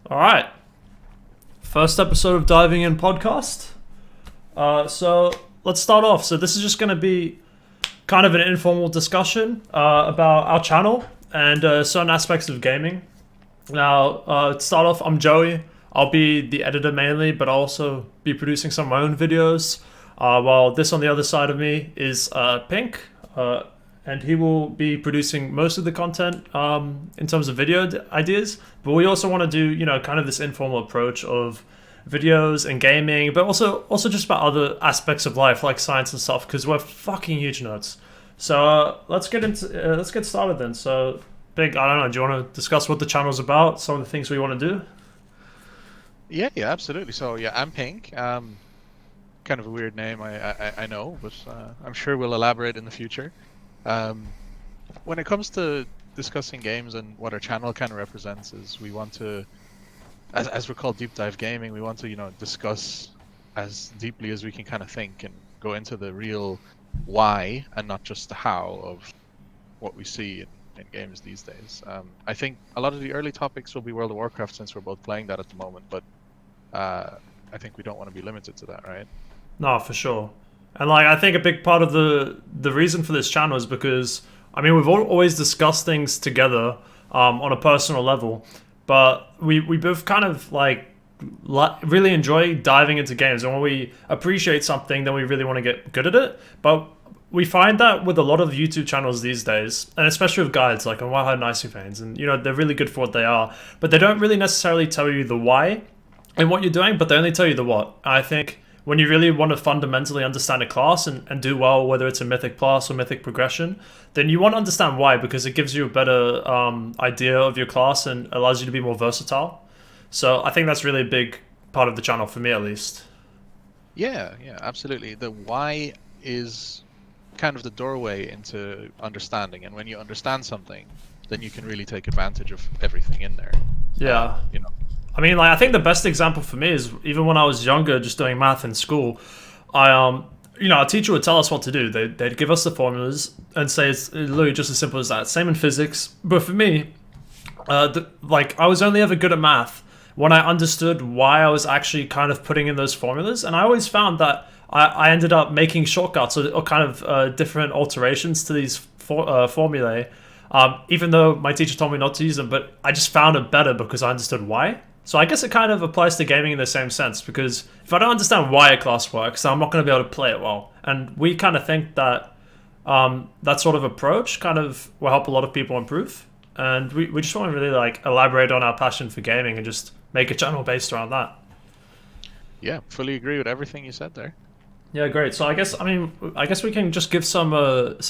All right. First episode of Diving In podcast. So let's start off. So this is just going to be kind of an informal discussion about our channel and certain aspects of gaming. Now, to start off, I'm Joey. I'll be the editor mainly, but I'll also be producing some of my own videos. While this on the other side of me is Pink. And he will be producing most of the content in terms of video ideas. But we also want to do, kind of this informal approach of videos and gaming, but also just about other aspects of life like science and stuff, because we're fucking huge nerds. So let's get started then. So, Big, I don't know. Do you want to discuss what the channel's about? Some of the things we want to do? Yeah, absolutely. So yeah, I'm Pink. Kind of a weird name, I know, but I'm sure we'll elaborate in the future. When it comes to discussing games and what our channel kind of represents is we want to, as we're called Deep Dive Gaming, we want to, discuss as deeply as we can kind of think and go into the real why and not just the how of what we see in games these days. I think a lot of the early topics will be World of Warcraft since we're both playing that at the moment, but I think we don't want to be limited to that, right? No, for sure. And I think a big part of the reason for this channel is because we've always discussed things together on a personal level, but we both kind of really enjoy diving into games, and when we appreciate something, then we really want to get good at it. But we find that with a lot of YouTube channels these days, and especially with guides like on Wildhide Nicey fans, and they're really good for what they are, but they don't really necessarily tell you the why and what you're doing, but they only tell you the what. I think when you really want to fundamentally understand a class and do well, whether it's a Mythic Plus or Mythic Progression, then you want to understand why, because it gives you a better idea of your class and allows you to be more versatile. So I think that's really a big part of the channel, for me at least. Yeah, absolutely. The why is kind of the doorway into understanding, and when you understand something, then you can really take advantage of everything in there. Yeah. I think the best example for me is even when I was younger, just doing math in school, our teacher would tell us what to do. They'd give us the formulas and say it's literally just as simple as that. Same in physics. But for me, I was only ever good at math when I understood why I was actually kind of putting in those formulas. And I always found that I ended up making shortcuts or kind of different alterations to these formulae, even though my teacher told me not to use them. But I just found it better because I understood why. So I guess it kind of applies to gaming in the same sense, because if I don't understand why a class works, I'm not going to be able to play it well. And we kind of think that that sort of approach kind of will help a lot of people improve. And we just want to really elaborate on our passion for gaming and just make a channel based around that. Yeah, fully agree with everything you said there. Yeah, great. So I guess we can just give some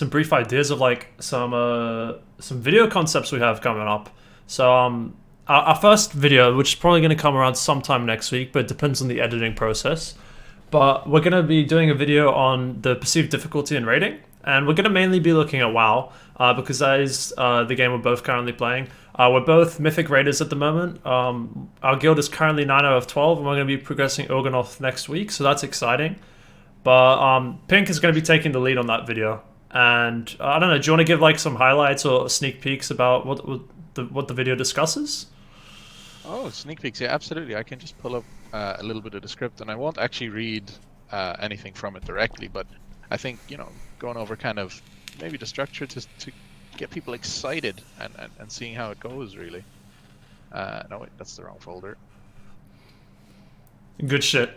brief ideas of some video concepts we have coming up. So our first video, which is probably going to come around sometime next week, but it depends on the editing process. But we're going to be doing a video on the perceived difficulty and rating. And we're going to mainly be looking at WoW, because that is the game we're both currently playing. We're both Mythic Raiders at the moment. Our guild is currently 9 out of 12, and we're going to be progressing Organoth next week, so that's exciting. But Pink is going to be taking the lead on that video. And I don't know, do you want to give some highlights or sneak peeks about what the video discusses? Oh, sneak peeks, yeah, absolutely. I can just pull up a little bit of the script, and I won't actually read anything from it directly, but I think, going over kind of maybe the structure to get people excited and seeing how it goes, really. No, wait, that's the wrong folder. Good shit.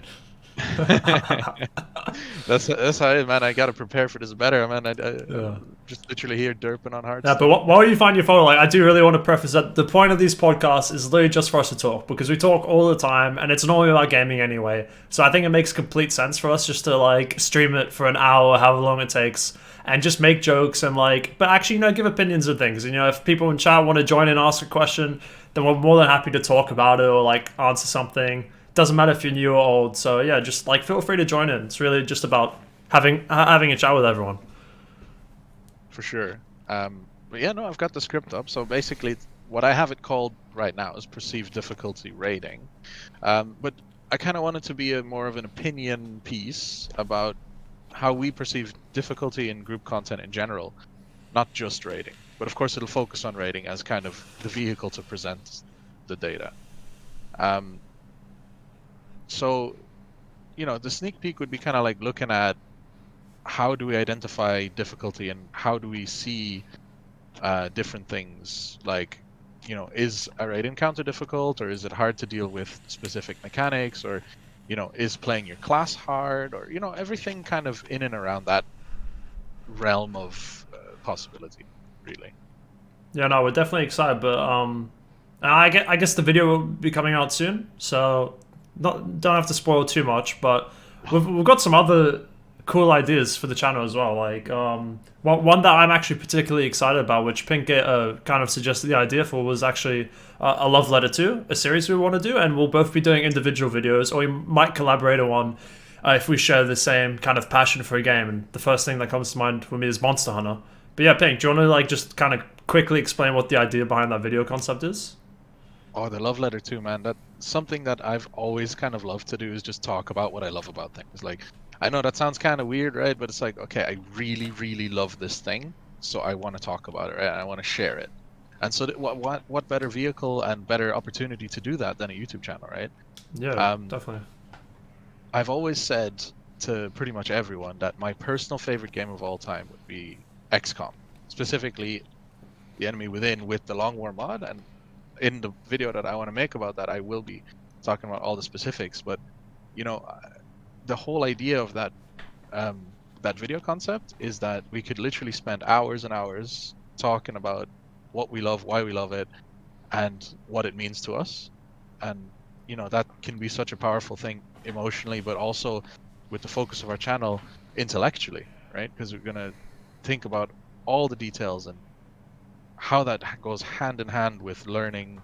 That's how it is, man. I gotta prepare for this better, man. I'm just literally here derping on hard Yeah, stuff. but while you find your folder, I do really want to preface that the point of these podcasts is literally just for us to talk, because we talk all the time, and it's normally about gaming anyway. So I think it makes complete sense for us just to stream it for an hour, however long it takes, and just make jokes and but actually give opinions and things. And if people in chat want to join in and ask a question, then we're more than happy to talk about it or answer something. Doesn't matter if you're new or old. So yeah, just feel free to join in. It's really just about having a chat with everyone. For sure. But yeah, no, I've got the script up. So basically, what I have it called right now is perceived difficulty rating. But I kind of want it to be more of an opinion piece about how we perceive difficulty in group content in general, not just rating. But of course, it'll focus on rating as kind of the vehicle to present the data. Um, so the sneak peek would be kind of like looking at how do we identify difficulty and how do we see different things like is a raid encounter difficult, or is it hard to deal with specific mechanics, or is playing your class hard, or everything kind of in and around that realm of possibility, really. Yeah, no, we're definitely excited, but I guess the video will be coming out soon, so don't have to spoil too much. But we've got some other cool ideas for the channel as well. Like one that I'm actually particularly excited about, which Pink kind of suggested the idea for, was actually a love letter to a series we want to do, and we'll both be doing individual videos, or we might collaborate on one if we share the same kind of passion for a game. And the first thing that comes to mind for me is Monster Hunter. But yeah, Pink, do you want to like just kind of quickly explain what the idea behind that video concept is? Oh, the love letter too, man. That's something that I've always kind of loved to do, is just talk about what I love about things. Like, I know that sounds kind of weird, right? But it's like, okay, I really, really love this thing, so I want to talk about it, right? I want to share it. And so, what better vehicle and better opportunity to do that than a YouTube channel, right? Yeah, definitely. I've always said to pretty much everyone that my personal favorite game of all time would be XCOM, specifically The Enemy Within with the Long War mod. And in the video that I want to make about that, I will be talking about all the specifics. But the whole idea of that video concept is that we could literally spend hours and hours talking about what we love, why we love it, and what it means to us. And that can be such a powerful thing emotionally, but also with the focus of our channel intellectually, right? Because we're gonna think about all the details and how that goes hand in hand with learning,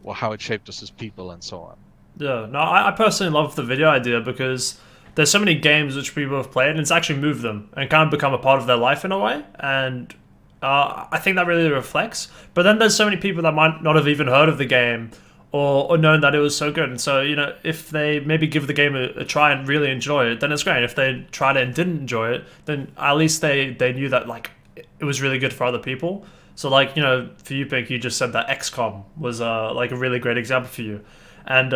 well, how it shaped us as people and so on. Yeah, no, I personally love the video idea because there's so many games which people have played and it's actually moved them and kind of become a part of their life in a way. And I think that really reflects. But then there's so many people that might not have even heard of the game or known that it was so good. And so, if they maybe give the game a try and really enjoy it, then it's great. If they tried it and didn't enjoy it, then at least they knew that like it was really good for other people. So like, for you, Pink, you just said that XCOM was like a really great example for you. And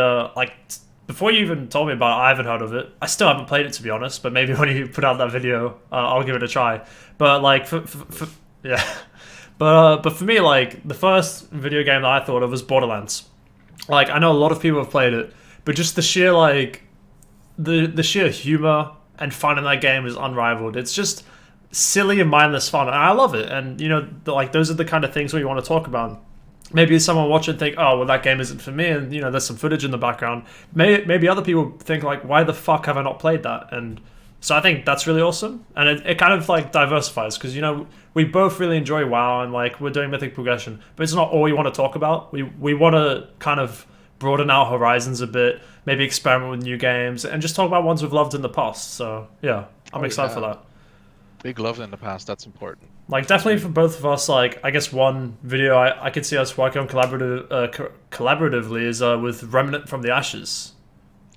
before you even told me about it, I haven't heard of it. I still haven't played it, to be honest, but maybe when you put out that video, I'll give it a try. But like, yeah. But for me, like, the first video game that I thought of was Borderlands. Like, I know a lot of people have played it, but just the sheer, like, the sheer humor and fun in that game is unrivaled. It's just silly and mindless fun, and I love it. And, like, those are the kind of things where you want to talk about. Maybe someone watch it and think, oh, well, that game isn't for me, and, there's some footage in the background. Maybe other people think, like, why the fuck have I not played that? And so I think that's really awesome. And it kind of, like, diversifies, because, we both really enjoy WoW, and, like, we're doing Mythic Progression, but it's not all we want to talk about. We want to kind of broaden our horizons a bit, maybe experiment with new games, and just talk about ones we've loved in the past. So, yeah, I'm excited for that. Big love in the past, that's important. Like, definitely for both of us, like, I guess one video I could see us working on collaboratively is with Remnant from the Ashes.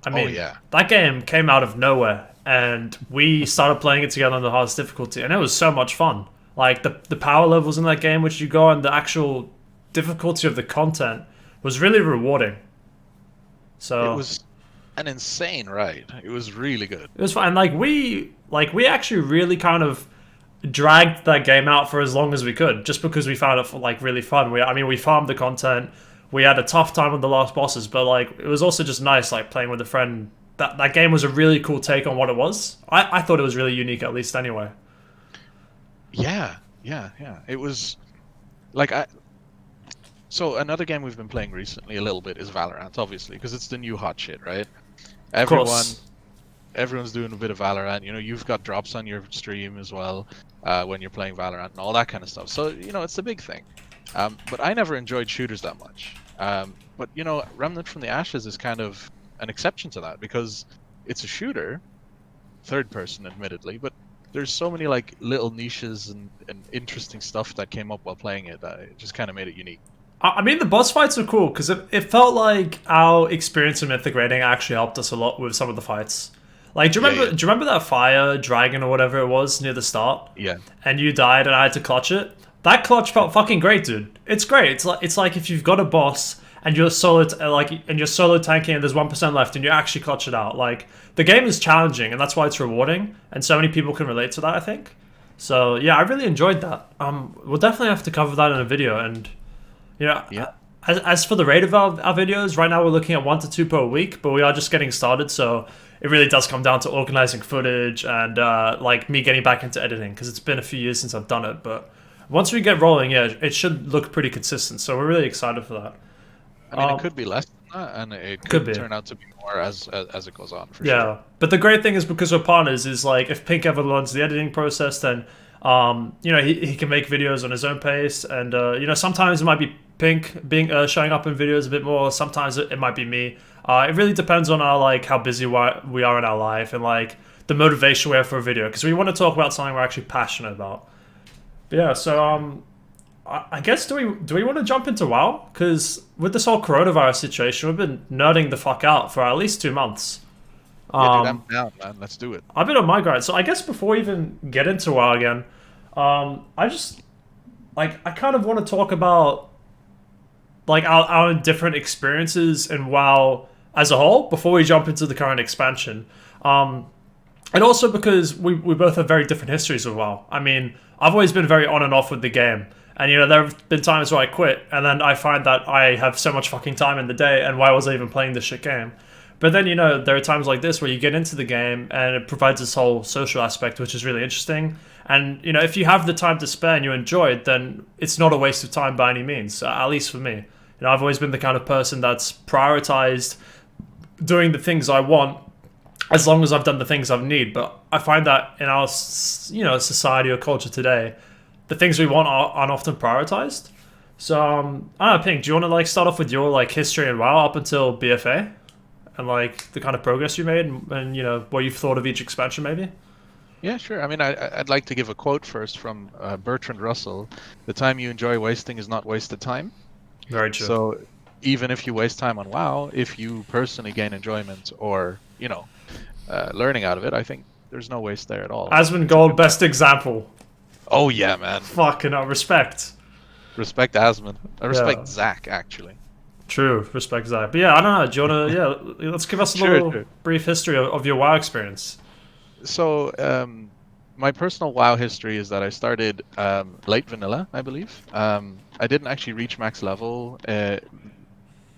I mean, that game came out of nowhere, and we started playing it together on the hardest difficulty, and it was so much fun. Like, the power levels in that game, which you go, and the actual difficulty of the content was really rewarding. So it was an insane ride. It was really good. It was fun. And we actually really kind of dragged that game out for as long as we could, just because we found it like really fun. We farmed the content. We had a tough time with the last bosses, but like it was also just nice, like playing with a friend. That game was a really cool take on what it was. I thought it was really unique, at least anyway. Yeah. It was like So another game we've been playing recently a little bit is Valorant, obviously, because it's the new hot shit, right? Everyone's doing a bit of Valorant. You've got drops on your stream as well when you're playing Valorant and all that kind of stuff. So it's a big thing. But I never enjoyed shooters that much. But Remnant from the Ashes is kind of an exception to that, because it's a shooter, third person, admittedly, but there's so many like little niches and interesting stuff that came up while playing it that it just kind of made it unique. I mean, the boss fights were cool because it felt like our experience in Mythic raiding actually helped us a lot with some of the fights. Like, do you remember that fire dragon or whatever it was near the start? Yeah. And you died and I had to clutch it? That clutch felt fucking great, dude. It's great. It's like if you've got a boss and you're and you're solo tanking, and there's 1% left, and you actually clutch it out. Like the game is challenging, and that's why it's rewarding, and so many people can relate to that, I think. So yeah, I really enjoyed that. We'll definitely have to cover that in a video, and you know, Yeah. as for the rate of our videos, right now we're looking at 1 to 2 per week, but we are just getting started, so it really does come down to organizing footage and like me getting back into editing because it's been a few years since I've done it. But once we get rolling, yeah, it should look pretty consistent. So we're really excited for that. I mean, it could be less than that, and it Could could be. turn out to be more as it goes on, for Yeah, sure. but the great thing is because we're partners is like if Pink ever learns the editing process, then you know he can make videos on his own pace, and you know sometimes it might be Pink being showing up in videos a bit more. Sometimes it might be me. It really depends on our like how busy we are in our life and like the motivation we have for a video because we want to talk about something we're actually passionate about. But yeah, so I guess do we want to jump into WoW? Because with this whole coronavirus situation, we've been nerding the fuck out for at least 2 months. Yeah, dude, I'm down, man. Let's do it. I've been on my grind, so I guess before we even get into WoW again, I just like I kind of want to talk about like our different experiences in WoW as a whole before we jump into the current expansion. And also because we both have very different histories of WoW. I mean, I've always been very on and off with the game. And, you know, there have been times where I quit, and then I find that I have so much fucking time in the day, and why was I even playing this shit game? But then, you know, there are times like this where you get into the game, and it provides this whole social aspect, which is really interesting. And, you know, if you have the time to spare and you enjoy it, then it's not a waste of time by any means, at least for me. You know, I've always been the kind of person that's prioritized doing the things I want as long as I've done the things I need. But I find that in our, you know, society or culture today, the things we want aren't often prioritized. So, I don't know, Pink, do you want to like start off with your like history and WoW up until BFA, and like the kind of progress you made, and you know what you've thought of each expansion, maybe? Yeah, sure. I mean, I'd like to give a quote first from Bertrand Russell: "The time you enjoy wasting is not wasted time." Very true. So, even if you waste time on WoW, if you personally gain enjoyment or learning out of it, I think there's no waste there at all. Asmongold, best example. Oh yeah, man. Fucking respect. Respect Asmon. I respect Yeah. Zach, actually. True, respect that. But yeah, I don't know. Do you wanna? Yeah, let's give us a little Sure. brief history of your WoW experience. So, my personal WoW history is that I started late vanilla, I believe. I didn't actually reach max level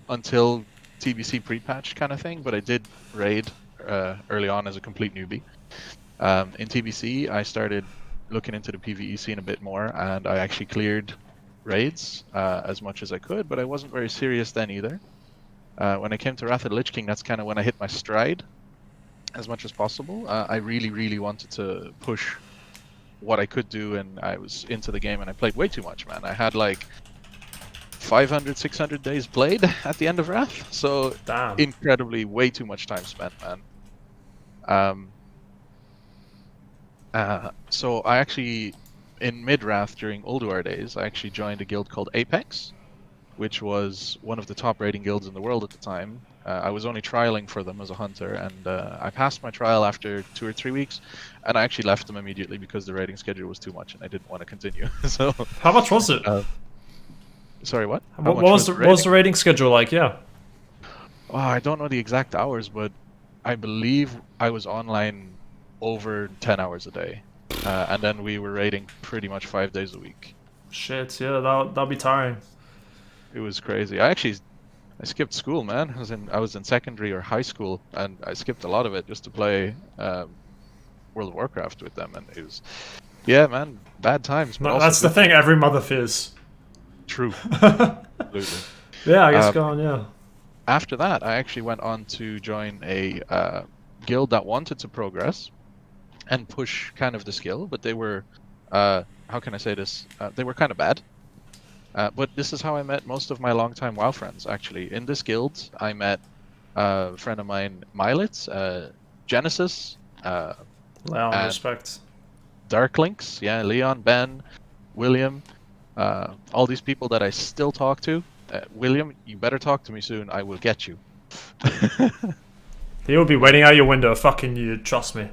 until TBC pre-patch kind of thing, but I did raid early on as a complete newbie. In TBC, I started looking into the PvE scene a bit more, and I actually cleared raids as much as I could, but I wasn't very serious then either. When I came to Wrath of the Lich King, that's kind of when I hit my stride as much as possible. I really, really wanted to push what I could do, and I was into the game, and I played way too much, man. I had like 500, 600 days played at the end of Wrath, so Damn. incredibly way too much time spent, man. So I actually, in mid-Wrath during Ulduar days, I actually joined a guild called Apex, which was one of the top raiding guilds in the world at the time. I was only trialing for them as a hunter, and I passed my trial after 2 or 3 weeks, and I actually left them immediately because the raiding schedule was too much, and I didn't want to continue. So, How much was it? sorry, what? How What much was what was the rating schedule like? Yeah. Oh, I don't know the exact hours, but I believe I was online over 10 hours a day. And then we were raiding pretty much 5 days a week. Shit. Yeah, that'll be tiring. It was crazy. I skipped school, man. I was in secondary or high school, and I skipped a lot of it just to play World of Warcraft with them, and it was, yeah, man, bad times. But No, also that's the good. thing every mother fears. True. Absolutely. Yeah, I guess go on. Yeah. After that, I actually went on to join a guild that wanted to progress and push kind of the skill, but they were, how can I say this? They were kind of bad. But this is how I met most of my longtime WoW friends, actually. In this guild, I met a friend of mine, Milet, Genesis, Leon, and respect. Darklinks, yeah, Leon, Ben, William, all these people that I still talk to. William, you better talk to me soon. I will get you. He will be waiting out your window, fucking you. Trust me.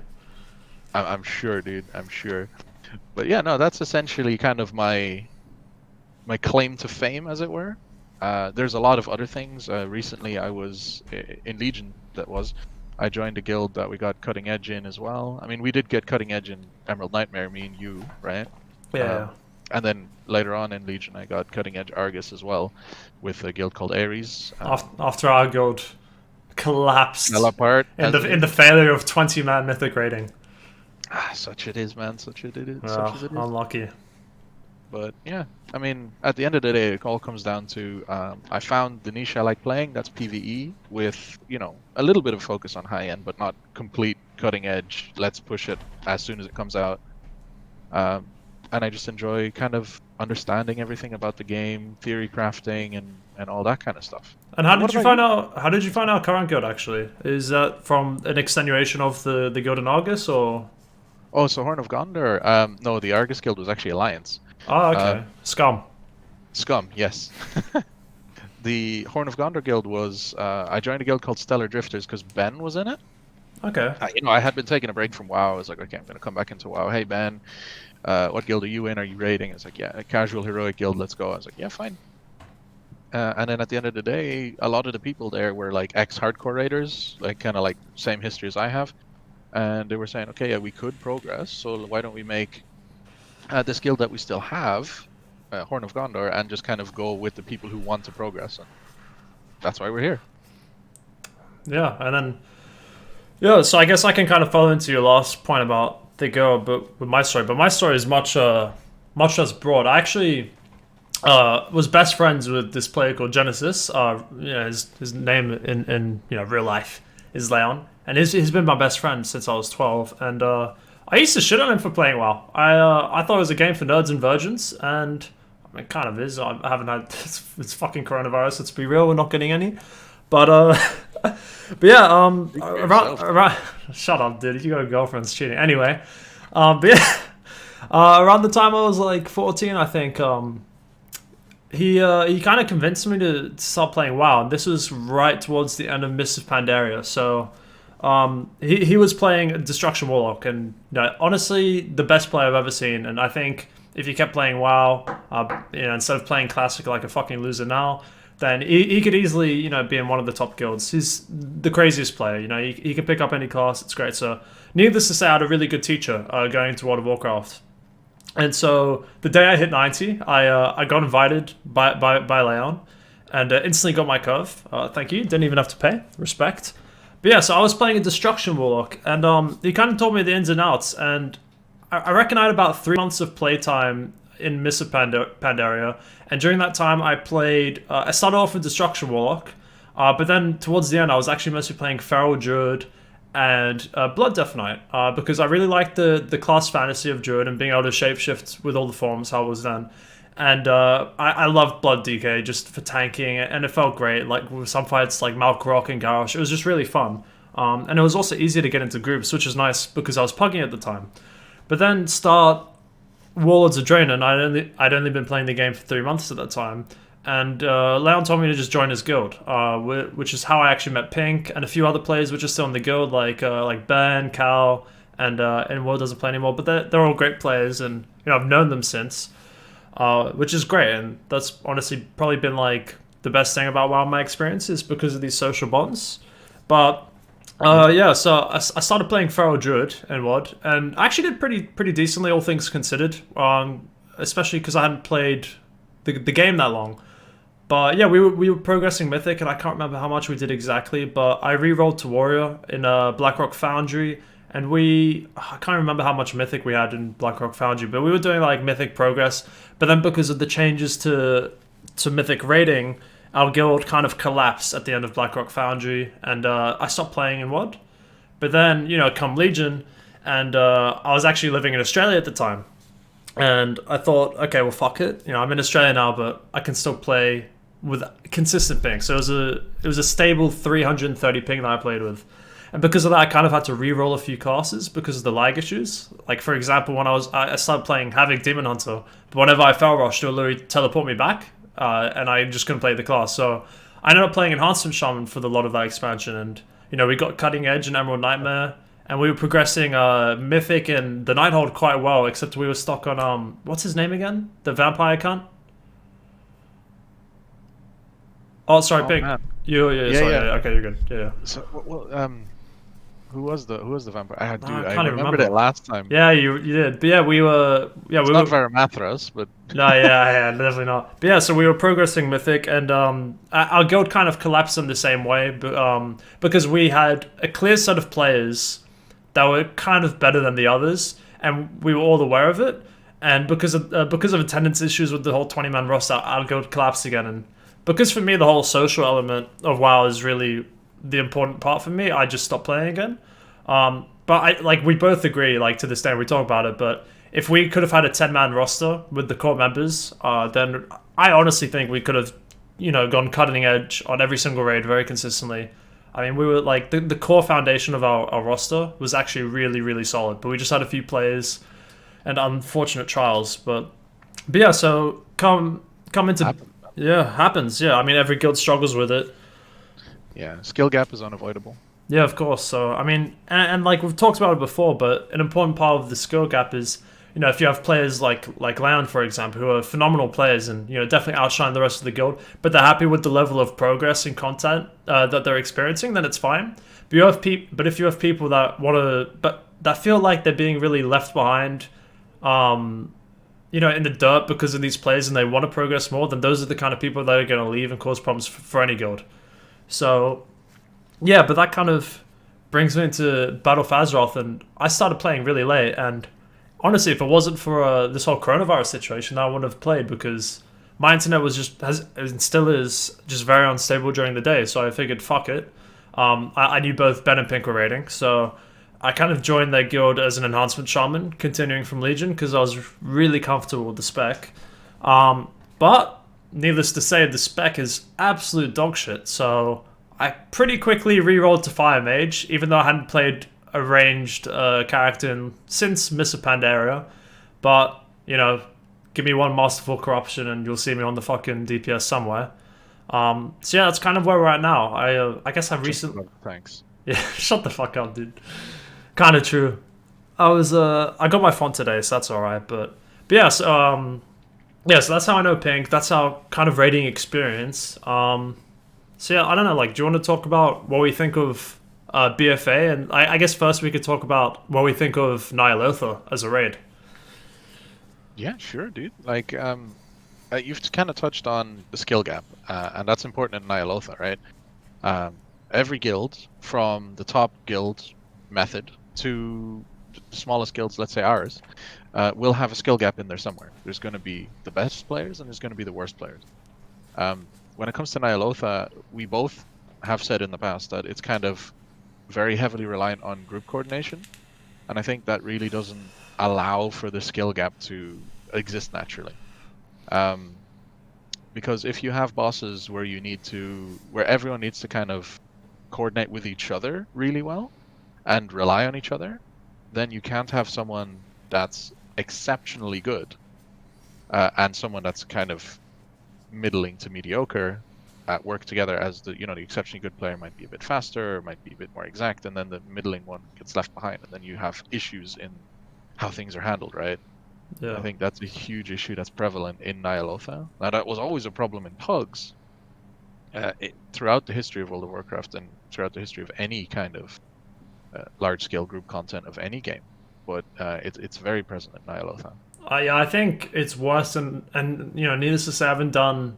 I'm sure, dude. I'm sure. But yeah, no, that's essentially kind of my claim to fame, as it were. There's a lot of other things. Recently, I was in Legion. I joined a guild that we got cutting edge in as well. I mean, we did get cutting edge in Emerald Nightmare, me and you, right? Yeah. And then later on in Legion, I got cutting edge Argus as well, with a guild called Ares. After our guild collapsed Fell apart in the failure of 20-man mythic raiding. Such it is, man. Such as it is. Unlucky. But yeah, I mean, at the end of the day, it all comes down to I found the niche I like playing. That's PvE with, a little bit of focus on high end, but not complete cutting edge. Let's push it as soon as it comes out. And I just enjoy kind of understanding everything about the game, theory crafting, and all that kind of stuff. And how did you find out? How did you find our current guild? Actually, is that from an extenuation of the guild in Argus, or? Oh, so Horn of Gondor. No, the Argus guild was actually Alliance. Oh, okay. Scum. Scum, yes. The Horn of Gondor guild was I joined a guild called Stellar Drifters because Ben was in it. Okay. I had been taking a break from WoW. I was like, okay, I'm gonna come back into WoW. Hey Ben, what guild are you in? Are you raiding? It's like, yeah, a casual heroic guild. Let's go. I was like, yeah, fine. And then at the end of the day, a lot of the people there were like ex-hardcore raiders, like kind of like same history as I have, and they were saying, okay, yeah, we could progress. So why don't we make this guild that we still have, Horn of Gondor, and just kind of go with the people who want to progress, and that's why we're here. Yeah, and then so I guess I can kind of follow into your last point about the girl, but with my story. But my story is much less broad. I actually was best friends with this player called Genesis. His name in real life is Leon, and he's been my best friend since I was 12, and I used to shit on him for playing WoW. I thought it was a game for nerds and virgins, and I mean, it kind of is. I haven't had it's fucking coronavirus. Let's be real, we're not getting any. But but yeah, around shut up, dude. You got a girlfriend's cheating. Anyway, but yeah, around the time I was like 14, I think he kind of convinced me to start playing WoW, and this was right towards the end of Mists of Pandaria. So he was playing Destruction Warlock, and honestly, the best player I've ever seen. And I think if he kept playing WoW, instead of playing Classic like a fucking loser now, then he could easily, be in one of the top guilds. He's the craziest player. He can pick up any class. It's great. So, needless to say, I had a really good teacher going to World of Warcraft. And so the day I hit 90, I got invited by Leon, and instantly got my curve. Thank you. Didn't even have to pay. Respect. But yeah, so I was playing a Destruction Warlock, and he kind of told me the ins and outs, and I reckon I had about 3 months of playtime in Mists of Pandaria, and during that time I played, I started off with Destruction Warlock, but then towards the end I was actually mostly playing Feral Druid and Blood Death Knight, because I really liked the class fantasy of Druid and being able to shapeshift with all the forms how it was then. And I loved Blood DK just for tanking, and it felt great. Like with some fights like Malkorok and Garrosh, it was just really fun. And it was also easy to get into groups, which is nice because I was pugging at the time. But then start Warlords of Draenor, and I'd only been playing the game for 3 months at that time. And Leon told me to just join his guild, which is how I actually met Pink and a few other players which are still in the guild, like Ben, Cal, and Will doesn't play anymore. But they're all great players, and I've known them since. Which is great, and that's honestly probably been like the best thing about WoW, my experience, is because of these social bonds. But so I started playing Feral Druid and WoD, and I actually did pretty decently, all things considered. Especially because I hadn't played the game that long. But yeah, we were progressing Mythic, and I can't remember how much we did exactly. But I re-rolled to Warrior in Blackrock Foundry. And I can't remember how much Mythic we had in Blackrock Foundry, but we were doing like Mythic progress. But then because of the changes to Mythic rating, our guild kind of collapsed at the end of Blackrock Foundry, and I stopped playing in WoD. But then, come Legion, and I was actually living in Australia at the time. And I thought, okay, well, fuck it. I'm in Australia now, but I can still play with consistent ping. So it was a stable 330 ping that I played with. And because of that, I kind of had to re-roll a few classes because of the lag issues. Like, for example, when I started playing Havoc Demon Hunter, but whenever I fell rush, it would literally teleport me back, and I just couldn't play the class. So I ended up playing Enhancement Shaman for the lot of that expansion, and we got Cutting Edge and Emerald Nightmare, and we were progressing Mythic and the Nighthold quite well, except we were stuck on what's his name again? The vampire cunt? Oh, sorry, Oh Pink. man. Yeah, Yeah, sorry. yeah. Yeah, okay, you're good. Yeah. So, who was the vampire? I I can't even remembered it remember. last time. Yeah, you did. But yeah, It's we not were. Varamathras, but No, yeah, definitely not. But yeah, so we were progressing Mythic, and our guild kind of collapsed in the same way, but because we had a clear set of players that were kind of better than the others, and we were all aware of it. And because of attendance issues with the whole 20-man roster, our guild collapsed again. And because for me, the whole social element of WoW is really the important part for me, I just stopped playing again. But I like we both agree, like to this day, we talk about it. But if we could have had a 10-man roster with the core members, then I honestly think we could have, gone cutting edge on every single raid very consistently. I mean, we were like the core foundation of our roster was actually really, really solid, but we just had a few players and unfortunate trials. But yeah, so come into happened. yeah happens. Yeah, I mean every guild struggles with it. Yeah, skill gap is unavoidable. Yeah, of course. So, I mean, and like we've talked about it before, but an important part of the skill gap is, if you have players like Leon, for example, who are phenomenal players and definitely outshine the rest of the guild, but they're happy with the level of progress and content that they're experiencing, then it's fine. But if you have people that want to, but that feel like they're being really left behind, in the dirt because of these players, and they want to progress more, then those are the kind of people that are going to leave and cause problems for any guild. So yeah, but that kind of brings me into Battle for Azeroth, and I started playing really late. And honestly, if it wasn't for this whole coronavirus situation, I wouldn't have played because my internet was and still is just very unstable during the day. So I figured, fuck it. I knew both Ben and Pink were raiding, so I kind of joined their guild as an enhancement shaman, continuing from Legion because I was really comfortable with the spec. But needless to say, the spec is absolute dog shit. So I pretty quickly re-rolled to Fire Mage, even though I hadn't played a ranged character since Mists of Pandaria. But, give me one Masterful Corruption and you'll see me on the fucking DPS somewhere. So yeah, that's kind of where we're at now. I guess I recently... Thanks. Yeah, shut the fuck up, dude. Kind of true. I got my font today, so that's alright. But yeah, so that's how I know Pink. That's our kind of rating experience. So yeah, I don't know. Like, do you want to talk about what we think of BFA? And I guess first we could talk about what we think of Nyalotha as a raid. Yeah, sure, dude. Like, you've kind of touched on the skill gap, and that's important in Nyalotha, right? Every guild, from the top guild method to the smallest guilds, let's say ours, will have a skill gap in there somewhere. There's going to be the best players and there's going to be the worst players. When it comes to Nyalotha, we both have said in the past that it's kind of very heavily reliant on group coordination, and I think that really doesn't allow for the skill gap to exist naturally. Because if you have bosses where where everyone needs to kind of coordinate with each other really well and rely on each other, then you can't have someone that's exceptionally good and someone that's kind of middling to mediocre work together, as the exceptionally good player might be a bit faster or might be a bit more exact, and then the middling one gets left behind, and then you have issues in how things are handled, right? Yeah. I think that's a huge issue that's prevalent in Nyalotha. Now, that was always a problem in Pugs throughout the history of World of Warcraft and throughout the history of any kind of large-scale group content of any game, but it's very present in Nyalotha. Yeah, I think it's worse, and needless to say, I haven't done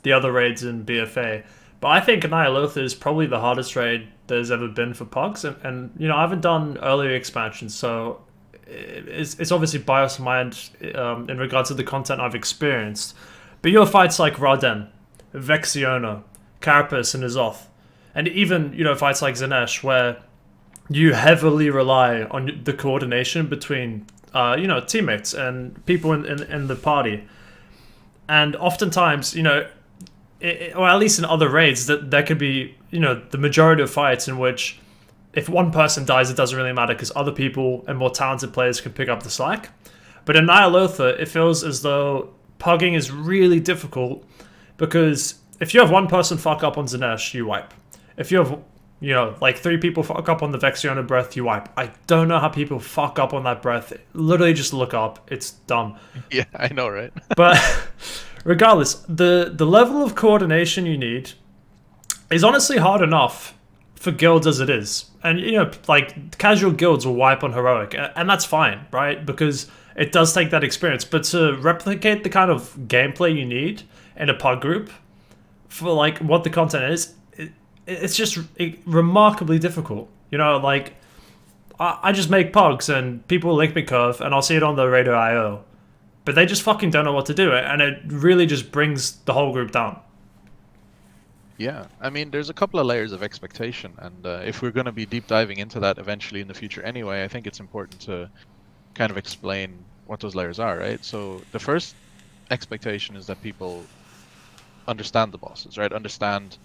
the other raids in BFA, but I think Nyalotha is probably the hardest raid there's ever been for Pugs, and I haven't done earlier expansions, so it's obviously biased in my end in regards to the content I've experienced. But your fights like Raden, Vexiona, Carapace, and Azoth, and even fights like Zanesh, where you heavily rely on the coordination between teammates and people in the party, and oftentimes or at least in other raids, that there could be the majority of fights in which if one person dies, it doesn't really matter because other people and more talented players can pick up the slack. But in Nyalotha, it feels as though pugging is really difficult because if you have one person fuck up on Zanesh, you wipe. If you have like 3 people fuck up on the Vexiona breath, you wipe. I don't know how people fuck up on that breath. Literally just look up. It's dumb. Yeah, I know, right? But regardless, the level of coordination you need is honestly hard enough for guilds as it is. And, you know, like, casual guilds will wipe on heroic, and that's fine, right? Because it does take that experience. But to replicate the kind of gameplay you need in a pug group for, like, what the content is, it's just remarkably difficult. You know, like, I just make pugs, and people link me curve, and I'll see it on the radio IO. But they just fucking don't know what to do, and it really just brings the whole group down. Yeah, I mean, there's a couple of layers of expectation, and if we're going to be deep diving into that eventually in the future anyway, I think it's important to kind of explain what those layers are, right? So the first expectation is that people understand the bosses, right? Understand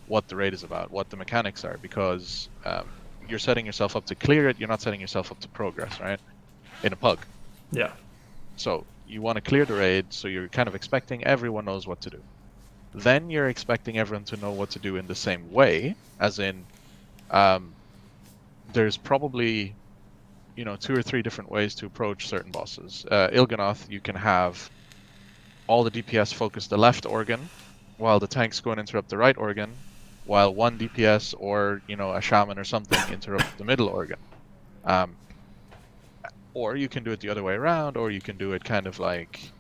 what the raid is about, what the mechanics are, because you're setting yourself up to clear it, you're not setting yourself up to progress, right? In a pug. Yeah. So you want to clear the raid, so you're kind of expecting everyone knows what to do. Then you're expecting everyone to know what to do in the same way, as in, there's probably, you know, 2 or 3 different ways to approach certain bosses. Il'gynoth, you can have all the DPS focus the left organ, while the tanks go and interrupt the right organ, while one DPS or, you know, a shaman or something interrupt the middle organ. Or you can do it the other way around, or you can do it kind of like,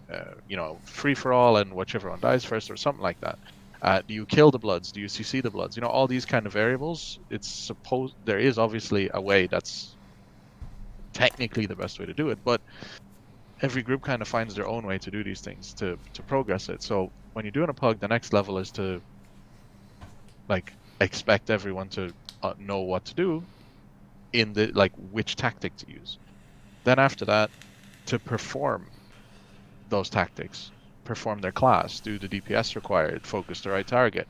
you know, free for all and whichever one dies first or something like that. Do you kill the bloods? Do you CC the bloods? You know, all these kind of variables. It's supposed there is obviously a way that's technically the best way to do it, but every group kind of finds their own way to do these things to progress it. So when you're doing a pug, the next level is to like expect everyone to know what to do in the like which tactic to use. Then after that, to perform those tactics, perform their class, do the DPS required, focus the right target.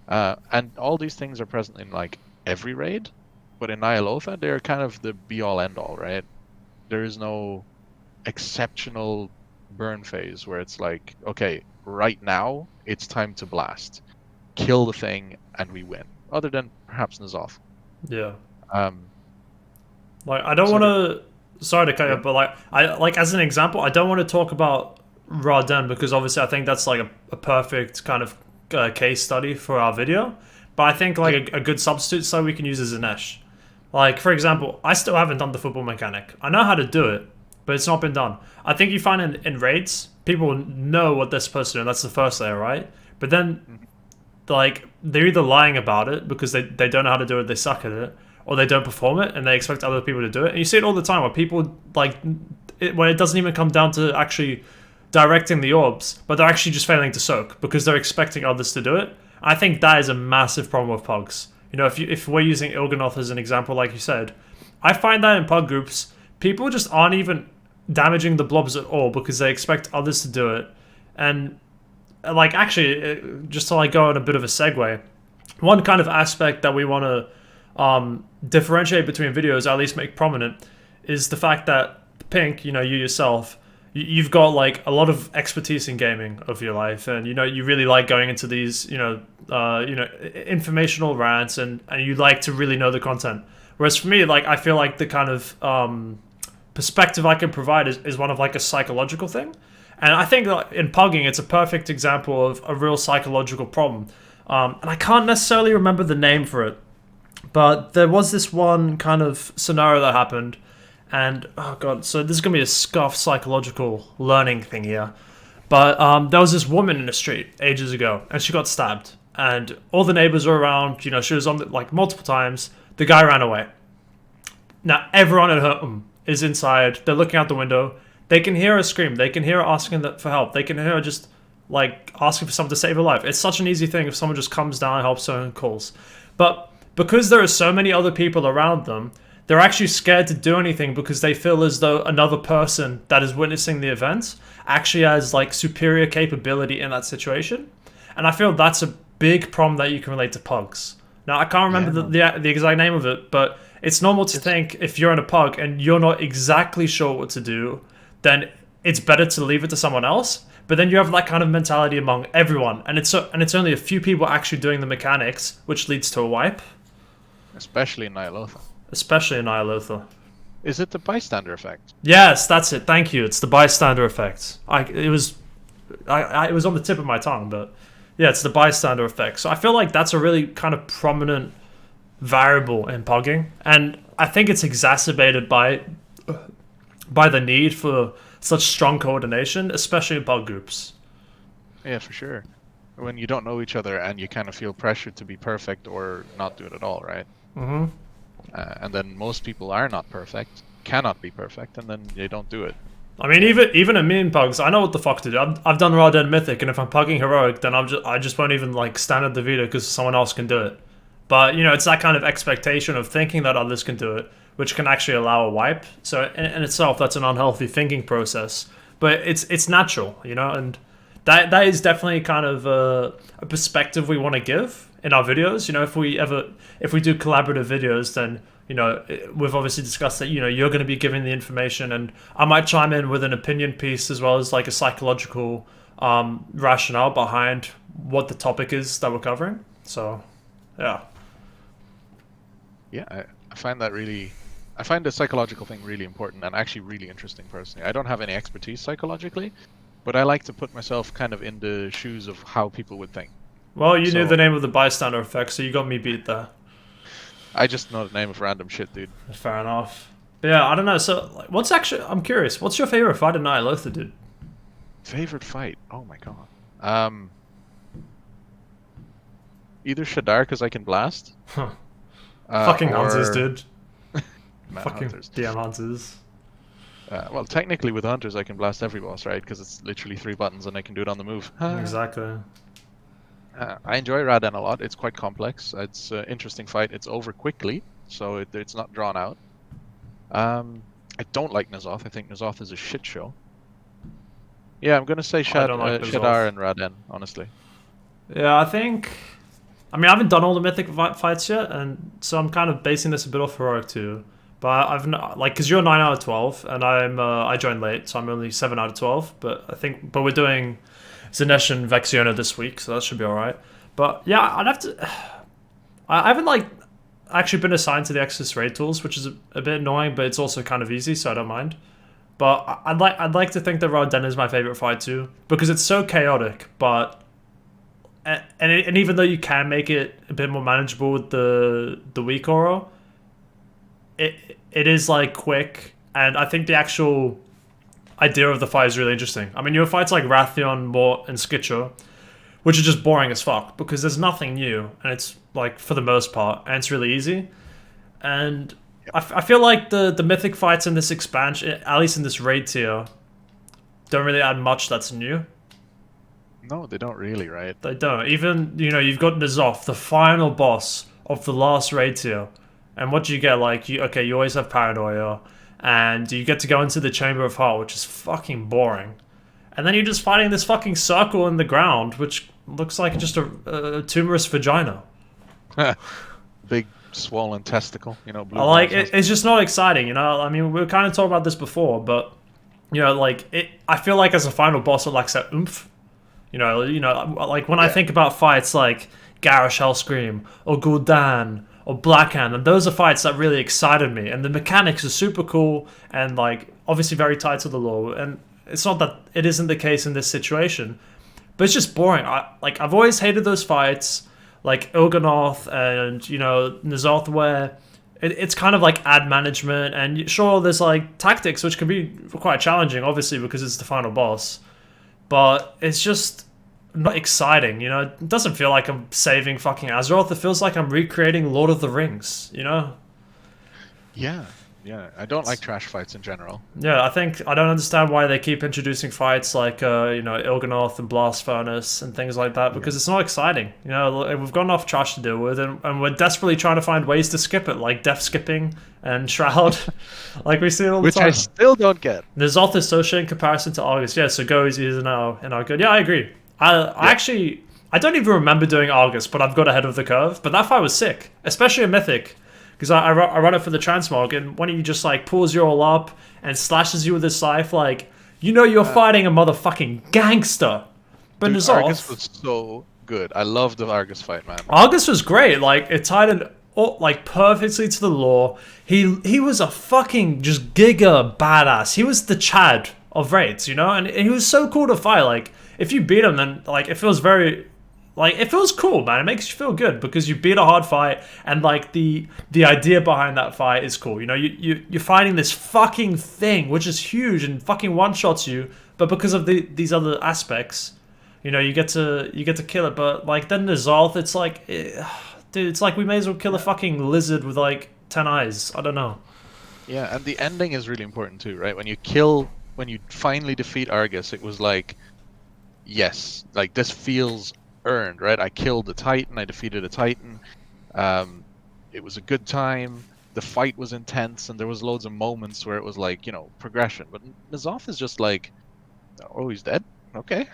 And all these things are present in like every raid, but in Ny'alotha, they're kind of the be-all end-all, right? There is no exceptional burn phase where it's like, okay, right now, it's time to blast. Kill the thing, and we win. Other than perhaps N'Zoth. Yeah. Like, I don't want to... Sorry to cut you up, but like as an example, I don't want to talk about Raden because obviously I think that's like a perfect kind of case study for our video. But I think like a good substitute so we can use is Inesh. Like for example, I still haven't done the football mechanic. I know how to do it, but it's not been done. I think you find in raids, people know what they're supposed to do, and that's the first layer, right? But then like they're either lying about it because they don't know how to do it, they suck at it, or they don't perform it and they expect other people to do it. And you see it all the time where people like when it doesn't even come down to actually directing the orbs, but they're actually just failing to soak because they're expecting others to do it. I think that is a massive problem with pugs. You know, if we're using Il'gynoth as an example, like you said, I find that in pug groups, people just aren't even damaging the blobs at all because they expect others to do it. And like actually, just to like go on a bit of a segue, one kind of aspect that we want to differentiate between videos, at least make prominent, is the fact that Pink, you know, you yourself, you've got like a lot of expertise in gaming of your life, and you know you really like going into these informational rants, and you like to really know the content. Whereas for me, like I feel like the kind of perspective I can provide is one of like a psychological thing, and I think that in pugging it's a perfect example of a real psychological problem. And I can't necessarily remember the name for it, but there was this one kind of scenario that happened, and oh god, so this is gonna be a scuff psychological learning thing here. But there was this woman in the street ages ago, and she got stabbed, and all the neighbors were around. You know, she was on like multiple times. The guy ran away. Now everyone at her is inside. They're looking out the window. They can hear her scream. They can hear her asking for help. They can hear her just like asking for someone to save her life. It's such an easy thing if someone just comes down and helps her and calls. But because there are so many other people around them, they're actually scared to do anything because they feel as though another person that is witnessing the event actually has like superior capability in that situation. And I feel that's a big problem that you can relate to pugs. Now, I can't remember the exact name of it, but it's normal to think if you're in a pug and you're not exactly sure what to do, then it's better to leave it to someone else. But then you have that kind of mentality among everyone, and it's only a few people actually doing the mechanics, which leads to a wipe. Especially in Ny'alotha. Especially in Ny'alotha. Is it the bystander effect? Yes, that's it. Thank you. It's the bystander effect. It was on the tip of my tongue, but Yeah, it's the bystander effect. So I feel like that's a really kind of prominent variable in pugging, and I think it's exacerbated by the need for such strong coordination, especially in pug groups. Yeah, for sure. When you don't know each other and you kind of feel pressured to be perfect or not do it at all, right? Mm-hmm. And then most people are not perfect, cannot be perfect, and then they don't do it. I mean, even in mean pugs, I know what the fuck to do. I've done raw dead mythic, and if I'm pugging heroic, then I just won't even like stand at the Vita because someone else can do it. But you know, it's that kind of expectation of thinking that others can do it, which can actually allow a wipe. So in itself, that's an unhealthy thinking process. But it's natural, you know, and that is definitely kind of a perspective we want to give in our videos. You know, if we do collaborative videos, then you know we've obviously discussed that. You know, you're going to be giving the information, and I might chime in with an opinion piece as well as like a psychological rationale behind what the topic is that we're covering. So, yeah. Yeah, I find that really, I find the psychological thing really important and actually really interesting personally. I don't have any expertise psychologically, but I like to put myself kind of in the shoes of how people would think. Well, you knew the name of the bystander effect, so you got me beat there. I just know the name of random shit, dude. Fair enough. But yeah, I don't know. So, like, what's actually? I'm curious. What's your favorite fight in Nihiloth, dude? Favorite fight? Oh my god. Either Shadar because I can blast. Huh. Fucking or... hunters, dude. Man, Fucking hunters. DM hunters. Well, technically with hunters I can blast every boss, right? Because it's literally 3 buttons and I can do it on the move. Exactly. I enjoy Raden a lot. It's quite complex. It's an interesting fight. It's over quickly, so it's not drawn out. I don't like N'Zoth. I think N'Zoth is a shit show. Yeah, I'm gonna say Shadar and Raden, honestly. Yeah, I think. I mean, I haven't done all the mythic fights yet, and so I'm kind of basing this a bit off heroic too. But I've like, cause you're 9 out of 12, and I joined late, so I'm only 7 out of 12. But we're doing Zanesh and Vexiona this week, so that should be all right. But yeah, I'd have to. I haven't like actually been assigned to the Exodus raid tools, which is a bit annoying, but it's also kind of easy, so I don't mind. But I'd like to think that Raden is my favorite fight too, because it's so chaotic, but. And even though you can make it a bit more manageable with the weak aura, it is like quick, and I think the actual idea of the fight is really interesting. I mean, you have fights like Rathion, Mort, and Skitcher, which are just boring as fuck because there's nothing new, and it's like for the most part, and it's really easy. And I feel like the mythic fights in this expansion, at least in this raid tier, don't really add much that's new. No, they don't really, right? They don't. Even, you know, you've got N'Zoth, the final boss of the last raid tier. And what do you get? Like, you always have Paranoia. And you get to go into the Chamber of Heart, which is fucking boring. And then you're just fighting this fucking circle in the ground, which looks like just a tumorous vagina. Big swollen testicle, you know. Blue like, it's just not exciting, you know? I mean, we were kind of talking about this before, but, you know, like, I feel like as a final boss, it lacks that oomph. You know, like when I think about fights like Garish Hellscream or Gul'dan or Blackhand, and those are fights that really excited me. And the mechanics are super cool and like obviously very tied to the lore. And it's not that it isn't the case in this situation, but it's just boring. I've always hated those fights, like Il'gynoth and you know N'Zoth, where it's kind of like ad management. And sure, there's like tactics which can be quite challenging, obviously because it's the final boss. But it's just not exciting, you know? It doesn't feel like I'm saving fucking Azeroth. It feels like I'm recreating Lord of the Rings, you know? Yeah. I don't like trash fights in general. Yeah, I don't understand why they keep introducing fights like, you know, Il'gynoth and Blast Furnace and things like that, because it's not exciting. You know, we've got enough trash to deal with, and we're desperately trying to find ways to skip it, like Death Skipping and Shroud, like we see it all the time. Which I still don't get. N'Zoth is so shit in comparison to Argus. Yeah, so go easy in our good. Yeah, I agree. I actually, I don't even remember doing Argus, but I've got ahead of the curve. But that fight was sick, especially in Mythic. Because I run it for the transmog, and when he just like pulls you all up and slashes you with his scythe, like, you know you're fighting a motherfucking gangster. But dude, Argus was so good. I loved the Argus fight, man. Argus was great. Like, it tied in like perfectly to the lore. He was a fucking just giga badass. He was the Chad of raids, you know? And he was so cool to fight. Like, if you beat him, then like it feels very like it feels cool, man. It makes you feel good because you beat a hard fight, and like the idea behind that fight is cool. You know, you're fighting this fucking thing which is huge and fucking one shots you, but because of these other aspects, you know, you get to kill it. But like then the Zoth, it's like, dude, it's like we may as well kill a fucking lizard with like 10 eyes. I don't know. Yeah, and the ending is really important too, right? When you finally defeat Argus, it was like, yes, like this feels earned, right? I killed a Titan, I defeated a Titan. It was a good time. The fight was intense, and there was loads of moments where it was like, you know, progression. But N'Zoth is just like, oh, he's dead. Okay.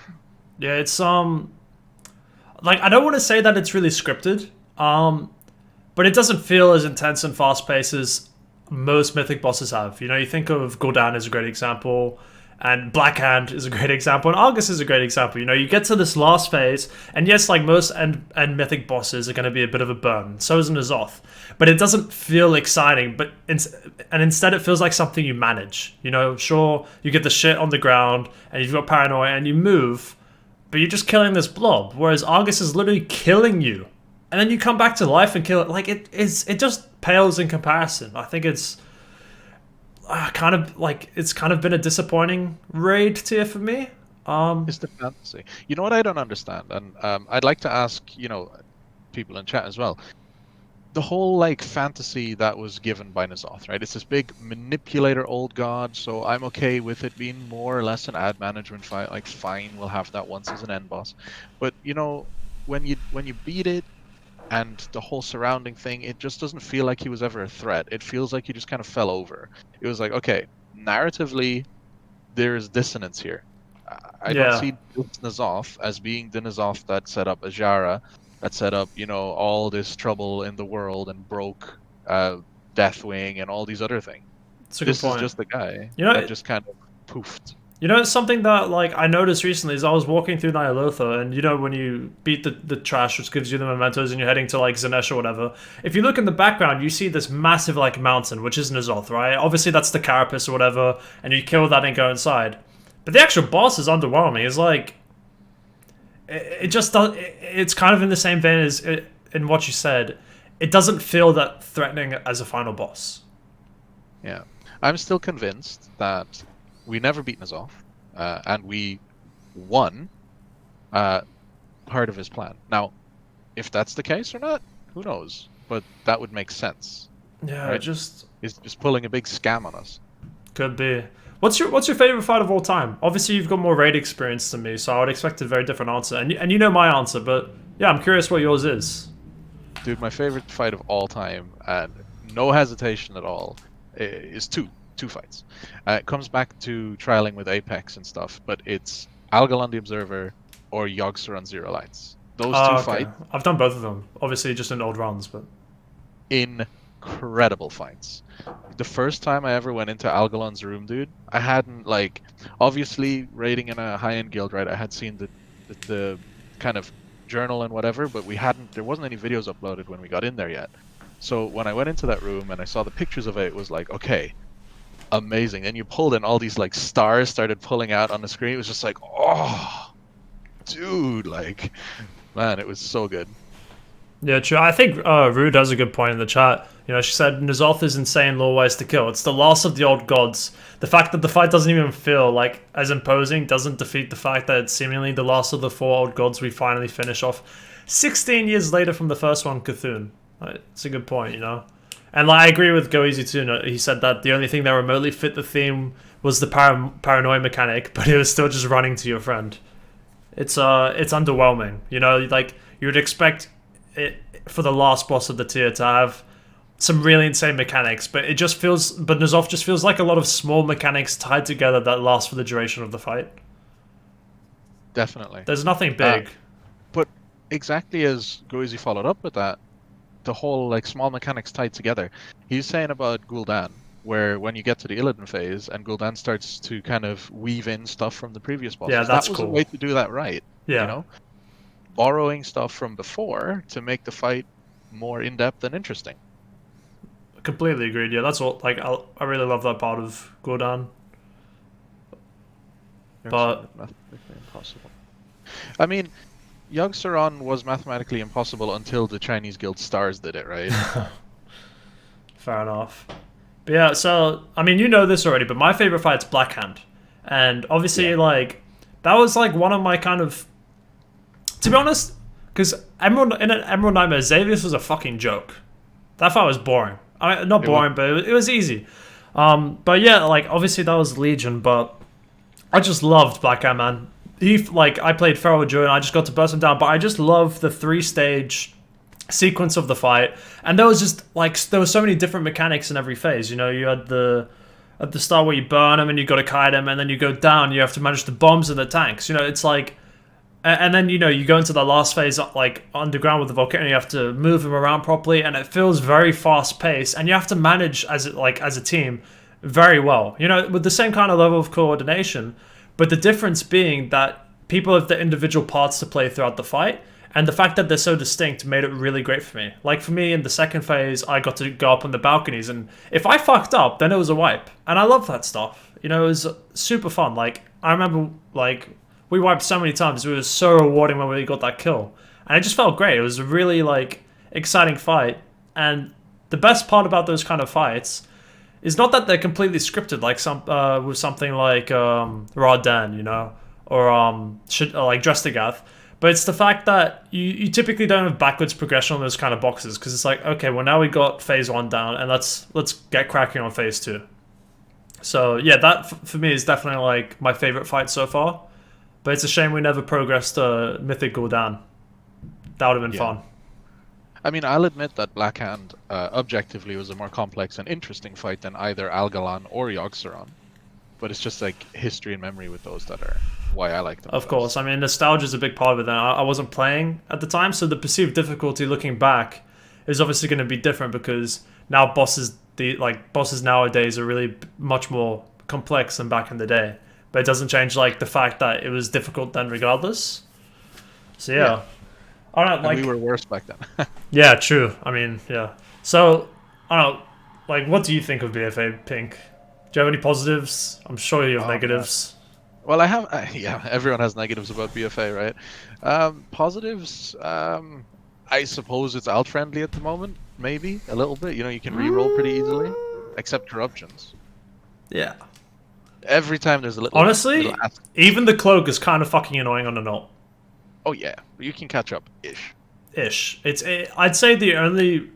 Yeah, it's like I don't want to say that it's really scripted, but it doesn't feel as intense and fast paced as most mythic bosses have. You know, you think of Gul'dan as a great example, and Blackhand is a great example, and Argus is a great example. You know, you get to this last phase, and yes, like most end mythic bosses are going to be a bit of a burn. So is N'Zoth, but it doesn't feel exciting. But instead, it feels like something you manage. You know, sure, you get the shit on the ground, and you've got paranoia, and you move, but you're just killing this blob. Whereas Argus is literally killing you, and then you come back to life and kill it. Like it just pales in comparison. I think it's kind of like it's kind of been a disappointing raid tier for me. It's the fantasy. You know what I don't understand, and I'd like to ask, you know, people in chat as well. The whole like fantasy that was given by N'Zoth, right? It's this big manipulator old god, so I'm okay with it being more or less an ad management fight. Like, fine, we'll have that once as an end boss. But you know, when you beat it, and the whole surrounding thing, it just doesn't feel like he was ever a threat. It feels like he just kind of fell over. It was like, okay, narratively, there is dissonance here. I don't see N'Zoth as being the N'Zoth that set up Ajara, that set up, you know, all this trouble in the world and broke Deathwing and all these other things. This is just the guy that just kind of poofed. You know, it's something that like I noticed recently is I was walking through Ny'alotha, and you know when you beat the trash, which gives you the mementos, and you're heading to like Zanesh or whatever. If you look in the background, you see this massive like mountain, which is N'Zoth, right? Obviously that's the carapace or whatever, and you kill that and go inside. But the actual boss is underwhelming. It's like it just does. It's kind of in the same vein as in what you said. It doesn't feel that threatening as a final boss. Yeah, I'm still convinced that we never beat N'Zoth, and we won part of his plan. Now, if that's the case or not, who knows? But that would make sense. Yeah, right? He's just pulling a big scam on us. Could be. What's your favorite fight of all time? Obviously, you've got more raid experience than me, so I would expect a very different answer. And you know my answer, but yeah, I'm curious what yours is. Dude, my favorite fight of all time, and no hesitation at all, is two fights. It comes back to trialing with Apex and stuff, but it's Algalon the Observer or Yogg-Saron Zero Lights. Those two fights. I've done both of them, obviously just in old runs, but incredible fights. The first time I ever went into Algalon's room, dude, I hadn't like obviously raiding in a high-end guild, right? I had seen the kind of journal and whatever, but there wasn't any videos uploaded when we got in there yet. So when I went into that room and I saw the pictures of it was like, okay, amazing. And you pulled in all these like stars started pulling out on the screen. It was just like, oh dude, like, man, it was so good. Yeah, true. I think Rude has a good point in the chat. You know, she said N'Zoth is insane lore-wise to kill. It's the last of the old gods. The fact that the fight doesn't even feel like as imposing doesn't defeat the fact that it's seemingly the last of the 4 old gods we finally finish off 16 years later from the first one, Cthulhu. It's a good point, you know. And like, I agree with Go Easy too. He said that the only thing that remotely fit the theme was the paranoia mechanic, but it was still just running to your friend. It's underwhelming. You know, like you would expect it for the last boss of the tier to have some really insane mechanics, but N'Zoth just feels like a lot of small mechanics tied together that last for the duration of the fight. Definitely. There's nothing big. But exactly as Goizi followed up with that, the whole like small mechanics tied together. He's saying about Gul'dan, where when you get to the Illidan phase and Gul'dan starts to kind of weave in stuff from the previous bosses, yeah, that's that was cool. a way to do that right. Yeah. You know? Borrowing stuff from before to make the fight more in-depth and interesting. Completely agreed. Yeah, that's all. Like, I really love that part of Gul'dan. But impossible. I mean, Yogg-Saron was mathematically impossible until the Chinese Guild Stars did it, right? Fair enough. But yeah, so I mean, you know this already, but my favorite fight's Black Hand, and obviously, Yeah. like that was like one of my kind of, to be honest, because Emerald in an Emerald Nightmare, Xavius was a fucking joke. That fight was boring. I mean, not It was. boring, but it was easy. But yeah, like obviously that was Legion, but I just loved Black Hand, man. Like I played Feral Joe and I just got to burst him down, but I just love the 3-stage sequence of the fight, and there was just like there were so many different mechanics in every phase. You know, you had the at the start where you burn them and you got to kite them, and then you go down. You have to manage the bombs and the tanks. You know, it's like, and then you know you go into the last phase like underground with the volcano. You have to move them around properly, and it feels very fast paced, and you have to manage as a team very well. You know, with the same kind of level of coordination, but the difference being that people have the individual parts to play throughout the fight. And the fact that they're so distinct made it really great for me. Like for me in the second phase, I got to go up on the balconies, and if I fucked up, then it was a wipe. And I love that stuff. You know, it was super fun. Like I remember, like we wiped so many times. It was so rewarding when we got that kill, and it just felt great. It was a really like exciting fight. And the best part about those kind of fights is not that they're completely scripted, like with something like Radan, you know, or like Drestigath. But it's the fact that you typically don't have backwards progression on those kind of boxes, because it's like, okay, well now we got phase 1 down, and let's get cracking on phase 2. So yeah, that for me is definitely like my favorite fight so far. But it's a shame we never progressed to Mythic Gul'dan. That would have been Yeah. fun. I mean, I'll admit that Black Hand objectively was a more complex and interesting fight than either Algalon or Yogg-Saron. But it's just like history and memory with those that are why I like them. Of the course, best. I mean nostalgia is a big part of it. Then I wasn't playing at the time, so the perceived difficulty looking back is obviously going to be different, because now bosses nowadays are really much more complex than back in the day. But it doesn't change like the fact that it was difficult then, regardless. So yeah, Yeah. I don't And know, we like were worse back then. yeah, true. I mean, yeah. So I don't know, like what do you think of BFA, Pink? Do you have any positives? I'm sure you have Oh, man. negatives. Well, I have. Yeah, everyone has negatives about BFA, right? Positives. I suppose it's alt friendly at the moment. Maybe a little bit. You know, you can re-roll pretty easily, except corruptions. Yeah. Every time there's a little. Honestly, little even the cloak is kind of fucking annoying on a ult. oh yeah, you can catch up ish. Ish. I'd say the only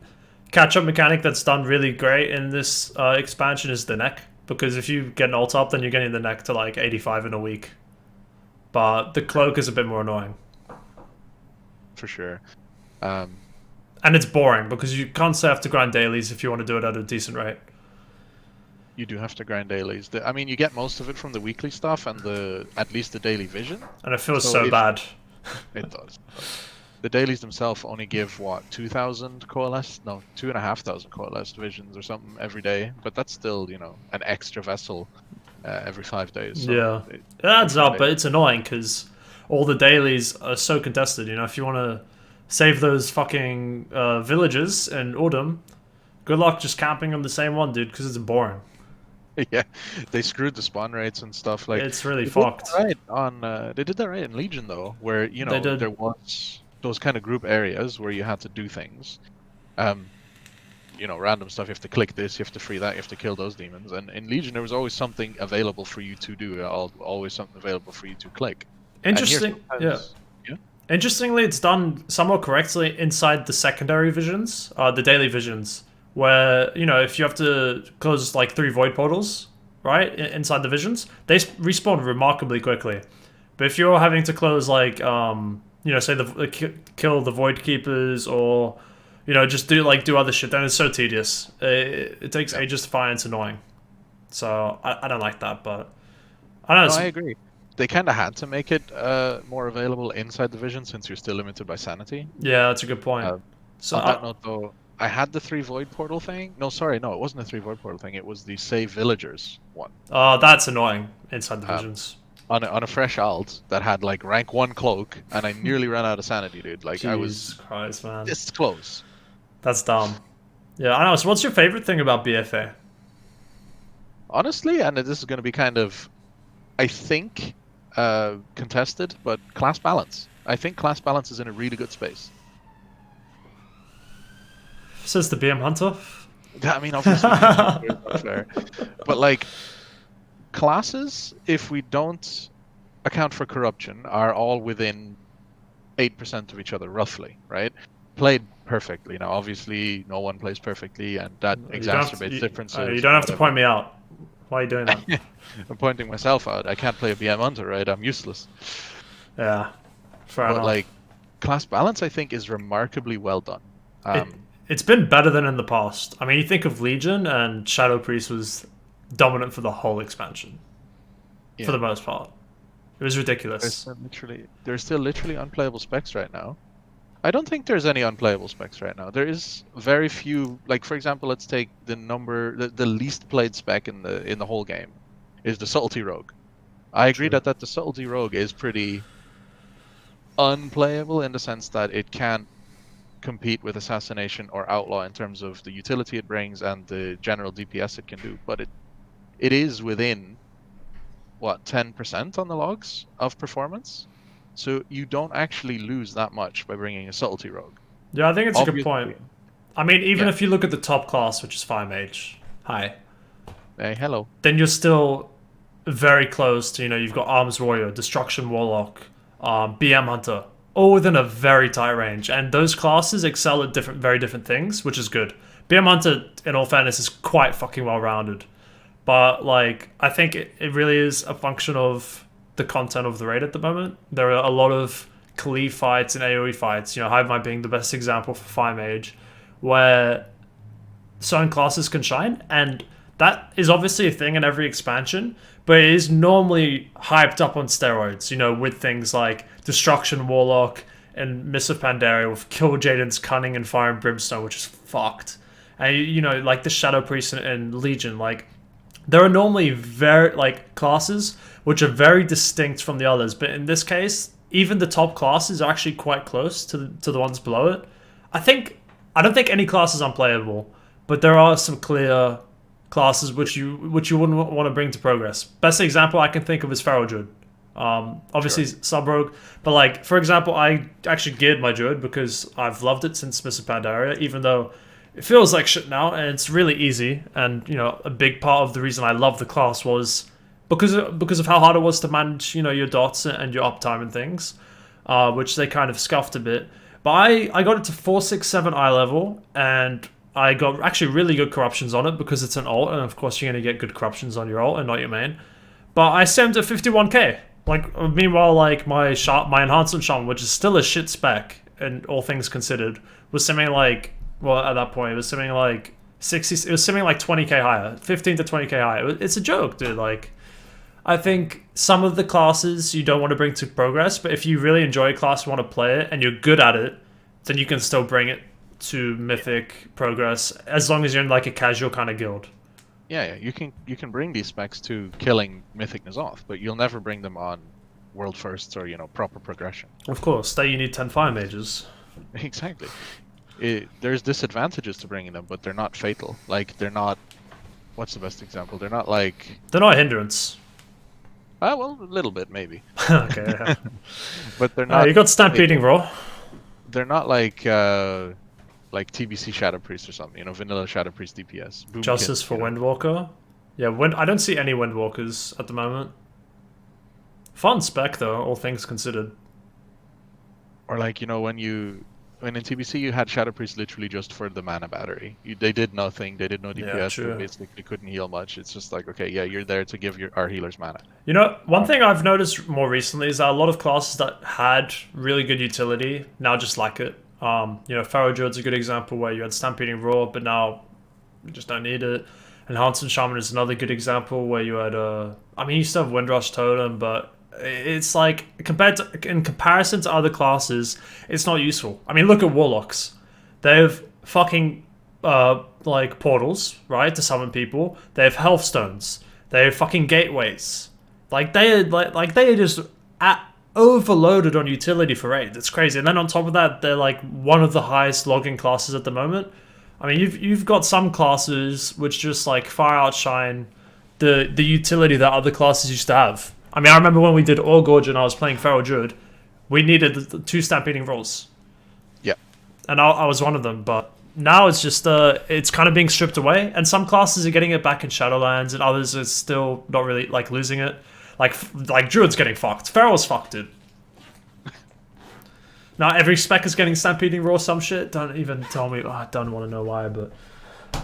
catch-up mechanic that's done really great in this expansion is the neck. Because if you get an ult up, then you're getting the neck to like 85 in a week. But the cloak is a bit more annoying. For sure. And it's boring, because you can't have to grind dailies if you want to do it at a decent rate. You do have to grind dailies. I mean, you get most of it from the weekly stuff and at least the daily vision. And it feels So so if- bad. It does. The dailies themselves only give what 2,000 coalesced, no, 2,500 coalesced visions or something every day. But that's still, you know, an extra vessel every 5 days. So Yeah. It adds up, but it's annoying because all the dailies are so contested. You know, if you want to save those fucking villages in Autumn, good luck just camping on the same one, dude, because it's boring. Yeah, they screwed the spawn rates and stuff. Like It's really they did fucked. that right on they did that right in Legion though, where you know They did. there was those kind of group areas where you had to do things. You know, random stuff. You have to click this, you have to free that, you have to kill those demons. And in Legion, there was always something available for you to do. Always something available for you to click. And here Interesting. Yeah. sometimes- yeah. Interestingly, it's done somewhat correctly inside the secondary visions, the daily visions, where, you know, if you have to close like 3 void portals, right, inside the visions, they respawn remarkably quickly. But if you're having to close like, you know, say kill the void keepers, or, you know, just do other shit, then it's so tedious. It takes ages to find. It's annoying. So I don't like that, but I don't know. No, I agree. They kind of had to make it more available inside the vision since you're still limited by sanity. Yeah, that's a good point. So On that note, though, I had the 3 void portal thing. No, sorry, no, it wasn't the 3 void portal thing. It was the save villagers one. that's annoying inside the visions. On a fresh alt that had like rank 1 cloak, and I nearly ran out of sanity, dude. Like I was Jesus Christ, man. this close. That's dumb. Yeah, I know. So what's your favorite thing about BFA? Honestly, and this is going to be kind of, I think, contested, but class balance. I think class balance is in a really good space. Says the BM Hunter. I mean, obviously, it's not fair, but like classes, if we don't account for corruption, are all within 8% of each other, roughly, right? Played perfectly. Now, obviously, no one plays perfectly, and that exacerbates differences. You don't have to point me out. Why are you doing that? I'm pointing myself out. I can't play a BM Hunter, right? I'm useless. Yeah, fair But enough. like, class balance, I think, is remarkably well done. It's been better than in the past. I mean, you think of Legion, and Shadow Priest was dominant for the whole expansion, for the most part. It was ridiculous. There's still literally unplayable specs right now. I don't think there's any unplayable specs right now. There is very few. Like, for example, let's take the least played spec in the whole game is the Subtlety Rogue. I agree that the Subtlety Rogue is pretty unplayable in the sense that it can't compete with Assassination or Outlaw in terms of the utility it brings and the general DPS it can do. But it is within, what, 10% on the logs of performance? So you don't actually lose that much by bringing a Subtlety Rogue. Yeah, I think it's a good point. I mean, even if you look at the top class, which is Fire Mage, hi. Hey, hello. Then you're still very close to, you've got Arms Warrior, Destruction Warlock, BM Hunter, all within a very tight range. And those classes excel at very different things, which is good. BM Hunter, in all fairness, is quite fucking well-rounded. But, like, I think it really is a function of the content of the raid at the moment. There are a lot of cleave fights and AoE fights, Hive Mind being the best example for Fire Mage, where certain classes can shine, and that is obviously a thing in every expansion, but it is normally hyped up on steroids, with things like Destruction Warlock and Mists of Pandaria with Kill Jaden's Cunning and Fire and Brimstone, which is fucked. And, like the Shadow Priest and Legion, like, there are normally very, like, classes which are very distinct from the others, but in this case, even the top classes are actually quite close to the ones below it. I don't think any class is unplayable, but there are some clear classes which you wouldn't want to bring to progress. Best example I can think of is Feral Druid. Obviously sub-rogue, but like, for example, I actually geared my Druid because I've loved it since Mists of Pandaria, even though it feels like shit now, and it's really easy. And a big part of the reason I love the class was because of how hard it was to manage, your dots and your uptime and things, which they kind of scuffed a bit. But I got it to 467 eye level, and I got actually really good corruptions on it because it's an ult, and of course you're going to get good corruptions on your ult and not your main. But I stemmed at 51k. Like, meanwhile, like, my enhancement shaman, which is still a shit spec, and all things considered, was something like, well, at that point, it was something like 60, it was something like 20k higher, 15 to 20k higher. It's a joke, dude. Like, I think some of the classes you don't want to bring to progress, but if you really enjoy a class, you want to play it, and you're good at it, then you can still bring it to Mythic progress, as long as you're in, like, a casual kind of guild. Yeah, you can bring these specs to killing Mythic N'Zoth, but you'll never bring them on World Firsts or, proper progression. Of course, there you need 10 Fire Mages. Exactly. There's disadvantages to bringing them, but they're not fatal. Like, they're not... What's the best example? They're not like... They're not a hindrance. Well, a little bit, maybe. Okay, yeah. But they're not... you got Stampeding Raw. They're not like TBC Shadow Priest or something, vanilla Shadow Priest DPS. Boom Justice for Windwalker. Yeah, I don't see any Windwalkers at the moment. Fun spec, though, all things considered. Or like, when in TBC you had Shadow Priest literally just for the mana battery. They did nothing. They did no DPS. They basically couldn't heal much. It's just like, okay, yeah, you're there to give our healers mana. One thing I've noticed more recently is that a lot of classes that had really good utility now just lack it. Pharaoh Druid's a good example where you had Stampeding Roar, but now you just don't need it. And Hansen Shaman is another good example where you had you still have Windrush Totem, but it's like, in comparison to other classes, it's not useful. I mean, look at Warlocks. They have fucking like portals, right, to summon people. They have Healthstones. They have fucking gateways. Like, they are just overloaded on utility for raids. It's crazy. And then on top of that, they're like one of the highest logging classes at the moment. I mean, you've got some classes which just like far outshine the utility that other classes used to have. I mean, I remember when we did Orgorge and I was playing Feral Druid, we needed the two stampeding roles. Yeah. And I was one of them, but now it's just it's kind of being stripped away, and some classes are getting it back in Shadowlands, and others are still not really like losing it. Like Druid's getting fucked. Feral's fucked it. Now every spec is getting stampeding raw some shit. Don't even tell me. Oh, I don't want to know why, but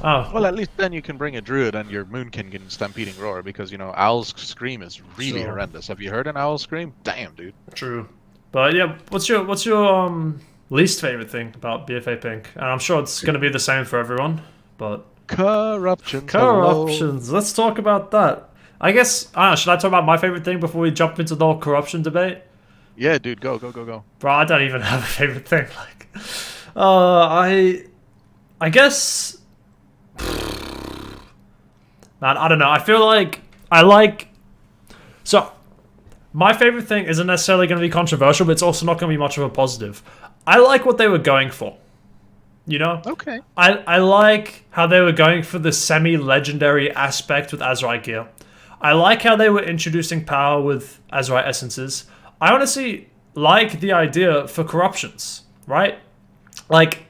Well, at least then you can bring a druid and your moonkin can stampeding roar, because Owl's scream is really horrendous. Have you heard an owl scream? Damn, dude. True. But yeah, what's your least favorite thing about BFA Pink? And I'm sure it's gonna be the same for everyone. But corruptions. Corruptions. Let's talk about that. I guess. Should I talk about my favorite thing before we jump into the whole corruption debate? Yeah, dude, go. Bro, I don't even have a favorite thing. Like, I guess, man, I don't know. I feel like so. My favorite thing isn't necessarily going to be controversial, but it's also not going to be much of a positive. I like what they were going for. Okay. I like how they were going for the semi-legendary aspect with Azerite gear. I like how they were introducing power with Azerite essences. I honestly like the idea for corruptions, right? Like,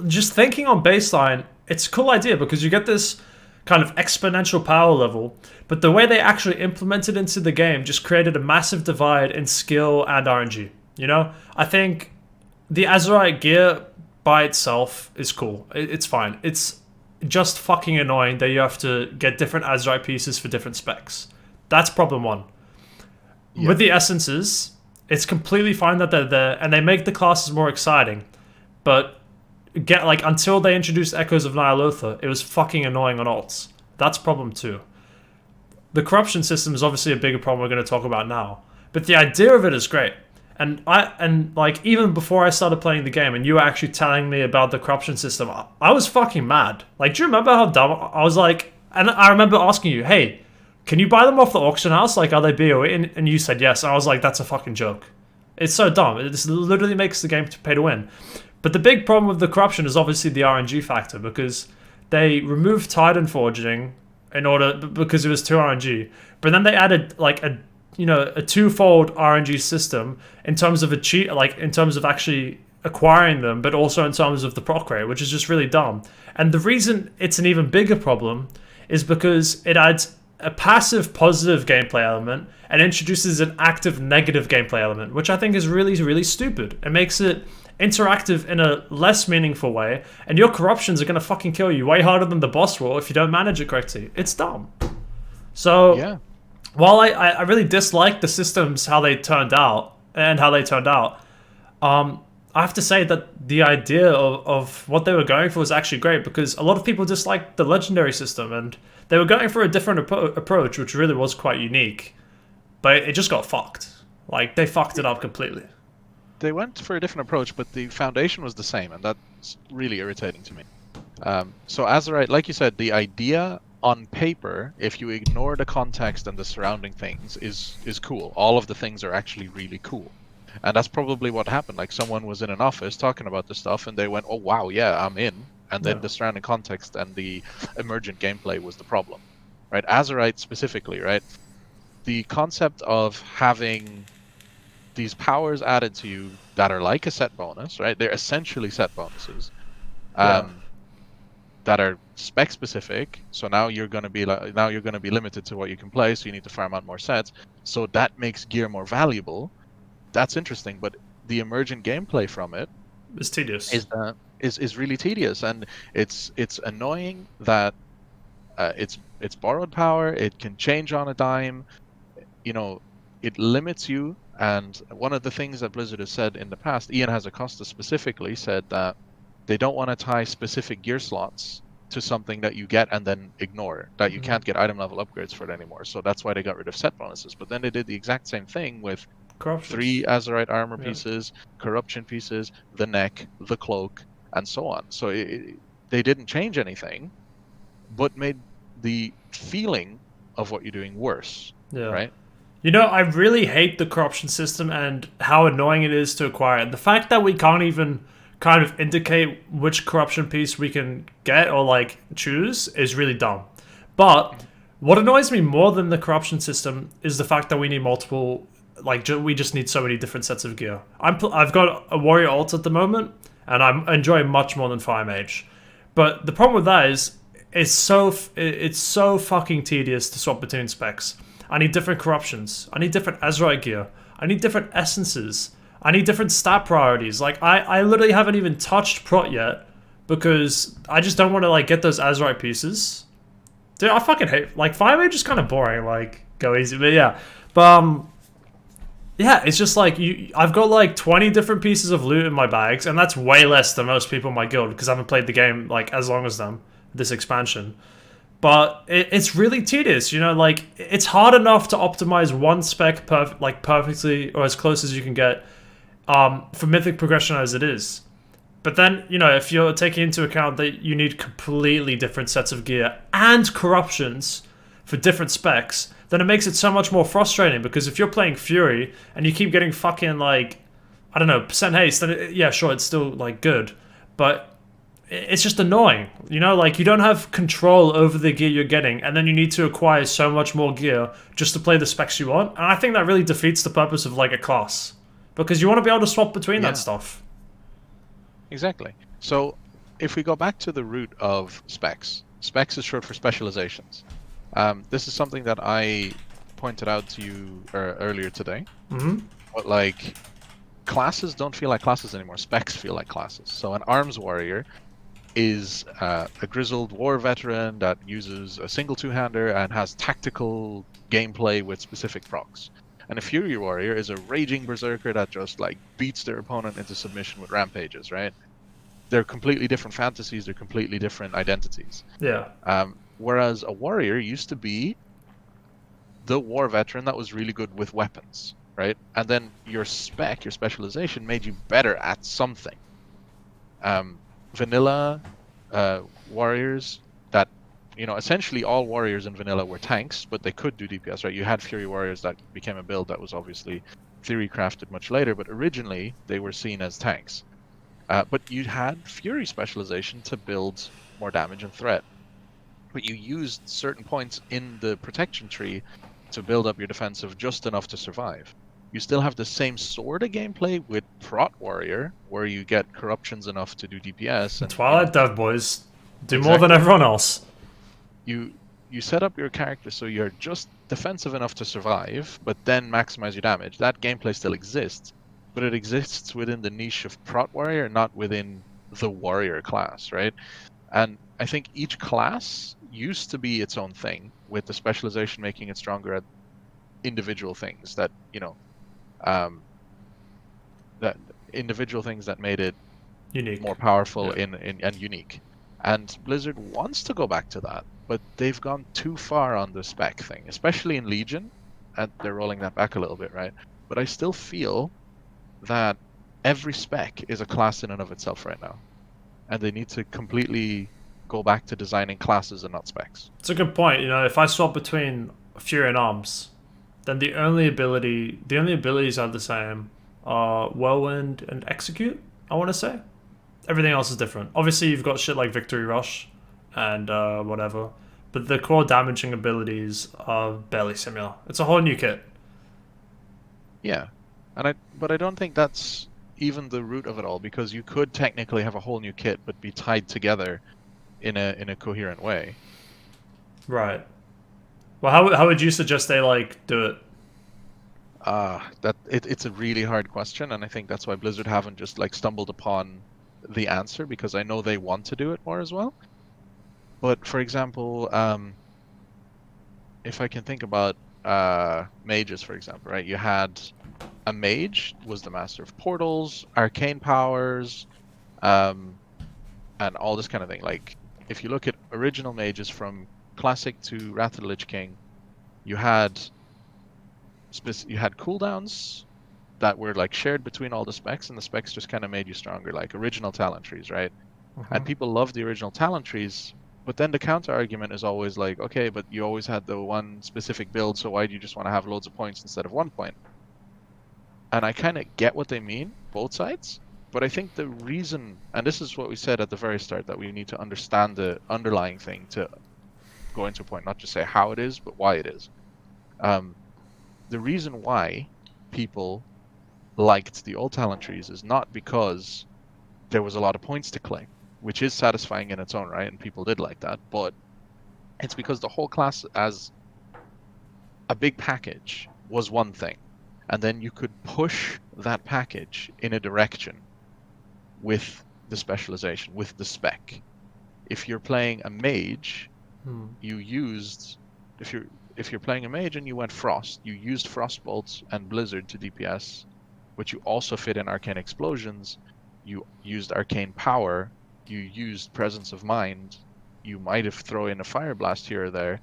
just thinking on baseline, it's a cool idea because you get this kind of exponential power level, but the way they actually implemented into the game just created a massive divide in skill and RNG. I think the Azerite gear by itself is cool. It's fine. It's just fucking annoying that you have to get different Azerite pieces for different specs. That's problem one. Yeah. With the essences, it's completely fine that they're there, and they make the classes more exciting. But until they introduced Echoes of Nyalotha, it was fucking annoying on alts. That's problem two. The corruption system is obviously a bigger problem we're going to talk about now. But the idea of it is great. And even before I started playing the game, and you were actually telling me about the corruption system, I was fucking mad. Like, do you remember how dumb I was like? And I remember asking you, hey, can you buy them off the auction house? Like, are they BOE? And you said yes. And I was like, that's a fucking joke. It's so dumb. It just literally makes the game to pay to win. But the big problem with the corruption is obviously the RNG factor, because they removed Titan Forging because it was too RNG. But then they added like a twofold RNG system in terms of in terms of actually acquiring them, but also in terms of the proc rate, which is just really dumb. And the reason it's an even bigger problem is because it adds a passive positive gameplay element and introduces an active negative gameplay element, which I think is really, really stupid. It makes it interactive in a less meaningful way, and your corruptions are going to fucking kill you way harder than the boss will if you don't manage it correctly. It's dumb. So yeah. While I really dislike the systems, how they turned out, I have to say that the idea of what they were going for was actually great, because a lot of people disliked the legendary system, and they were going for a different approach, which really was quite unique. But it just got fucked. Like, they fucked it up completely. They went for a different approach, but the foundation was the same, and that's really irritating to me. So Azerite, like you said, the idea on paper, if you ignore the context and the surrounding things, is cool. All of the things are actually really cool. And that's probably what happened. Like, someone was in an office talking about this stuff, and they went, oh wow, yeah, I'm in. And then the surrounding context and the emergent gameplay was the problem. Right? Azerite specifically, right? The concept of having these powers added to you that are like a set bonus, right? They're essentially set bonuses. That are spec specific, so now you're going to be limited to what you can play, so you need to farm out more sets, so that makes gear more valuable. That's interesting, but the emergent gameplay from it is tedious. Is really tedious, and it's annoying that it's borrowed power. It can change on a dime. It limits you. And one of the things that Blizzard has said in the past, Ian Hazacosta specifically said that they don't want to tie specific gear slots to something that you get and then ignore, that you can't get item level upgrades for it anymore. So that's why they got rid of set bonuses. But then they did the exact same thing with 3 Azerite armor pieces, corruption pieces, the neck, the cloak, and so on. So they didn't change anything, but made the feeling of what you're doing worse. Yeah. Right? I really hate the corruption system and how annoying it is to acquire it. The fact that we can't even kind of indicate which corruption piece we can get or choose is really dumb. But what annoys me more than the corruption system is the fact that we need multiple like we just need so many different sets of gear. I've got a warrior alt at the moment, and I'm enjoying much more than fire mage. But the problem with that is it's so fucking tedious to swap between specs. I need different corruptions. I need different Azerite gear. I need different essences. I need different stat priorities. Like I literally haven't even touched prot yet because I just don't want to like get those Azerite pieces. Dude, I fucking hate like fire mage is kind of boring. Like go easy, but yeah, but yeah, it's just like I've got like 20 different pieces of loot in my bags, and that's way less than most people in my guild because I haven't played the game like as long as them. This expansion, but it's really tedious. You know, like it's hard enough to optimize one spec perfectly or as close as you can get for mythic progression as it is. But then, you know, if you're taking into account that you need completely different sets of gear and corruptions for different specs, then it makes it so much more frustrating because if you're playing Fury and you keep getting fucking like, I don't know, percent haste, then yeah, sure, it's still like good. But it's just annoying. You know, like you don't have control over the gear you're getting and then you need to acquire so much more gear just to play the specs you want. And I think that really defeats the purpose of like a class because you want to be able to swap between that stuff. Exactly. So if we go back to the root of specs, specs is short for specializations. This is something that I pointed out to you earlier today. But like classes don't feel like classes anymore. Specs feel like classes. So an arms warrior is a grizzled war veteran that uses a single two-hander and has tactical gameplay with specific procs. And a Fury Warrior is a raging berserker that just like beats their opponent into submission with rampages, right? They're completely different fantasies, they're completely different identities. Yeah. Whereas a warrior used to be the war veteran that was really good with weapons, right? And then your spec, your specialization made you better at something. Vanilla warriors that, you know, essentially all warriors in vanilla were tanks, but they could do DPS, right? You had Fury Warriors that became a build that was obviously theory crafted much later, but originally they were seen as tanks. But you had Fury specialization to build more damage and threat. But you used certain points in the protection tree to build up your defensive just enough to survive. You still have the same sort of gameplay with Prot Warrior, where you get corruptions enough to do DPS. And Twilight Dev boys do more than everyone else. You set up your character so you're just defensive enough to survive, but then maximize your damage. That gameplay still exists, but it exists within the niche of Prot Warrior, not within the Warrior class, right? And I think each class used to be its own thing, with the specialization making it stronger at individual things that, you know, that individual things that made it unique, more powerful and unique. And Blizzard wants to go back to that, but they've gone too far on the spec thing, especially in Legion, and they're rolling that back a little bit, right? But I still feel that every spec is a class in and of itself right now, and they need to completely go back to designing classes and not specs. It's a good point. You know, if I swap between Fury and Arms, then the only abilities are the same are Whirlwind and Execute, I want to say. Everything else is different. Obviously, you've got shit like Victory Rush and whatever, but the core damaging abilities are barely similar. It's a whole new kit. Yeah, but I don't think that's even the root of it all, because you could technically have a whole new kit but be tied together in a coherent way. Right. Well, how would you suggest they like do it? It's a really hard question, and I think that's why Blizzard haven't just like stumbled upon the answer, because I know they want to do it more as well. But for example, if I can think about mages, for example, right? You had a mage was the master of portals, arcane powers, and all this kind of thing. Like if you look at original mages from Classic to Wrath of the Lich King, you had cooldowns that were like shared between all the specs, and the specs just kind of made you stronger, like original talent trees, right? And people love the original talent trees, but then the counter argument is always like, okay, but you always had the one specific build, so why do you just want to have loads of points instead of 1 point? And I kind of get what they mean, both sides, but I think the reason, and this is what we said at the very start, that we need to understand the underlying thing to go into a point, not just say how it is, but why it is. The reason why people liked the old talent trees is not because there was a lot of points to collect, which is satisfying in its own right, and people did like that, but it's because the whole class as a big package was one thing, and then you could push that package in a direction with the specialization, with the spec. If you're playing a mage, you used if you're playing a mage and you went Frost, you used Frostbolts and Blizzard to DPS, but you also fit in Arcane Explosions, you used Arcane Power, you used Presence of Mind, you might have thrown in a Fire Blast here or there,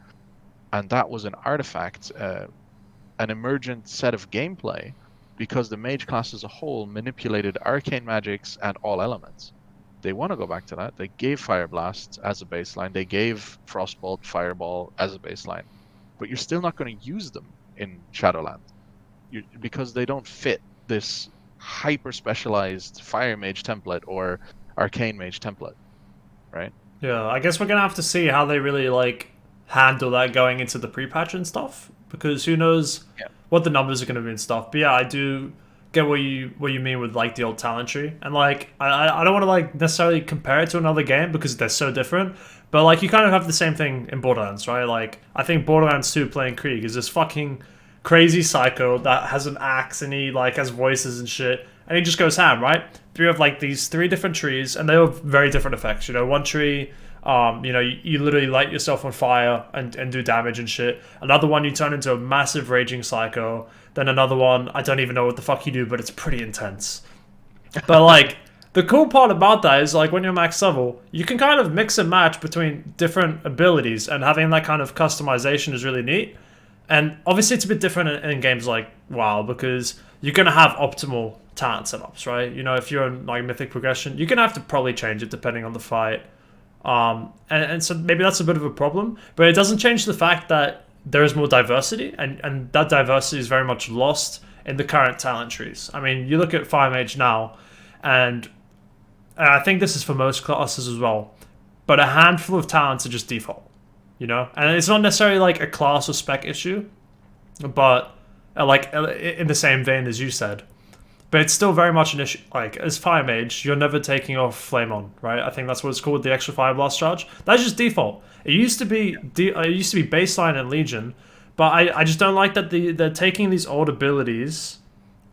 and that was an artifact, an emergent set of gameplay, because the mage class as a whole manipulated arcane magics and all elements. They want to go back to that. They gave Fire Blast as a baseline. They gave Frostbolt, Fireball as a baseline. But you're still not going to use them in Shadowlands because they don't fit this hyper-specialized Fire Mage template or Arcane Mage template, right? Yeah, I guess we're going to have to see how they really, like, handle that going into the pre-patch and stuff, because who knows what the numbers are going to be and stuff. But yeah, I do get what you mean with, like, the old talent tree, and like I don't want to, like, necessarily compare it to another game because they're so different, but like you kind of have the same thing in Borderlands, right? Like I think Borderlands 2 playing Krieg is this fucking crazy psycho that has an axe and he like has voices and shit, and he just goes ham, right? You have like these 3 different trees and they have very different effects. You know, one tree, you know, you literally light yourself on fire and do damage and shit. Another one, you turn into a massive raging psycho. Then another one, I don't even know what the fuck you do, but it's pretty intense. But like, the cool part about that is like when you're max level, you can kind of mix and match between different abilities, and having that kind of customization is really neat. And obviously it's a bit different in games like WoW, because you're going to have optimal talent setups, right? You know, if you're in like Mythic Progression, you're going to have to probably change it depending on the fight. And so maybe that's a bit of a problem, but it doesn't change the fact that there is more diversity, and that diversity is very much lost in the current talent trees. I mean, you look at Fire Mage now, and I think this is for most classes as well, but a handful of talents are just default, you know? And it's not necessarily like a class or spec issue, but like in the same vein as you said. But it's still very much an issue. Like, as Fire Mage, you're never taking off Flame On, right? I think that's what it's called, the extra Fire Blast charge. That's just default. It used to be baseline in Legion, but I just don't like that they're taking these old abilities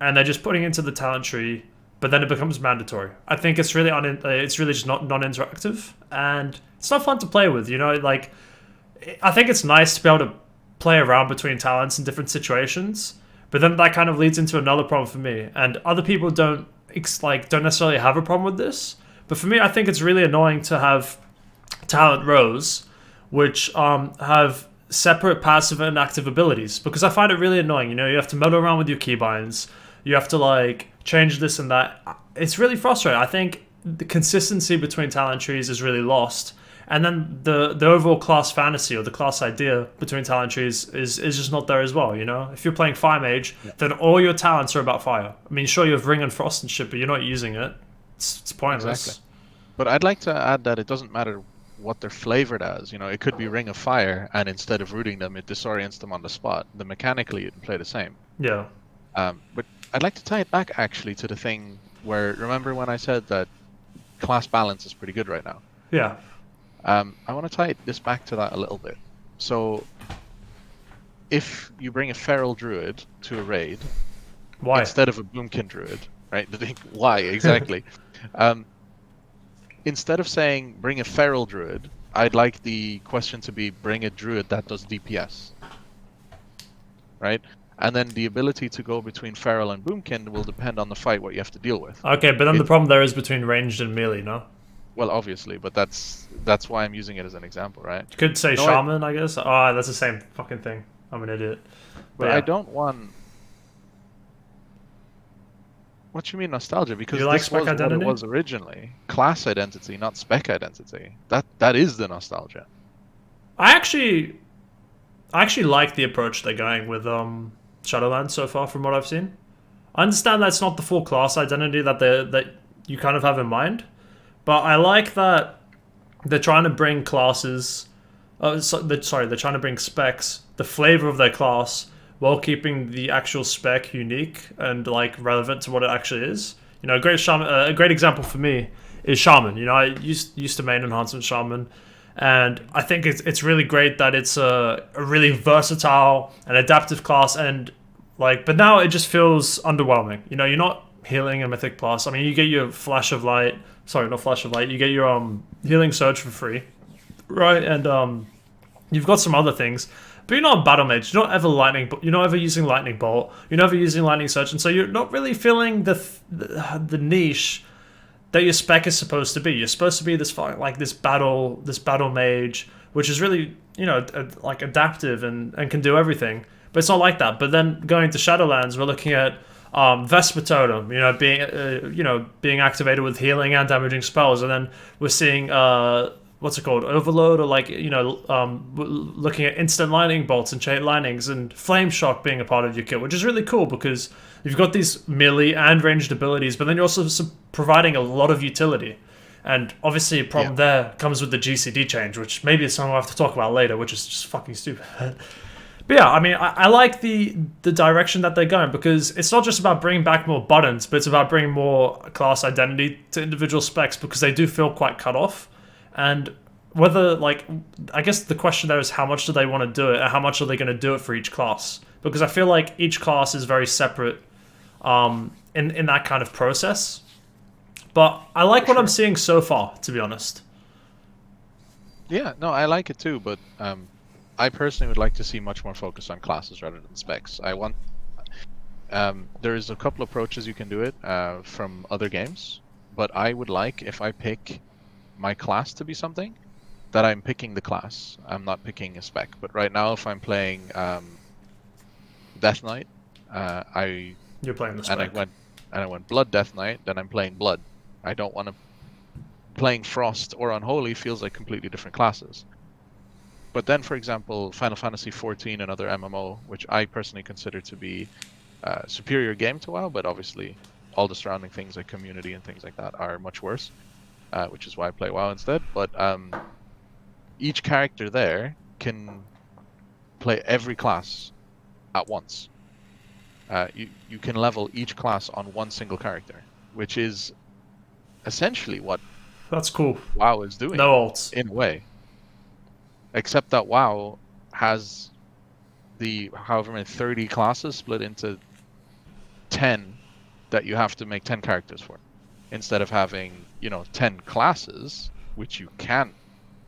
and they're just putting it into the talent tree, but then it becomes mandatory. I think it's really it's really just not non-interactive, and it's not fun to play with. You know, like I think it's nice to be able to play around between talents in different situations. But then that kind of leads into another problem for me, and other people don't necessarily have a problem with this. But for me, I think it's really annoying to have talent rows which have separate passive and active abilities, because I find it really annoying. You know, you have to meddle around with your keybinds, you have to like change this and that. It's really frustrating. I think the consistency between talent trees is really lost. And then the overall class fantasy or the class idea between talent trees is just not there as well, you know? If you're playing Fire Mage, then all your talents are about fire. I mean, sure, you have Ring and Frost and shit, but you're not using it. It's pointless. Exactly. But I'd like to add that it doesn't matter what they're flavored as. You know, it could be Ring of Fire, and instead of rooting them, it disorients them on the spot. Mechanically, it'd play the same. Yeah. But I'd like to tie it back, actually, to the thing where, remember when I said that class balance is pretty good right now? Yeah. I want to tie this back to that a little bit. So, if you bring a feral druid to a raid, why instead of a boomkin druid, right? Why exactly? Instead of saying bring a feral druid, I'd like the question to be bring a druid that does DPS, right? And then the ability to go between feral and boomkin will depend on the fight, what you have to deal with. Okay, but then the problem there is between ranged and melee, no? Well, obviously, but that's why I'm using it as an example, right? You could say shaman, I guess. Oh, that's the same fucking thing. I'm an idiot. But yeah. I don't want... What you mean nostalgia? Because you like this was identity? What it was originally. Class identity, not spec identity. That is the nostalgia. I actually like the approach they're going with Shadowlands so far, from what I've seen. I understand that's not the full class identity that you kind of have in mind. But I like that they're trying to bring classes... they're trying to bring specs, the flavor of their class, while keeping the actual spec unique and like relevant to what it actually is. You know, a great example for me is Shaman. You know, I used to main enhancement Shaman, and I think it's really great that it's a really versatile and adaptive class, and like, but now it just feels underwhelming. You know, you're not healing a Mythic Plus. I mean, you get your Flash of Light. Sorry, not Flash of Light. You get your healing Surge for free, right? And you've got some other things, but you're not a battle mage. You're not ever You're not ever using lightning bolt. You're never using lightning surge, and so you're not really feeling the niche that your spec is supposed to be. You're supposed to be this battle mage, which is really, you know, like adaptive and can do everything. But it's not like that. But then going to Shadowlands, we're looking at Vesper Totem, being activated with healing and damaging spells, and then we're seeing what's it called, Overload, or like, looking at instant lightning bolts and chain lightnings and flame shock being a part of your kit, which is really cool because you've got these melee and ranged abilities, but then you're also providing a lot of utility. And obviously a problem there comes with the GCD change, which maybe is something we'll have to talk about later, which is just fucking stupid. But yeah, I mean, I like the direction that they're going, because it's not just about bringing back more buttons, but it's about bringing more class identity to individual specs, because they do feel quite cut off. And whether, like, I guess the question there is how much do they want to do it, and how much are they going to do it for each class? Because I feel like each class is very separate in that kind of process. But I like what I'm seeing so far, to be honest. Yeah, no, I like it too, but I personally would like to see much more focus on classes rather than specs. I want there is a couple approaches you can do it from other games, but I would like, if I pick my class to be something, that I'm picking the class. I'm not picking a spec. But right now, if I'm playing Death Knight, You're playing the spec. and I went Blood Death Knight, then I'm playing Blood. I don't want to. Playing Frost or Unholy feels like completely different classes. But then, for example, Final Fantasy XIV, another MMO, which I personally consider to be a superior game to WoW, but obviously all the surrounding things like community and things like that are much worse, which is why I play WoW instead. But each character there can play every class at once. You can level each class on one single character, which is essentially what that's cool. WoW is doing. No alts. In a way. Except that WoW has the however many 30 classes split into 10 that you have to make 10 characters for. Instead of having, 10 classes, which you can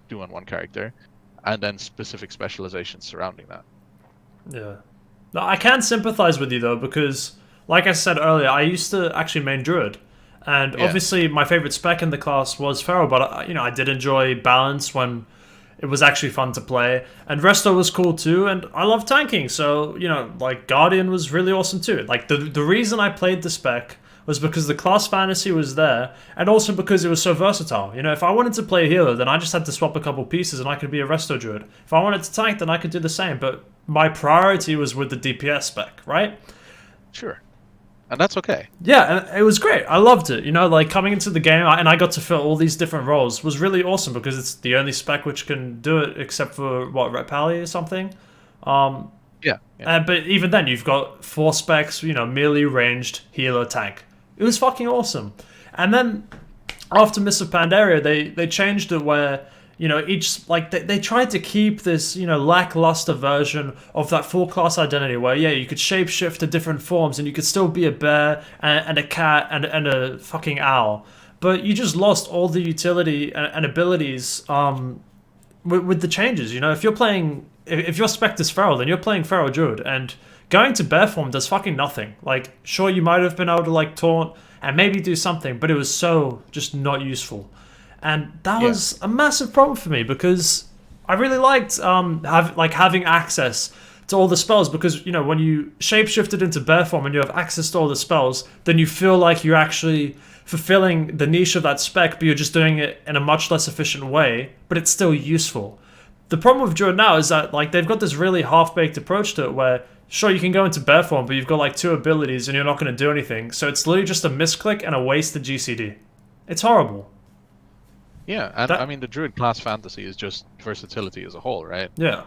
do on one character, and then specific specializations surrounding that. Yeah. No, I can sympathize with you though, because like I said earlier, I used to actually main Druid. And obviously my favorite spec in the class was Feral, but I did enjoy Balance when it was actually fun to play. And Resto was cool too, and I love tanking, so, like Guardian was really awesome too. Like the reason I played the spec was because the class fantasy was there, and also because it was so versatile. If I wanted to play a healer, then I just had to swap a couple pieces and I could be a Resto Druid. If I wanted to tank, then I could do the same, but my priority was with the DPS spec, right? Sure. And that's okay. Yeah, and it was great. I loved it. Like coming into the game, and I got to fill all these different roles was really awesome, because it's the only spec which can do it, except for, Ret Pally or something. Yeah. But even then, you've got 4 specs, melee, ranged, healer, tank. It was fucking awesome. And then after Mists of Pandaria, they changed it where, each, like, they tried to keep this, lackluster version of that full class identity where, you could shapeshift to different forms and you could still be a bear and a cat and a fucking owl. But you just lost all the utility and abilities with the changes. If you're playing, if your spec is Feral, then you're playing Feral Druid, and going to bear form does fucking nothing. Like, sure, you might have been able to, like, taunt and maybe do something, but it was so just not useful. And that was a massive problem for me, because I really liked having access to all the spells, because, when you shapeshifted into bear form and you have access to all the spells, then you feel like you're actually fulfilling the niche of that spec, but you're just doing it in a much less efficient way, but it's still useful. The problem with Druid now is that, like, they've got this really half-baked approach to it where, sure, you can go into bear form, but you've got, like, 2 abilities and you're not going to do anything. So it's literally just a misclick and a wasted GCD. It's horrible. Yeah, and I mean, the Druid class fantasy is just versatility as a whole, right? Yeah.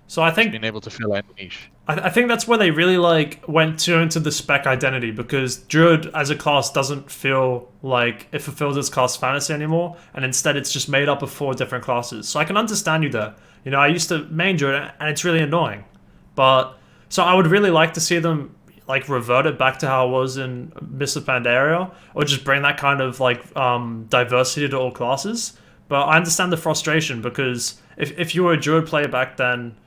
So I think just being able to fill any niche. I think that's where they really like went too into the spec identity, because Druid as a class doesn't feel like it fulfills its class fantasy anymore, and instead it's just made up of 4 different classes. So I can understand you there. You know, I used to main Druid, and it's really annoying. But so I would really like to see them like revert it back to how it was in Mists of Pandaria, or just bring that kind of like diversity to all classes. But I understand the frustration, because if you were a Druid player back then,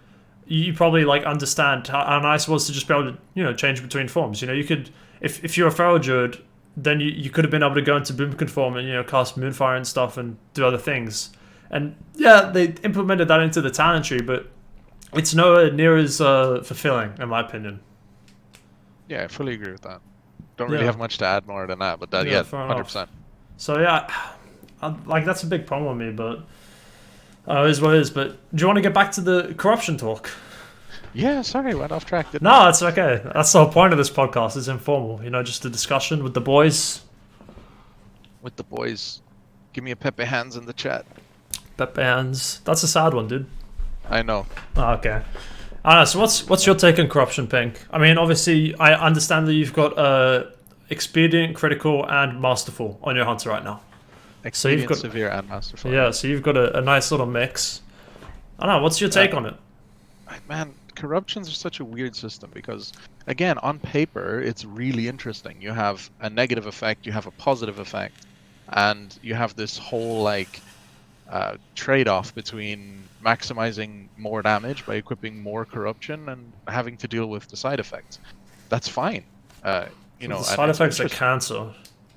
you probably like understand how nice it was to just be able to, you know, change between forms. You know, you could, if you're a feral Druid, then you could have been able to go into Boomkin form and, you know, cast Moonfire and stuff and do other things. And yeah, they implemented that into the talent tree, but it's nowhere near as fulfilling, in my opinion. Yeah, I fully agree with that. Don't really have much to add more than that, but that, yeah, 100%. So yeah, like that's a big problem with me, but it is what it is. But do you want to get back to the corruption talk? Yeah, sorry, went off track. No, it's okay. That's the whole point of this podcast. It's informal, you know, just a discussion with the boys. With the boys. Give me a Pepe hands in the chat. Pepe hands. That's a sad one, dude. I know. Oh, okay. So what's your take on corruption, Pink? I mean, obviously, I understand that you've got expedient, critical, and masterful on your hunter right now. Expedient, so you've got, severe, and masterful. Yeah, so you've got a nice little mix. I don't know. What's your take on it? Man, corruptions are such a weird system because, again, on paper, it's really interesting. You have a negative effect, you have a positive effect, and you have this whole like trade-off between maximizing more damage by equipping more corruption and having to deal with the side effects. That's fine. You know, the side effects are cancer.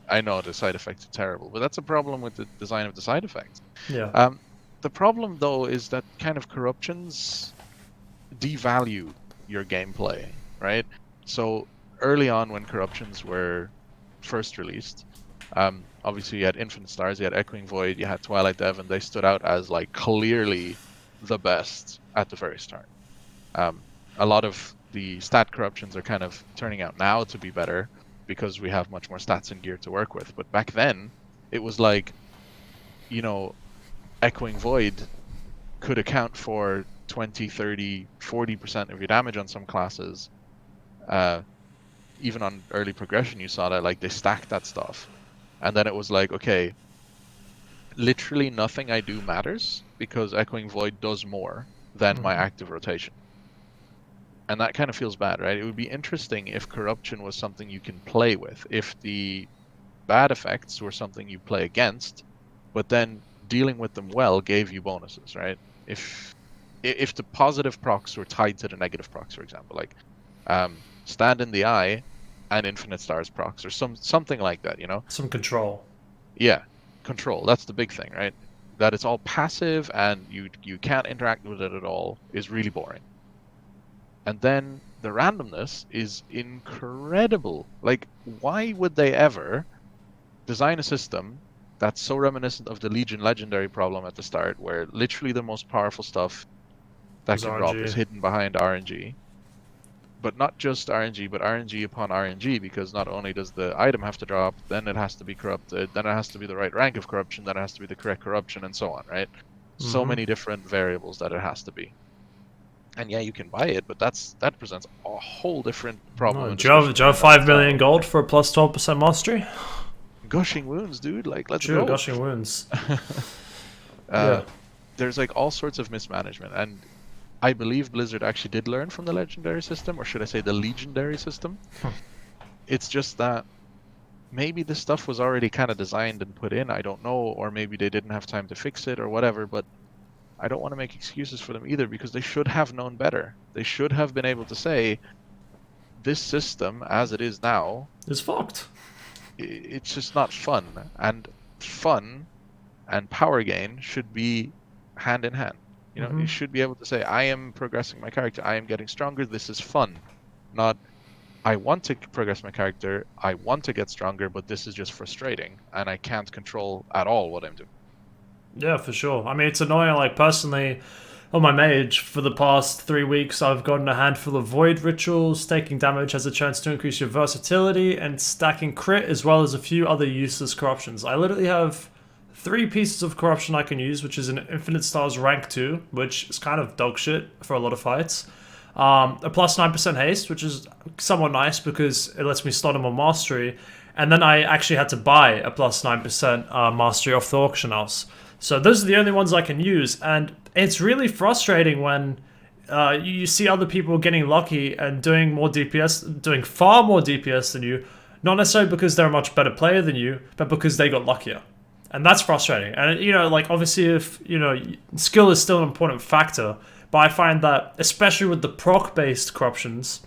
I know the side effects are terrible, but that's a problem with the design of the side effects. Yeah. The problem, though, is that kind of corruptions devalue your gameplay, right? So early on, when corruptions were first released, obviously you had Infinite Stars, you had Echoing Void, you had Twilight Dev, and they stood out as like clearly the best at the very start. A lot of the stat corruptions are kind of turning out now to be better because we have much more stats and gear to work with. But back then, it was like, you know, Echoing Void could account for 20, 30, 40% of your damage on some classes. Even on early progression, you saw that like they stacked that stuff. And then it was like, okay, literally nothing I do matters because Echoing Void does more than my active rotation. And that kind of feels bad, right? It would be interesting if corruption was something you can play with, if the bad effects were something you play against, but then dealing with them well gave you bonuses, right? If the positive procs were tied to the negative procs, for example, like Stand in the Eye and Infinite Stars procs, or something like that, you know? Some control. Yeah, control. That's the big thing, right? That it's all passive and you can't interact with it at all is really boring. And then the randomness is incredible. Like, why would they ever design a system that's so reminiscent of the Legion Legendary problem at the start, where literally the most powerful stuff that can drop is hidden behind RNG? But not just RNG, but RNG upon RNG, because not only does the item have to drop, then it has to be corrupted, then it has to be the right rank of corruption, then it has to be the correct corruption, and so on, right? So many different variables that it has to be. And yeah, you can buy it, but that presents a whole different problem. No, do you have 5 million gold for a plus 12% mastery? Gushing Wounds, dude. Like, let's go. Gushing Wounds. There's like all sorts of mismanagement, and I believe Blizzard actually did learn from the Legendary system, or should I say the Legendary system. It's just that maybe this stuff was already kind of designed and put in, I don't know, or maybe they didn't have time to fix it or whatever, but I don't want to make excuses for them either, because they should have known better. They should have been able to say, this system, as it is now, is fucked. It's just not fun. And fun and power gain should be hand in hand. You know, you should be able to say, I am progressing my character, I am getting stronger, this is fun. Not, I want to progress my character, I want to get stronger, but this is just frustrating, and I can't control at all what I'm doing. Yeah, for sure. I mean, it's annoying. Like, personally, on my mage, for the past 3 weeks, I've gotten a handful of void rituals. Taking damage has a chance to increase your versatility, and stacking crit, as well as a few other useless corruptions. I literally have 3 pieces of corruption I can use, which is an Infinite Stars rank 2, which is kind of dog shit for a lot of fights. a plus 9% haste, which is somewhat nice because it lets me slot him on mastery. And then I actually had to buy a plus 9% mastery off the auction house. So those are the only ones I can use. And it's really frustrating when you see other people getting lucky and doing more DPS, doing far more DPS than you, not necessarily because they're a much better player than you, but because they got luckier. And that's frustrating. And, like, obviously, if, skill is still an important factor, but I find that, especially with the proc-based corruptions,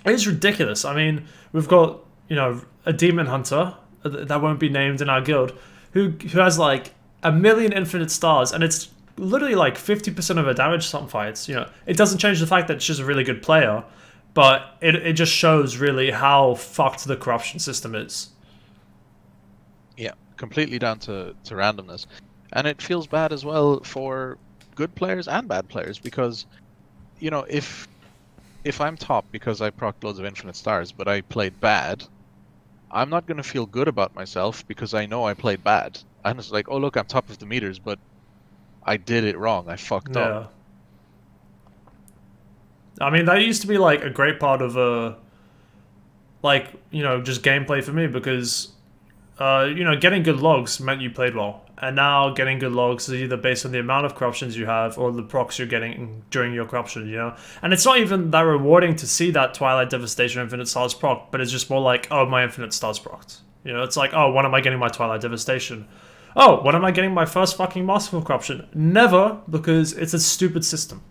it is ridiculous. I mean, we've got, a demon hunter that won't be named in our guild who has, like, a million infinite stars, and it's literally like 50% of her damage some fights. It doesn't change the fact that she's a really good player, but it just shows really how fucked the corruption system is. Yeah, completely down to randomness. And it feels bad as well for good players and bad players because, if I'm top because I procced loads of infinite stars, but I played bad, I'm not going to feel good about myself because I know I played bad. I'm just like, oh look, I'm top of the meters, but I did it wrong. I fucked up. I mean, that used to be like a great part of just gameplay for me because, getting good logs meant you played well. And now getting good logs is either based on the amount of corruptions you have or the procs you're getting during your corruption, And it's not even that rewarding to see that Twilight Devastation Infinite Stars proc, but it's just more like, oh, my Infinite Stars procced. It's like, oh, when am I getting my Twilight Devastation? Oh, when am I getting my first fucking Masterful Corruption? Never, because it's a stupid system.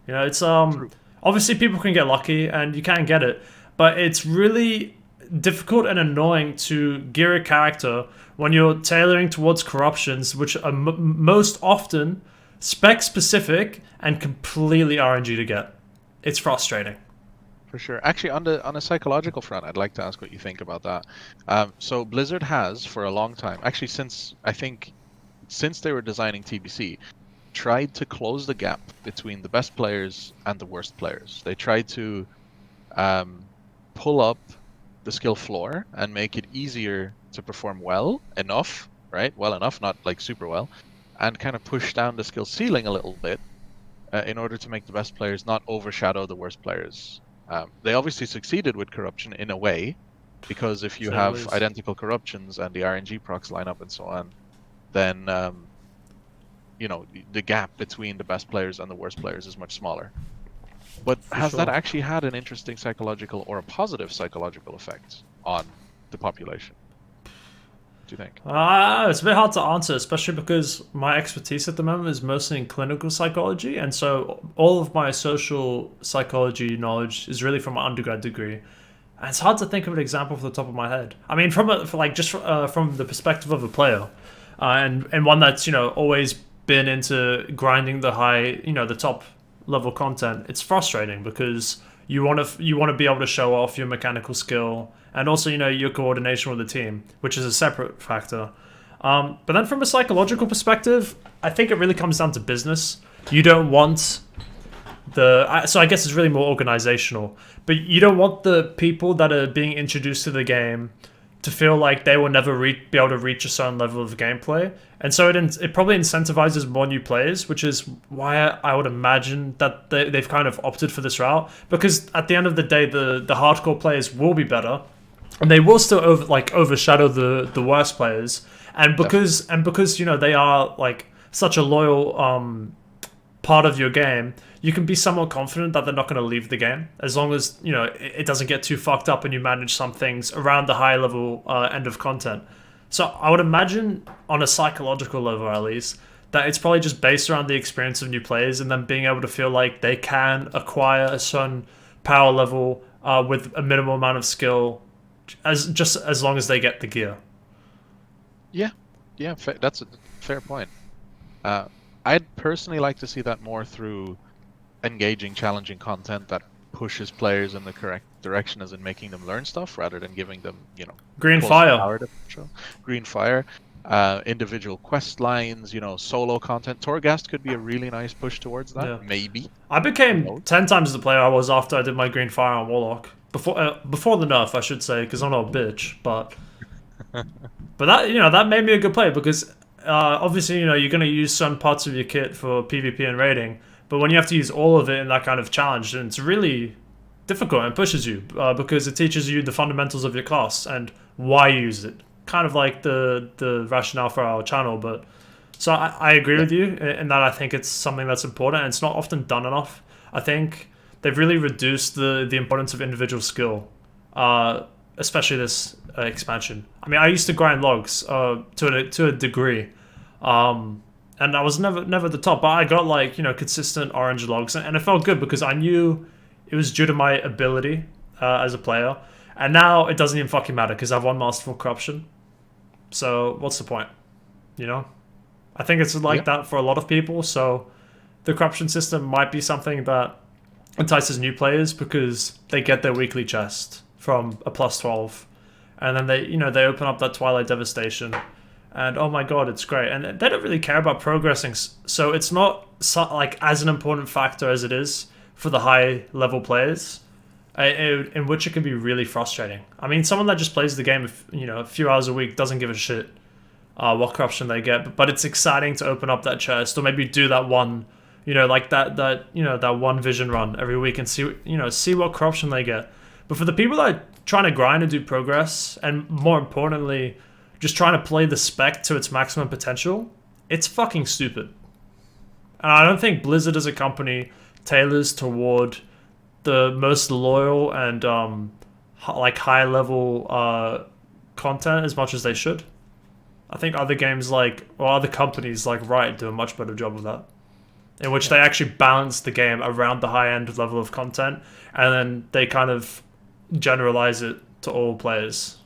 It's obviously people can get lucky and you can get it, but it's really difficult and annoying to gear a character when you're tailoring towards corruptions, which are most often spec specific and completely RNG to get. It's frustrating. For sure. Actually, on a psychological front, I'd like to ask what you think about that. So Blizzard has, for a long time, actually since they were designing TBC, tried to close the gap between the best players and the worst players. They tried to pull up the skill floor and make it easier to perform well enough, not like super well, and kind of push down the skill ceiling a little bit in order to make the best players not overshadow the worst players. They obviously succeeded with corruption in a way, because if you have identical corruptions and the RNG procs line up and so on, then the gap between the best players and the worst players is much smaller. But has that actually had an interesting psychological or a positive psychological effect on the population? Do you think? It's a bit hard to answer, especially because my expertise at the moment is mostly in clinical psychology, and so all of my social psychology knowledge is really from my undergrad degree. And it's hard to think of an example off the top of my head. I mean, from the perspective of a player, and one that's always been into grinding the high, the top level content. It's frustrating because you want to be able to show off your mechanical skill and also your coordination with the team, which is a separate factor. But then from a psychological perspective, I think it really comes down to business. You don't want so I guess it's really more organizational, but you don't want the people that are being introduced to the game to feel like they will never be able to reach a certain level of gameplay. And so it probably incentivizes more new players, which is why I would imagine that they've kind of opted for this route. Because at the end of the day, the hardcore players will be better, and they will still overshadow the worst players. And because they are like such a loyal part of your game, you can be somewhat confident that they're not going to leave the game as long as it doesn't get too fucked up and you manage some things around the high level end of content. So I would imagine on a psychological level at least that it's probably just based around the experience of new players and then being able to feel like they can acquire a certain power level with a minimal amount of skill as long as they get the gear. Yeah, that's a fair point. I'd personally like to see that more through engaging, challenging content that pushes players in the correct direction, as in making them learn stuff rather than giving them, Green Fire, Green Fire, individual quest lines, solo content. Torghast could be a really nice push towards that. Yeah. Maybe. I became 10 times the player I was after I did my Green Fire on Warlock. Before the nerf, I should say, because I'm not a bitch, but that made me a good player because obviously you're going to use some parts of your kit for PvP and raiding, But when you have to use all of it in that kind of challenge, then it's really difficult and pushes you because it teaches you the fundamentals of your class and why you use it. Kind of like the rationale for our channel, but so I agree with you in that I think it's something that's important and it's not often done enough. I think they've really reduced the importance of individual skill, especially this expansion. I mean, I used to grind logs to a degree, and I was never at the top, but I got like consistent orange logs, and it felt good because I knew it was due to my ability as a player. And now it doesn't even fucking matter because I've won Masterful Corruption. So what's the point? I think it's like that for a lot of people. So the corruption system might be something that entices new players because they get their weekly chest from a +12, and then they open up that Twilight Devastation, and oh my god, it's great. And they don't really care about progressing, so it's not like as an important factor as it is for the high level players, in which it can be really frustrating. I mean, someone that just plays the game a few hours a week doesn't give a shit what corruption they get, but it's exciting to open up that chest or maybe do that one, like that one vision run every week and see what corruption they get. But for the people that are trying to grind and do progress, and more importantly, just trying to play the spec to its maximum potential, it's fucking stupid. And I don't think Blizzard as a company tailors toward the most loyal and like high level content as much as they should. I think other games or other companies like Riot do a much better job of that, in which they actually balance the game around the high end level of content, and then they kind of generalize it to all players.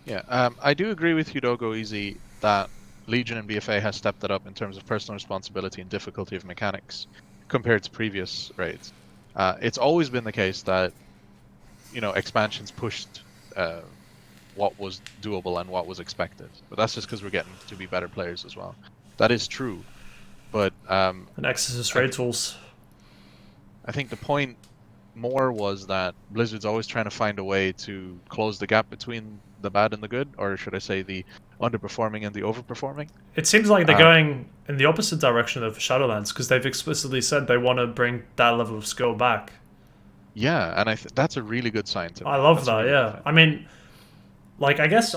Yeah, I do agree with you, Dogo Easy, that Legion and BFA has stepped it up in terms of personal responsibility and difficulty of mechanics compared to previous raids. It's always been the case that expansions pushed what was doable and what was expected, but that's just because we're getting to be better players as well. That is true, but and Exodus raid tools. I think the point more was that Blizzard's always trying to find a way to close the gap between the bad and the good, or should I say the underperforming and the overperforming. It seems like they're going in the opposite direction of Shadowlands, because they've explicitly said they want to bring that level of skill back. Yeah, and that's a really good sign to me. I love that, yeah. I mean, like, I guess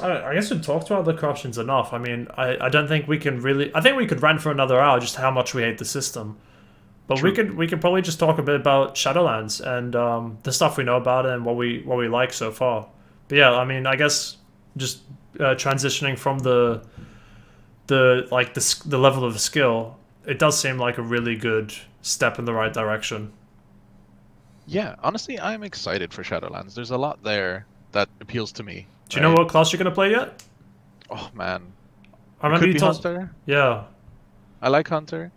we've talked about the corruptions enough. I mean, I don't think we can really... I think we could rant for another hour just how much we hate the system. But True. we could probably just talk a bit about Shadowlands and the stuff we know about it and what we like so far. But yeah, I mean, I guess just transitioning from the level of skill, it does seem like a really good step in the right direction. Yeah, honestly, I'm excited for Shadowlands. There's a lot there that appeals to me. Do you know what class you're gonna play yet? Oh man, I remember you told... Hunter. Yeah, I like Hunter.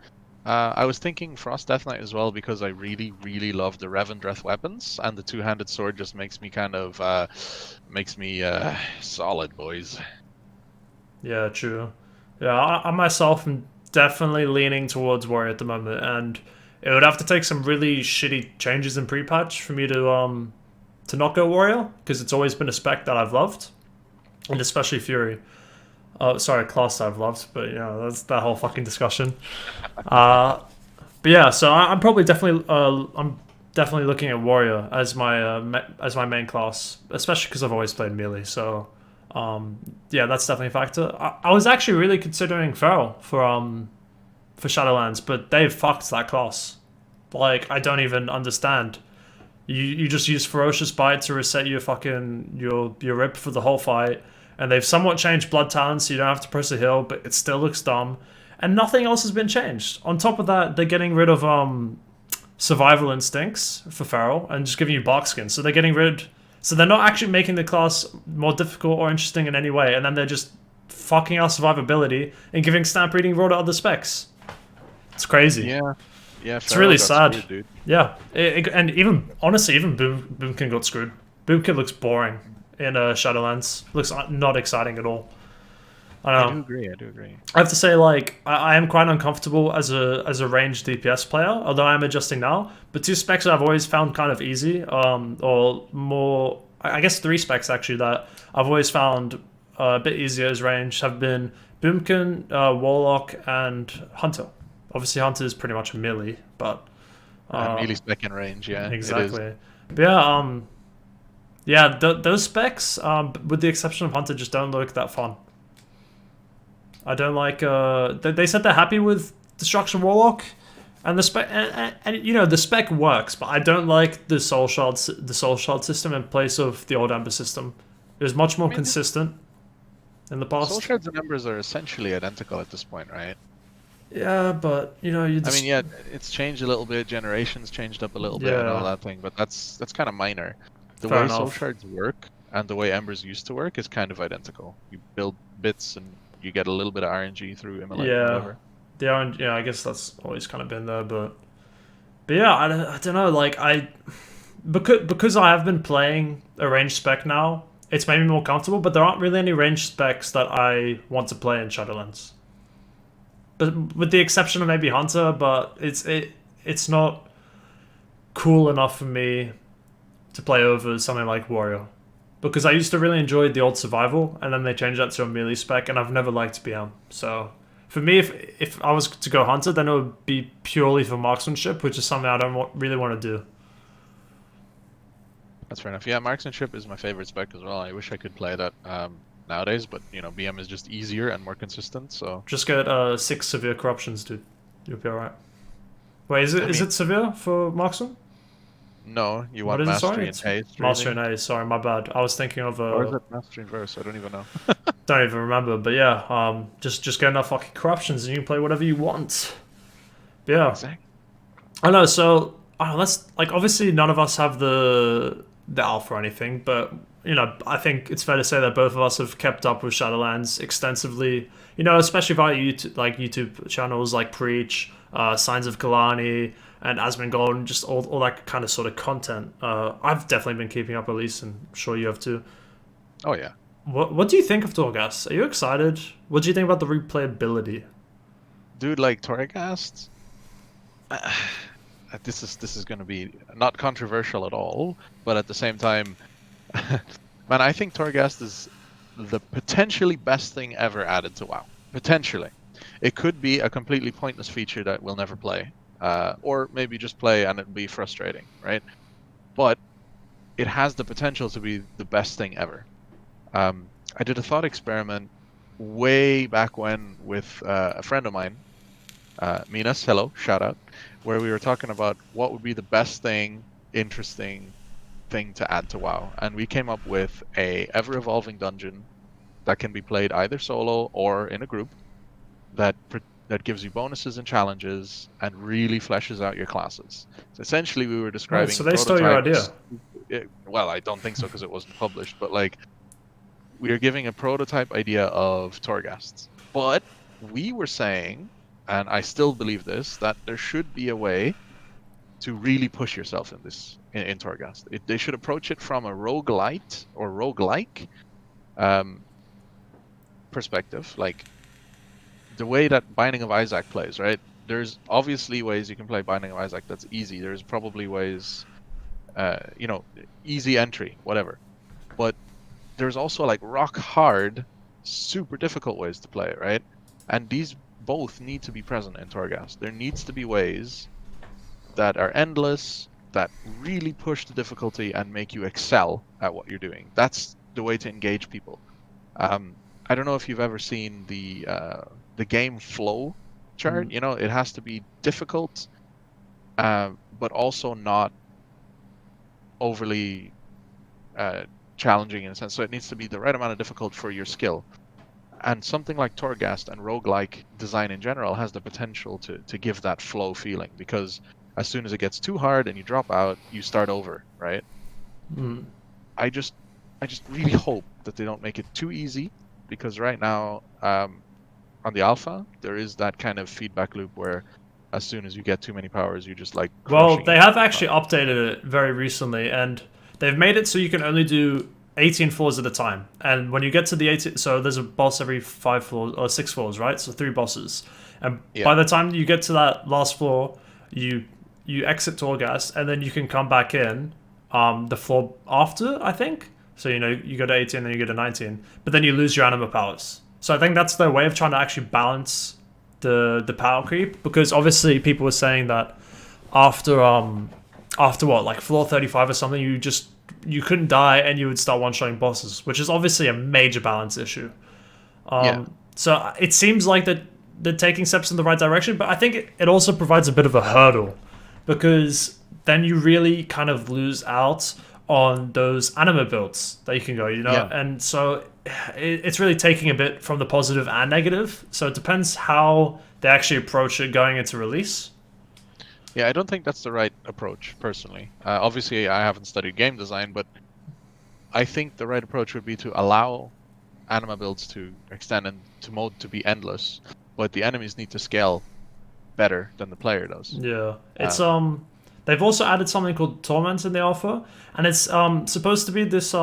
I was thinking Frost Death Knight as well because I really, really love the Revendreth weapons, and the two-handed sword just makes me solid, boys. Yeah, true. Yeah, I myself am definitely leaning towards Warrior at the moment, and it would have to take some really shitty changes in pre-patch for me to not go Warrior, because it's always been a spec that I've loved, and especially Fury. Sorry, class I've loved, but that's that whole fucking discussion. But yeah, so I'm probably definitely looking at Warrior as my main class, especially because I've always played melee. So yeah, that's definitely a factor. I was actually really considering Feral for Shadowlands, but they've fucked that class. Like, I don't even understand. You just use Ferocious Bite to reset your rip for the whole fight. And they've somewhat changed Blood Talent, so you don't have to press a heal, but it still looks dumb. And nothing else has been changed. On top of that, they're getting rid of Survival Instincts for Feral and just giving you Bark Skin. So they're getting rid... So they're not actually making the class more difficult or interesting in any way, and then they're just fucking our survivability and giving Stamp Reading raw to other specs. It's crazy. Yeah, it's really sad. Screwed, dude. Yeah, and even honestly, even Boomkin got screwed. Boomkin looks boring in Shadowlands. Looks not exciting at all. I do agree. I have to say, like, I am quite uncomfortable as a ranged DPS player, although I am adjusting now. But two specs that I've always found kind of easy, or more, I guess 3 specs actually that I've always found a bit easier as range have been Boomkin, Warlock, and Hunter. Obviously, Hunter is pretty much a melee, but Melee spec in range, yeah, it is. exactly. But yeah, yeah, those specs, with the exception of Hunter, just don't look that fun. I don't like. They said they're happy with Destruction Warlock, and the spec, and you know the spec works, but I don't like the Soul Shard system in place of the old Ember system. It was much more I mean, consistent in the past. Soul Shards and Embers are essentially identical at this point, right? Yeah, but you know you I just mean, yeah, it's changed a little bit, generations changed up a little bit and all yeah, that thing, but that's kind of minor. The fair way Soul enough. Shards work and the way Embers used to work is kind of identical. You build bits and you get a little bit of RNG through immolate and Yeah, whatever. yeah. I guess that's always kind of been there, but yeah, I don't know. Like because I have been playing a range spec now, it's made me more comfortable. But there aren't really any range specs that I want to play in Shadowlands. But with the exception of maybe Hunter, but it's not cool enough for me to play over something like Warrior. Because I used to really enjoy the old survival, and then they changed that to a melee spec, and I've never liked BM. So for me, if I was to go Hunter, then it would be purely for marksmanship, which is something I don't really want to do. That's fair enough. Yeah, marksmanship is my favorite spec as well. I wish I could play that nowadays, but BM is just easier and more consistent. So Just get 6 severe corruptions, dude. You'll be alright. Wait, is I mean, it severe for marksman? no, you What want is it? Sorry, mastery and it's haste. mastery Really? and A. Sorry, my bad. I was thinking of Or is it mastery and verse? I don't even know. don't even remember. But yeah, just get enough fucking corruptions and you can play whatever you want. But yeah, Exactly. I know. So let's like obviously none of us have the alpha or anything, but you know I think it's fair to say that both of us have kept up with Shadowlands extensively. You know, especially via YouTube channels like Preach, Signs of Kalani, and Asmongold, and just all that kind of sort of content. I've definitely been keeping up at least, and I'm sure you have too. Oh yeah. What do you think of Torghast? Are you excited? What do you think about the replayability? Dude, like Torghast, this is going to be not controversial at all, but at the same time, man, I think Torghast is the potentially best thing ever added to WoW. Potentially, it could be a completely pointless feature that we'll never play, or maybe just play and it'll be frustrating, right? But it has the potential to be the best thing ever. I did a thought experiment way back when with a friend of mine, Minas, hello, shout out, where we were talking about what would be the best thing, interesting thing to add to WoW, and we came up with a ever-evolving dungeon that can be played either solo or in a group that gives you bonuses and challenges and really fleshes out your classes. So essentially, we were describing. So they stole your idea. Well, I don't think so because it wasn't published, but like we are giving a prototype idea of Torghast. But we were saying, and I still believe this, that there should be a way to really push yourself in this in Torghast. They should approach it from a roguelite or roguelike perspective, like the way that Binding of Isaac plays, right? There's obviously ways you can play Binding of Isaac that's easy. There's probably ways, easy entry, whatever. But there's also like rock hard, super difficult ways to play it, right? And these both need to be present in Torghast. There needs to be ways that are endless, that really push the difficulty and make you excel at what you're doing. That's the way to engage people. I don't know if you've ever seen the game flow chart. You know, it has to be difficult, but also not overly challenging in a sense. So it needs to be the right amount of difficult for your skill. And something like Torghast and roguelike design in general has the potential to give that flow feeling, because as soon as it gets too hard and you drop out, you start over, right? I just really hope that they don't make it too easy, because right now on the alpha there is that kind of feedback loop where as soon as you get too many powers, you just like. Well, they have actually updated it very recently, and they've made it so you can only do 18 floors at a time. And when you get to the 18, so there's a boss every 5 floors or 6 floors, right? So 3 bosses. And by the time you get to that last floor, you exit Torghast, and then you can come back in the floor after, I think. So you go to 18, then you go to 19, but then you lose your anima powers. So I think that's their way of trying to actually balance the power creep, because obviously people were saying that after after what, like floor 35 or something, you couldn't die and you would start one-shotting bosses, which is obviously a major balance issue. Yeah. So it seems like that they're taking steps in the right direction, but I think it also provides a bit of a hurdle, because then you really kind of lose out on those anima builds that you can go, Yeah. and so it's really taking a bit from the positive and negative. So it depends how they actually approach it going into release. Yeah, I don't think that's the right approach, personally. Obviously, I haven't studied game design, but I think the right approach would be to allow anima builds to extend into mode to be endless, but the enemies need to scale better than the player does. Yeah, it's they've also added something called Torment in the alpha, and it's supposed to be this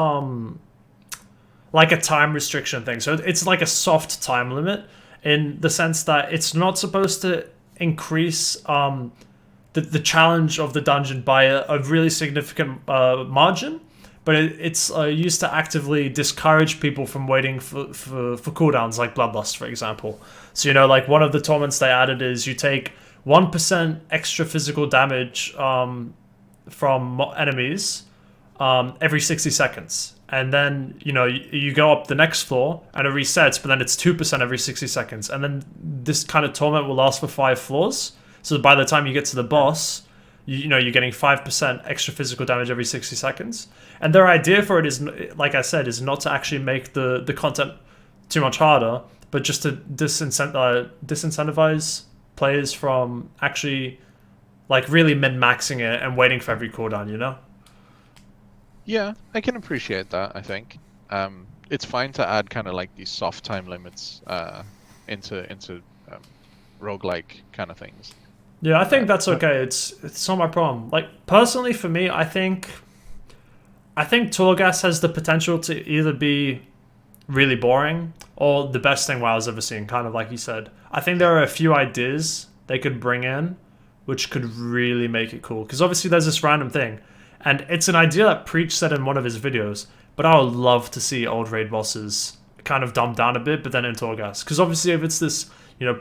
like a time restriction thing. So it's like a soft time limit in the sense that it's not supposed to increase the challenge of the dungeon by a really significant margin, but it's used to actively discourage people from waiting for cooldowns, like Bloodlust, for example. So, like one of the torments they added is you take 1% extra physical damage from enemies every 60 seconds. And then, you go up the next floor and it resets, but then it's 2% every 60 seconds. And then this kind of torment will last for 5 floors. So by the time you get to the boss, you're getting 5% extra physical damage every 60 seconds. And their idea for it is, like I said, is not to actually make the content too much harder, but just to disincentivize players from actually like really min-maxing it and waiting for every cooldown, Yeah, I can appreciate that, I think. It's fine to add kind of like these soft time limits into roguelike kind of things. Yeah, I think that's okay. It's not my problem. Like personally, for me, I think Torghast has the potential to either be really boring or the best thing WoW's ever seen. Kind of like you said, I think there are a few ideas they could bring in, which could really make it cool. Because obviously, there's this random thing, and it's an idea that Preach said in one of his videos. But I would love to see old raid bosses kind of dumbed down a bit, but then in Torghast. Because obviously, if it's this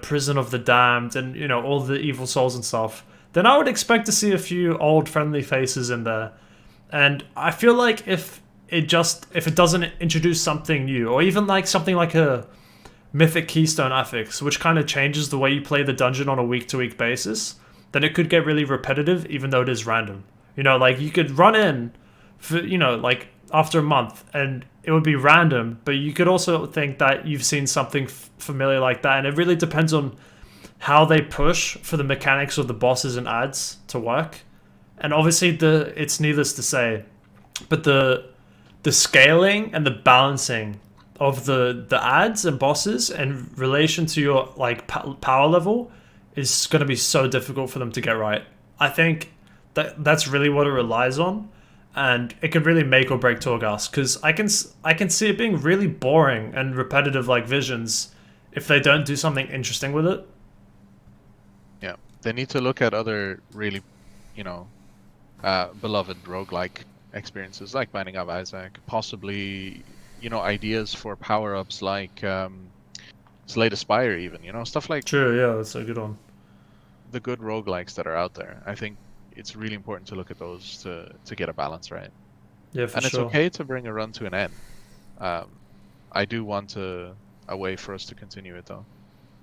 prison of the damned and all the evil souls and stuff, then I would expect to see a few old friendly faces in there. And I feel like if it doesn't introduce something new, or even like something like a Mythic Keystone Affix, which kind of changes the way you play the dungeon on a week-to-week basis, then it could get really repetitive, even though it is random. Like you could run in for like after a month and it would be random, but you could also think that you've seen something familiar like that, and it really depends on how they push for the mechanics of the bosses and ads to work. And obviously it's needless to say, but the scaling and the balancing of the ads and bosses in relation to your like power level is going to be so difficult for them to get right. I think that's really what it relies on. And it could really make or break Torghast, because I can see it being really boring and repetitive like Visions if they don't do something interesting with it. Yeah, they need to look at other really, beloved roguelike experiences like Binding of Isaac, possibly, ideas for power-ups like Slay the Spire even, stuff like... True, yeah, that's a good one. The good roguelikes that are out there. I think it's really important to look at those to get a balance right. Yeah, for and it's sure. okay to bring a run to an end. I do want a way for us to continue it though.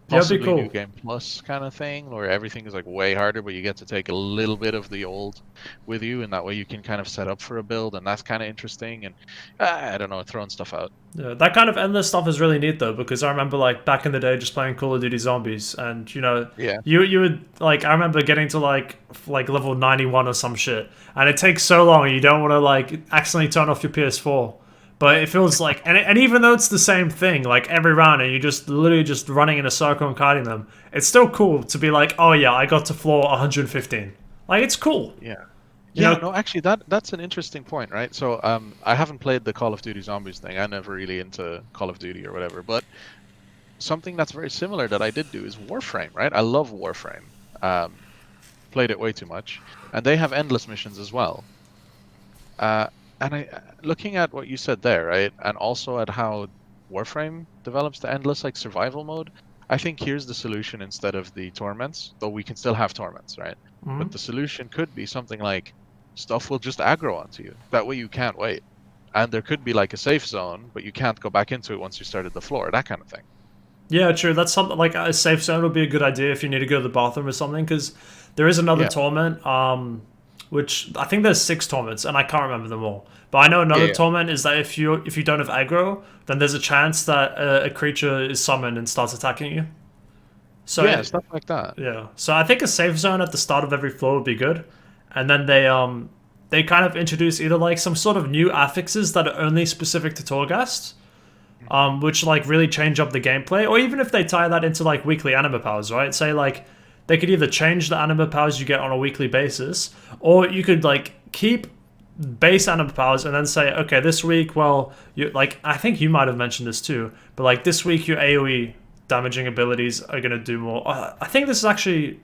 Yeah, it'd be Possibly cool. New Game Plus kind of thing, where everything is like way harder, but you get to take a little bit of the old with you, and that way you can kind of set up for a build, and that's kind of interesting. And I don't know, throwing stuff out. Yeah, that kind of endless stuff is really neat though, because I remember like back in the day just playing Call of Duty Zombies, and Yeah. you would like, I remember getting to like level 91 or some shit, and it takes so long, you don't want to like accidentally turn off your PS4. But it feels like, and even though it's the same thing, like every round, and you're just literally just running in a circle and kiting them, it's still cool to be like, oh yeah, I got to floor 115. Like, it's cool. Yeah. You Yeah, know? no, actually, that's an interesting point, right? So, I haven't played the Call of Duty Zombies thing. I'm never really into Call of Duty or whatever. But something that's very similar that I did do is Warframe, right? I love Warframe. Played it way too much, and they have endless missions as well. And looking at what you said there, right, and also at how Warframe develops the endless like survival mode, I think here's the solution instead of the torments, though we can still have torments, right? Mhm. But the solution could be something like stuff will just aggro onto you. That way you can't wait. And there could be like a safe zone, but you can't go back into it once you started the floor, that kind of thing. Yeah, true. That's something like a safe zone would be a good idea if you need to go to the bathroom or something. Because there is another Yeah. torment, which I think there's 6 torments, and I can't remember them all. But I know another Yeah. torment is that if you don't have aggro, then there's a chance that a creature is summoned and starts attacking you. So Yeah, stuff like that. yeah. So I think a safe zone at the start of every floor would be good, and then they kind of introduce either like some sort of new affixes that are only specific to Torghast, which like really change up the gameplay, or even if they tie that into like weekly anima powers, right? Say like they could either change the anima powers you get on a weekly basis, or you could like keep base anima powers and then say, okay, this week, well, you like I think you might have mentioned this too, but like this week your AOE damaging abilities are gonna do more. I think this is actually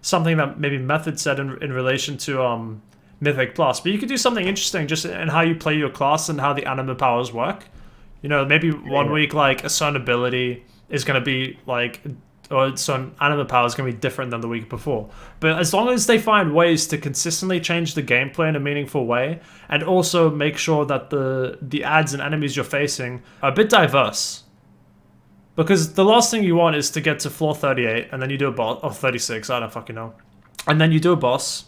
something that maybe Method said in relation to Mythic Plus, but you could do something interesting just in how you play your class and how the anima powers work. You know, maybe one week like a certain ability is going to be like, or some anima power is going to be different than the week before. But as long as they find ways to consistently change the gameplay in a meaningful way, and also make sure that the ads and enemies you're facing are a bit diverse. Because the last thing you want is to get to floor 38 and then you do a boss, or 36, I don't fucking know. And then you do a boss,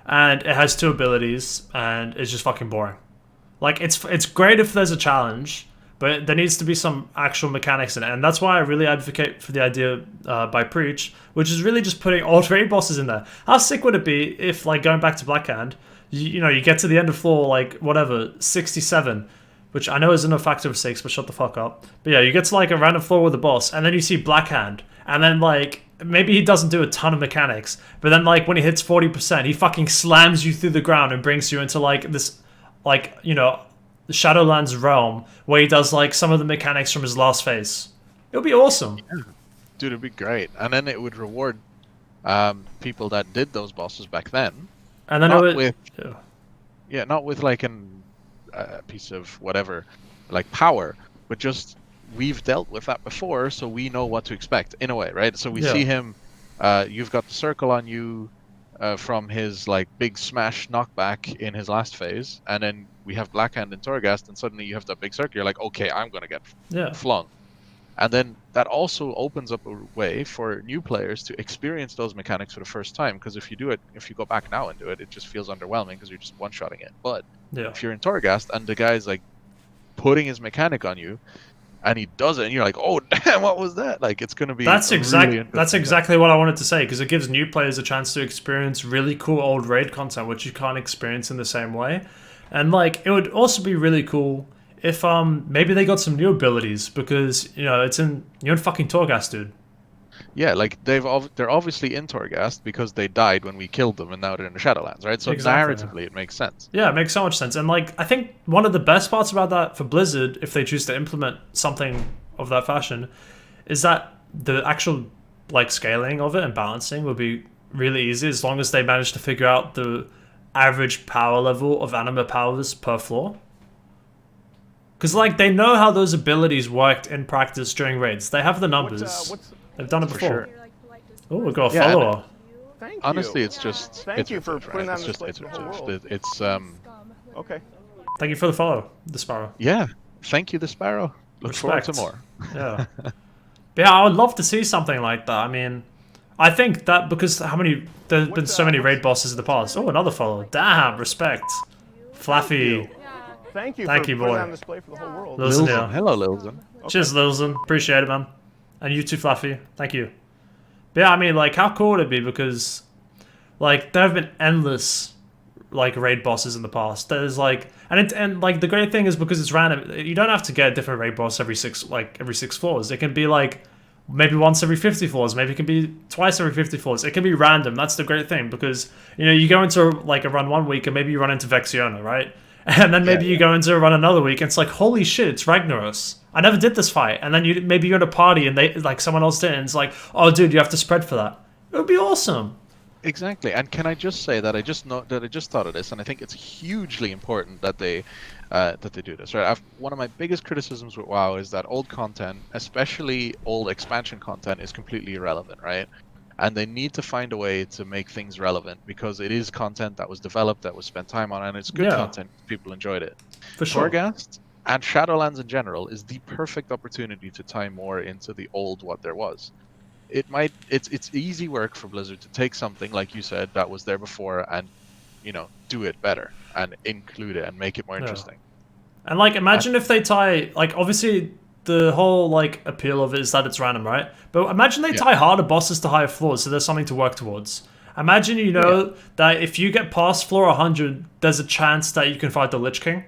and it has 2 abilities, and it's just fucking boring. Like, it's great if there's a challenge, but there needs to be some actual mechanics in it. And that's why I really advocate for the idea by Preach, which is really just putting all raid bosses in there. How sick would it be if, like, going back to Blackhand, you know, you get to the end of floor, like, whatever, 67, which I know isn't a factor of 6, but shut the fuck up. But yeah, you get to, like, a random floor with a boss, and then you see Blackhand, and then, like, maybe he doesn't do a ton of mechanics, but then, like, when he hits 40%, he fucking slams you through the ground and brings you into, like, this, like, you know, the Shadowlands realm, where he does, like, some of the mechanics from his last phase. It would be awesome. Yeah. Dude, it'd be great. And then it would reward people that did those bosses back then. And then Not it would... with, yeah. not with, like, a piece of whatever, like, power, but just we've dealt with that before, so we know what to expect, in a way, right? So we see him, you've got the circle on you from his, like, big smash knockback in his last phase, and then we have Blackhand and Torghast, and suddenly you have that big circle. You're like, okay, I'm gonna get flung. And then that also opens up a way for new players to experience those mechanics for the first time, because if you go back now and do it, it just feels underwhelming because you're just one-shotting it. But if you're in Torghast and the guy's, like, putting his mechanic on you, and he does it, and you're like, oh, damn, what was that? Like, it's going to be That's exactly what I wanted to say, because it gives new players a chance to experience really cool old raid content, which you can't experience in the same way. And, like, it would also be really cool if maybe they got some new abilities, because, you know, you're in fucking Torghast, dude. Yeah, like, they're obviously in Torghast because they died when we killed them, and now they're in the Shadowlands, right? So narratively, it makes sense. Yeah, it makes so much sense. And, like, I think one of the best parts about that for Blizzard, if they choose to implement something of that fashion, is that the actual, like, scaling of it and balancing will be really easy, as long as they manage to figure out the average power level of anima powers per floor. Because, like, they know how those abilities worked in practice during raids. They have the numbers. They've done it before. Sure. Oh, we got a follower. Thank you. Honestly, it's just... Thank you for putting that on display for the whole world. It's Okay. Thank you for the follow, the Sparrow. Yeah, thank you, the Sparrow. Look forward to more. Yeah. But yeah, I would love to see something like that. I mean, I think that because there's been so many raid bosses in the past. Oh, another follow. Damn, respect. Flaffy. Thank you boy. putting that on display for the whole world. Lilson, yeah. Hello, Lilson. Cheers, Lilson. Appreciate it, man. And you too, Fluffy. Thank you. But yeah, I mean, like, how cool would it be? Because, like, there have been endless, like, raid bosses in the past. There's, like, and like, the great thing is because it's random, you don't have to get a different raid boss every six floors. It can be, like, maybe once every 50 floors. Maybe it can be twice every 50 floors. It can be random. That's the great thing. Because, you know, you go into, like, a run one week and maybe you run into Vexiona, right? And then maybe you go into a run another week and it's like, holy shit, it's Ragnaros. I never did this fight. And then you're at a party and someone else did, and it's like, oh dude, you have to spread for that. It would be awesome. Exactly. And can I just say that I just thought of this, and I think it's hugely important that they do this. Right. One of my biggest criticisms with WoW is that old content, especially old expansion content, is completely irrelevant. Right. And they need to find a way to make things relevant because it is content that was developed, that was spent time on, and it's good Yeah, content. People enjoyed it. for sure. Torghast and Shadowlands in general is the perfect opportunity to tie more into the old what there was. It's easy work for Blizzard to take something like you said that was there before and do it better and include it and make it more Yeah. interesting. And like, imagine if they tie, like, obviously the whole like appeal of it is that it's random, right? But imagine they tie harder bosses to higher floors, so there's something to work towards. Imagine that if you get past floor 100, there's a chance that you can fight the Lich King,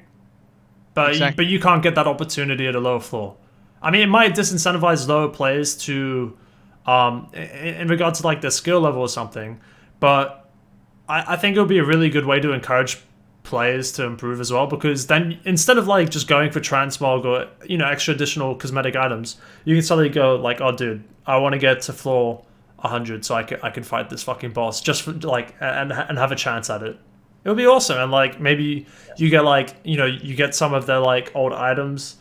but Exactly. you can't get that opportunity at a lower floor. I mean, it might disincentivize lower players to, in regard to like their skill level or something, but I think it would be a really good way to encourage players to improve as well, because then instead of like just going for transmog or extra additional cosmetic items, you can suddenly go like, oh dude, I want to get to floor 100 so I can fight this fucking boss just for like and have a chance at it. It would be awesome. And like maybe you get like you get some of their like old items,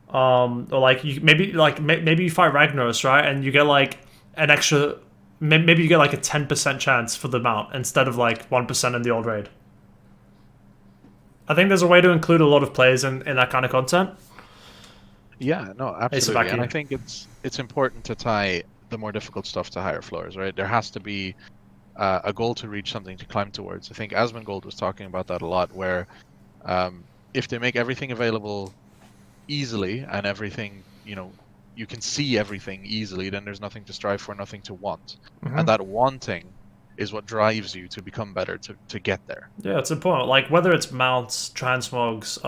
or like maybe you fight Ragnaros, right, and you get like an extra, maybe you get like a 10% chance for the mount instead of like 1% in the old raid. I think there's a way to include a lot of players in that kind of content. Yeah, no, Ace of absolutely. And I Aki. think it's important to tie the more difficult stuff to higher floors, right? There has to be a goal to reach, something to climb towards. I think Asmongold was talking about that a lot, where if they make everything available easily and everything, you can see everything easily, then there's nothing to strive for, nothing to want. And that wanting is what drives you to become better, to get there. Yeah, it's important. Like whether it's mounts, transmogs,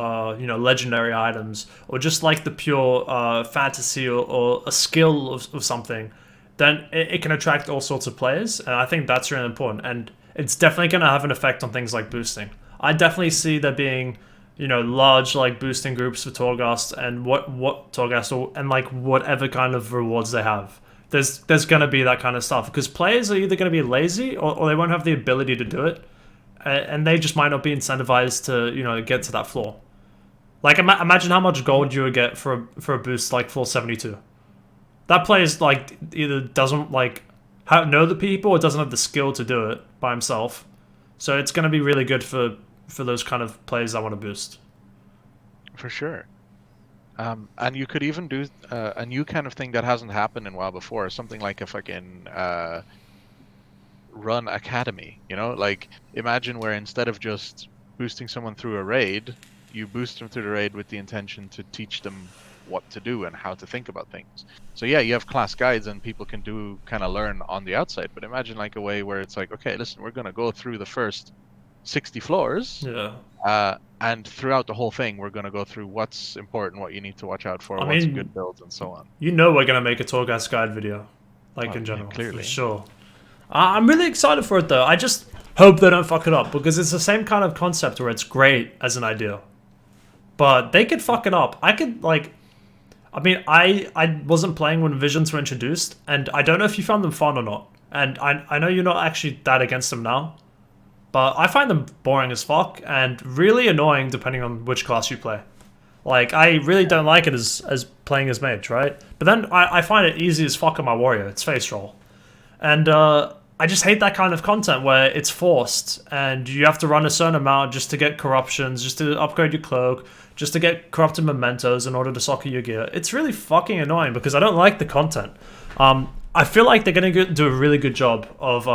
legendary items, or just like the pure fantasy or a skill of something, then it can attract all sorts of players, and I think that's really important. And it's definitely going to have an effect on things like boosting. I definitely see there being, large like boosting groups for Torghast and what Torghast and like whatever kind of rewards they have. There's going to be that kind of stuff because players are either going to be lazy or they won't have the ability to do it, and they just might not be incentivized to get to that floor. Like imagine how much gold you would get for a boost like floor 72. That player's like either doesn't like know the people or doesn't have the skill to do it by himself. So it's going to be really good for those kind of players that want to boost. For sure. And you could even do a new kind of thing that hasn't happened in WoW before, something like a fucking run academy. Like imagine where instead of just boosting someone through a raid, you boost them through the raid with the intention to teach them what to do and how to think about things. So yeah, you have class guides and people can kind of learn on the outside, but imagine like a way where it's like, okay, listen, we're going to go through the first 60 floors. Yeah. And throughout the whole thing, we're going to go through what's important, what you need to watch out for, I what's mean, good builds, and so on. We're going to make a Torghast guide video. Like in general. Clearly. For sure. I'm really excited for it though. I just hope they don't fuck it up because it's the same kind of concept where it's great as an idea. But they could fuck it up. I wasn't playing when Visions were introduced, and I don't know if you found them fun or not. And I know you're not actually that against them now, but I find them boring as fuck and really annoying depending on which class you play. Like, I really don't like it as playing as mage, right? But then I find it easy as fuck on my warrior. It's face roll. And I just hate that kind of content where it's forced and you have to run a certain amount just to get corruptions, just to upgrade your cloak, just to get corrupted mementos in order to soccer your gear. It's really fucking annoying because I don't like the content. I feel like they're going to do a really good job of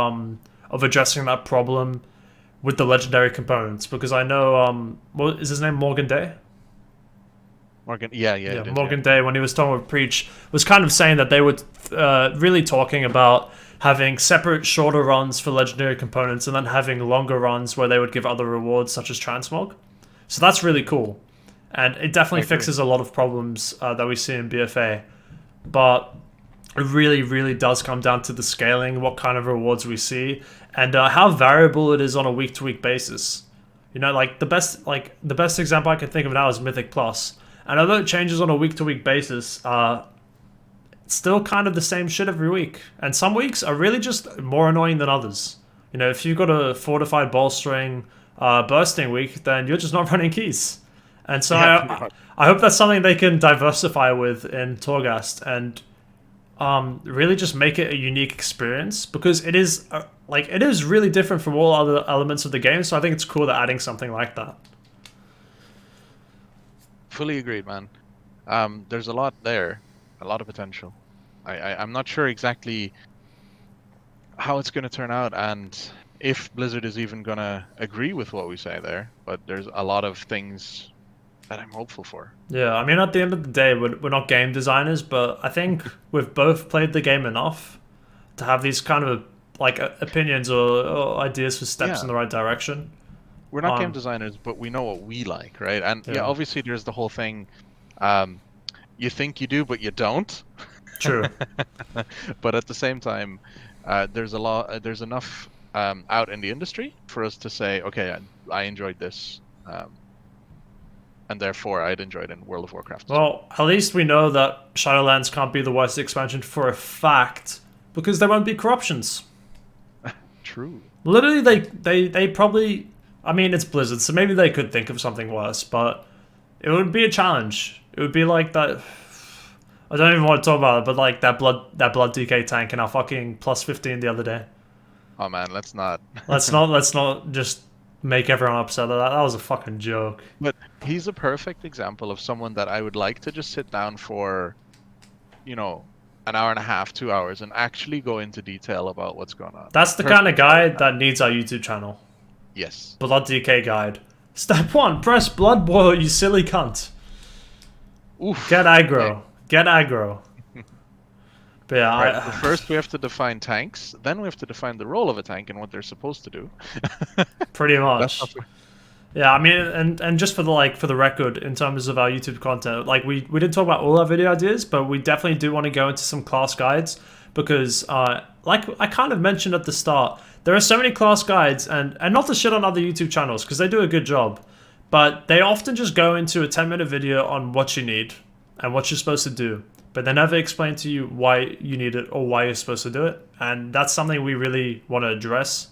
addressing that problem with the legendary components because I know, what is his name, Morgan Day? Morgan, yeah, Morgan Day, when he was talking with Preach, was kind of saying that they were really talking about having separate shorter runs for legendary components and then having longer runs where they would give other rewards such as transmog. So that's really cool. And it definitely fixes a lot of problems that we see in BFA. But it really, really does come down to the scaling, what kind of rewards we see, and how variable it is on a week-to-week basis. Like the best example I can think of now is Mythic Plus. And although it changes on a week-to-week basis, it's still kind of the same shit every week. And some weeks are really just more annoying than others. You know, if you've got a fortified bolstering bursting week, then you're just not running keys. And so I hope that's something they can diversify with in Torghast and really just make it a unique experience, because it is it is really different from all other elements of the game. So I think it's cool that adding something like that. Fully agreed, man. There's a lot there, a lot of potential. I'm not sure exactly how it's going to turn out and if Blizzard is even going to agree with what we say there, but there's a lot of things that I'm hopeful for. Yeah, I mean, at the end of the day, we're not game designers, but I think we've both played the game enough to have these kind of opinions or ideas for steps in the right direction. We're not game designers, but we know what we like, right? And yeah, obviously there's the whole thing, you think you do, but you don't. True. But at the same time, there's enough out in the industry for us to say, okay, I enjoyed this, and therefore I'd enjoy it in World of Warcraft. Well, at least we know that Shadowlands can't be the worst expansion for a fact, because there won't be corruptions. True. Literally, they probably... I mean, it's Blizzard, so maybe they could think of something worse, but it would be a challenge. It would be like that... I don't even want to talk about it, but like that blood DK tank in our fucking plus 15 the other day. Oh man, let's not just make everyone upset at that. That was a fucking joke. But he's a perfect example of someone that I would like to just sit down for, an hour and a half, 2 hours, and actually go into detail about what's going on. That's the kind of guy that needs our YouTube channel. Yes. Blood DK guide. Step 1, press blood boil, you silly cunt. Oof. Get aggro. Okay. Get aggro. But yeah, right, first we have to define tanks, then we have to define the role of a tank and what they're supposed to do. Pretty much. Yeah, I mean, and just for the record, in terms of our YouTube content, we didn't talk about all our video ideas, but we definitely do want to go into some class guides, because like I kind of mentioned at the start, there are so many class guides, and not to shit on other YouTube channels, because they do a good job, but they often just go into a 10-minute video on what you need and what you're supposed to do, but they never explain to you why you need it or why you're supposed to do it, and that's something we really want to address.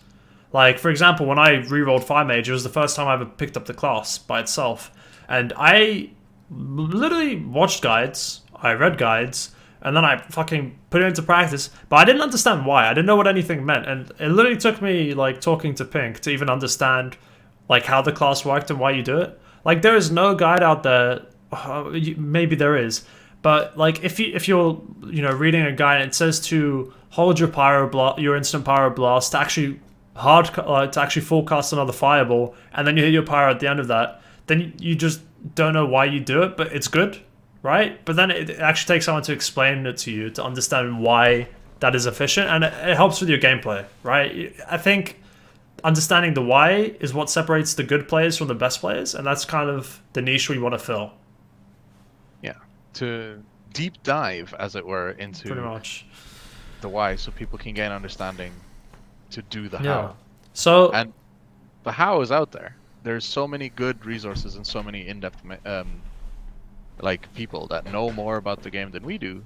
Like, for example, when I re-rolled Fire Mage, it was the first time I ever picked up the class by itself, and I literally watched guides, I read guides, and then I fucking put it into practice, but I didn't understand why. I didn't know what anything meant, and it literally took me, talking to Pink to even understand, how the class worked and why you do it. There is no guide out there, maybe there is, but, if you're, reading a guide and it says to hold your instant Pyro Blast to actually full cast another Fireball, and then you hit your Pyro at the end of that, then you just don't know why you do it, but it's good. Right? But then it actually takes someone to explain it to you to understand why that is efficient, and it helps with your gameplay, right? I think understanding the why is what separates the good players from the best players, and that's kind of the niche we want to fill. Yeah, to deep dive, as it were, into pretty much the why, so people can gain understanding to do the how. So, and the how is out there. There's so many good resources and so many in-depth people that know more about the game than we do,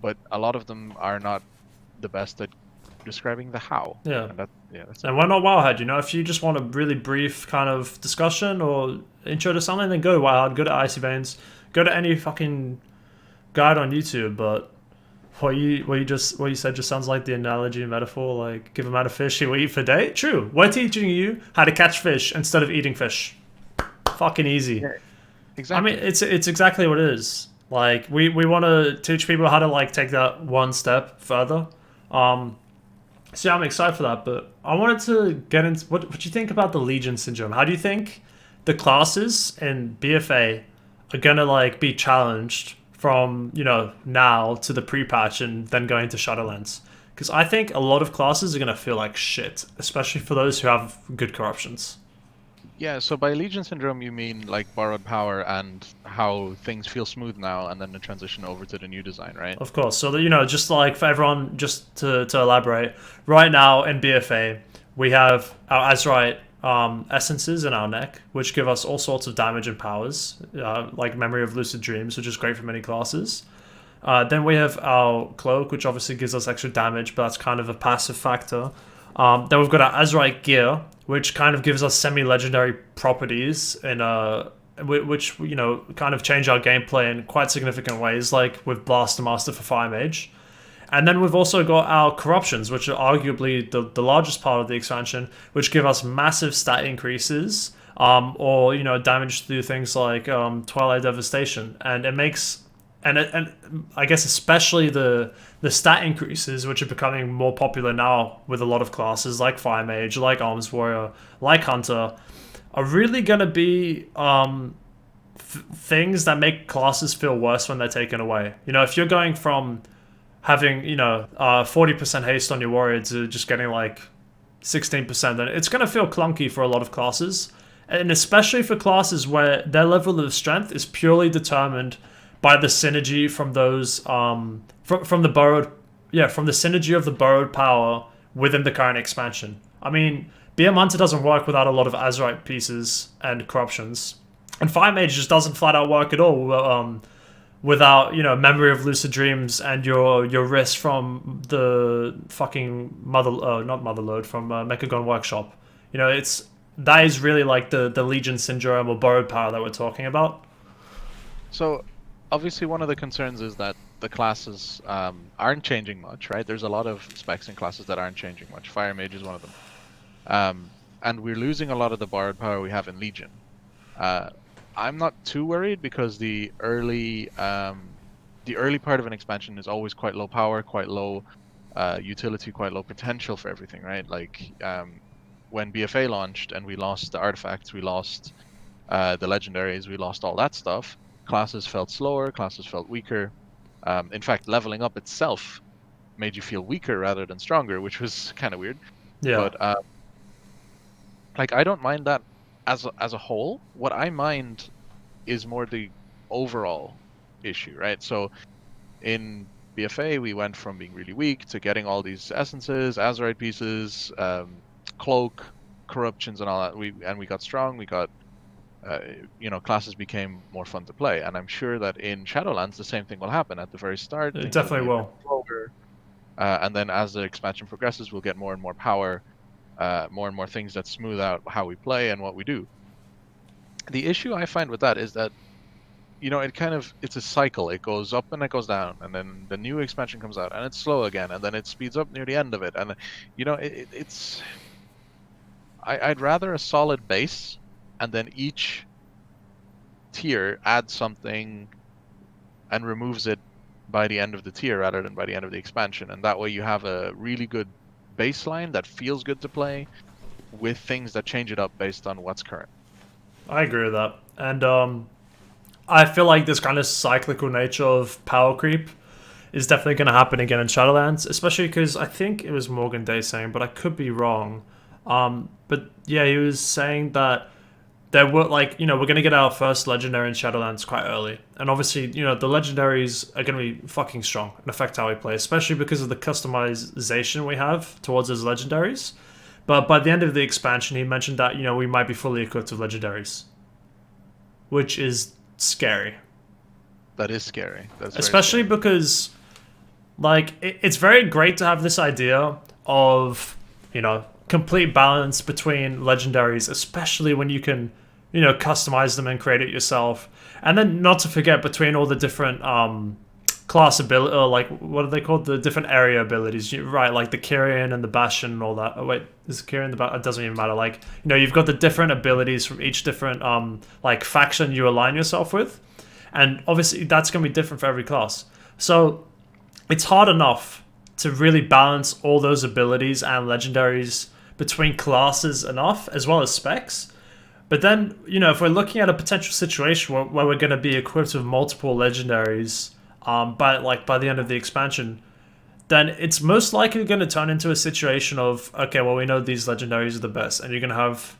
but a lot of them are not the best at describing the how. Yeah. And we're not Wildhead, if you just want a really brief kind of discussion or intro to something, then go to Wildhead, go to Icy Veins, go to any fucking guide on YouTube. But what you said just sounds like the analogy and metaphor, give a man a fish, he will eat for a day. True. We're teaching you how to catch fish instead of eating fish. Fucking easy. Yeah. Exactly. I mean, it's exactly what it is. We want to teach people how to take that one step further. So yeah, I'm excited for that. But I wanted to get into what you think about the Legion syndrome. How do you think the classes in BFA are gonna be challenged from now to the pre-patch and then going to Shadowlands? Because I think a lot of classes are gonna feel like shit, especially for those who have good corruptions. Yeah, so by Legion Syndrome you mean borrowed power and how things feel smooth now and then the transition over to the new design, right? Of course. So that, just for everyone, just to elaborate, right now in BFA we have our Azerite essences in our neck, which give us all sorts of damage and powers, like Memory of Lucid Dreams, which is great for many classes. Then we have our Cloak, which obviously gives us extra damage, but that's kind of a passive factor. Then we've got our Azerite gear, which kind of gives us semi-legendary properties which kind of change our gameplay in quite significant ways, like with Blaster Master for Fire Mage. And then we've also got our corruptions, which are arguably the largest part of the expansion, which give us massive stat increases, or damage through things like Twilight Devastation, and it makes and I guess especially the stat increases, which are becoming more popular now with a lot of classes like Fire Mage, like Arms Warrior, like Hunter, are really going to be things that make classes feel worse when they're taken away. If you're going from having 40% haste on your warrior to just getting like 16%, then it's going to feel clunky for a lot of classes, and especially for classes where their level of strength is purely determined by the synergy from those from the synergy of the borrowed power within the current expansion. I mean, BM Hunter doesn't work without a lot of Azerite pieces and corruptions, and Fire Mage just doesn't flat out work at all without Memory of Lucid Dreams and your wrist from the fucking not Motherload, from Mechagon Workshop. That is really like the Legion syndrome or borrowed power that we're talking about. So obviously one of the concerns is that the classes aren't changing much, right? There's a lot of specs in classes that aren't changing much. Fire Mage is one of them. And we're losing a lot of the borrowed power we have in Legion. I'm not too worried because the early part of an expansion is always quite low power, quite low utility, quite low potential for everything, right? Like when BFA launched and we lost the artifacts, we lost the legendaries, we lost all that stuff. Classes felt slower, classes felt weaker. In fact, leveling up itself made you feel weaker rather than stronger, which was kind of weird. Yeah. But like, I don't mind that as a whole. What I mind is more the overall issue, right? So in BFA, we went from being really weak to getting all these essences, Azerite pieces, cloak, corruptions, and all that. We got strong. We got classes became more fun to play, and I'm sure that in Shadowlands the same thing will happen at the very start. It definitely will. And then as the expansion progresses, we'll get more and more power, more and more things that smooth out how we play and what we do. The issue I find with that is that it's a cycle. It goes up and it goes down, and then the new expansion comes out and it's slow again, and then it speeds up near the end of it, and I'd rather a solid base, and then each tier adds something and removes it by the end of the tier rather than by the end of the expansion. And that way you have a really good baseline that feels good to play with things that change it up based on what's current. I agree with that. And I feel like this kind of cyclical nature of power creep is definitely going to happen again in Shadowlands, especially because I think it was Morgan Day saying, but I could be wrong. But yeah, he was saying that there were we're going to get our first legendary in Shadowlands quite early. And obviously, the legendaries are going to be fucking strong and affect how we play, especially because of the customization we have towards those legendaries. But by the end of the expansion, he mentioned that, we might be fully equipped with legendaries, which is scary. That is scary. That's especially scary. Because, it's very great to have this idea of, complete balance between legendaries, especially when you can, customize them and create it yourself. And then not to forget between all the different class ability, or what are they called? The different area abilities, right? Like the Kyrian and the Bastion and all that. Oh wait, is Kyrian the Bastion? It doesn't even matter. You've got the different abilities from each different faction you align yourself with, and obviously that's going to be different for every class. So it's hard enough to really balance all those abilities and legendaries between classes enough, as well as specs. But then, if we're looking at a potential situation where we're going to be equipped with multiple legendaries by the end of the expansion, then it's most likely going to turn into a situation of, okay, well, we know these legendaries are the best, and you're going to have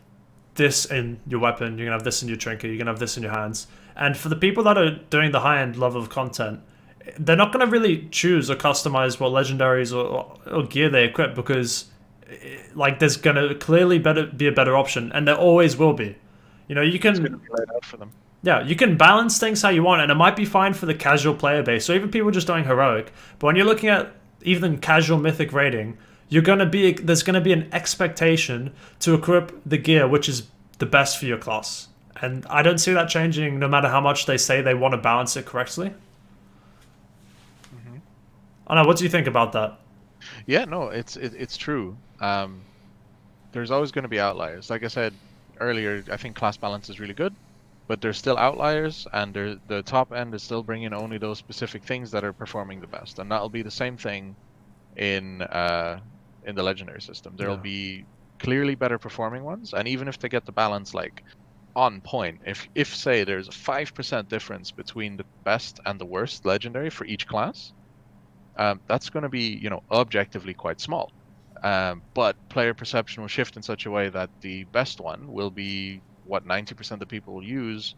this in your weapon, you're going to have this in your trinket, you're going to have this in your hands. And for the people that are doing the high-end level of content, they're not going to really choose or customize what legendaries or gear they equip, because there's going to clearly be a better option, and there always will be. You can... It's going to be laid out for them. Yeah, you can balance things how you want, and it might be fine for the casual player base, so even people just doing heroic. But when you're looking at even casual mythic raiding, there's gonna be an expectation to equip the gear which is the best for your class. And I don't see that changing no matter how much they say they want to balance it correctly. I don't know, what do you think about that? Yeah, no, it's true. There's always going to be outliers. Like I said earlier, I think class balance is really good, but there's still outliers, and the top end is still bringing only those specific things that are performing the best, and that'll be the same thing in the legendary system. There'll be clearly better performing ones, and even if they get the balance like on point, if say there's a 5% difference between the best and the worst legendary for each class, that's going to be, you know, objectively quite small. But player perception will shift in such a way that the best one will be what 90% of people will use.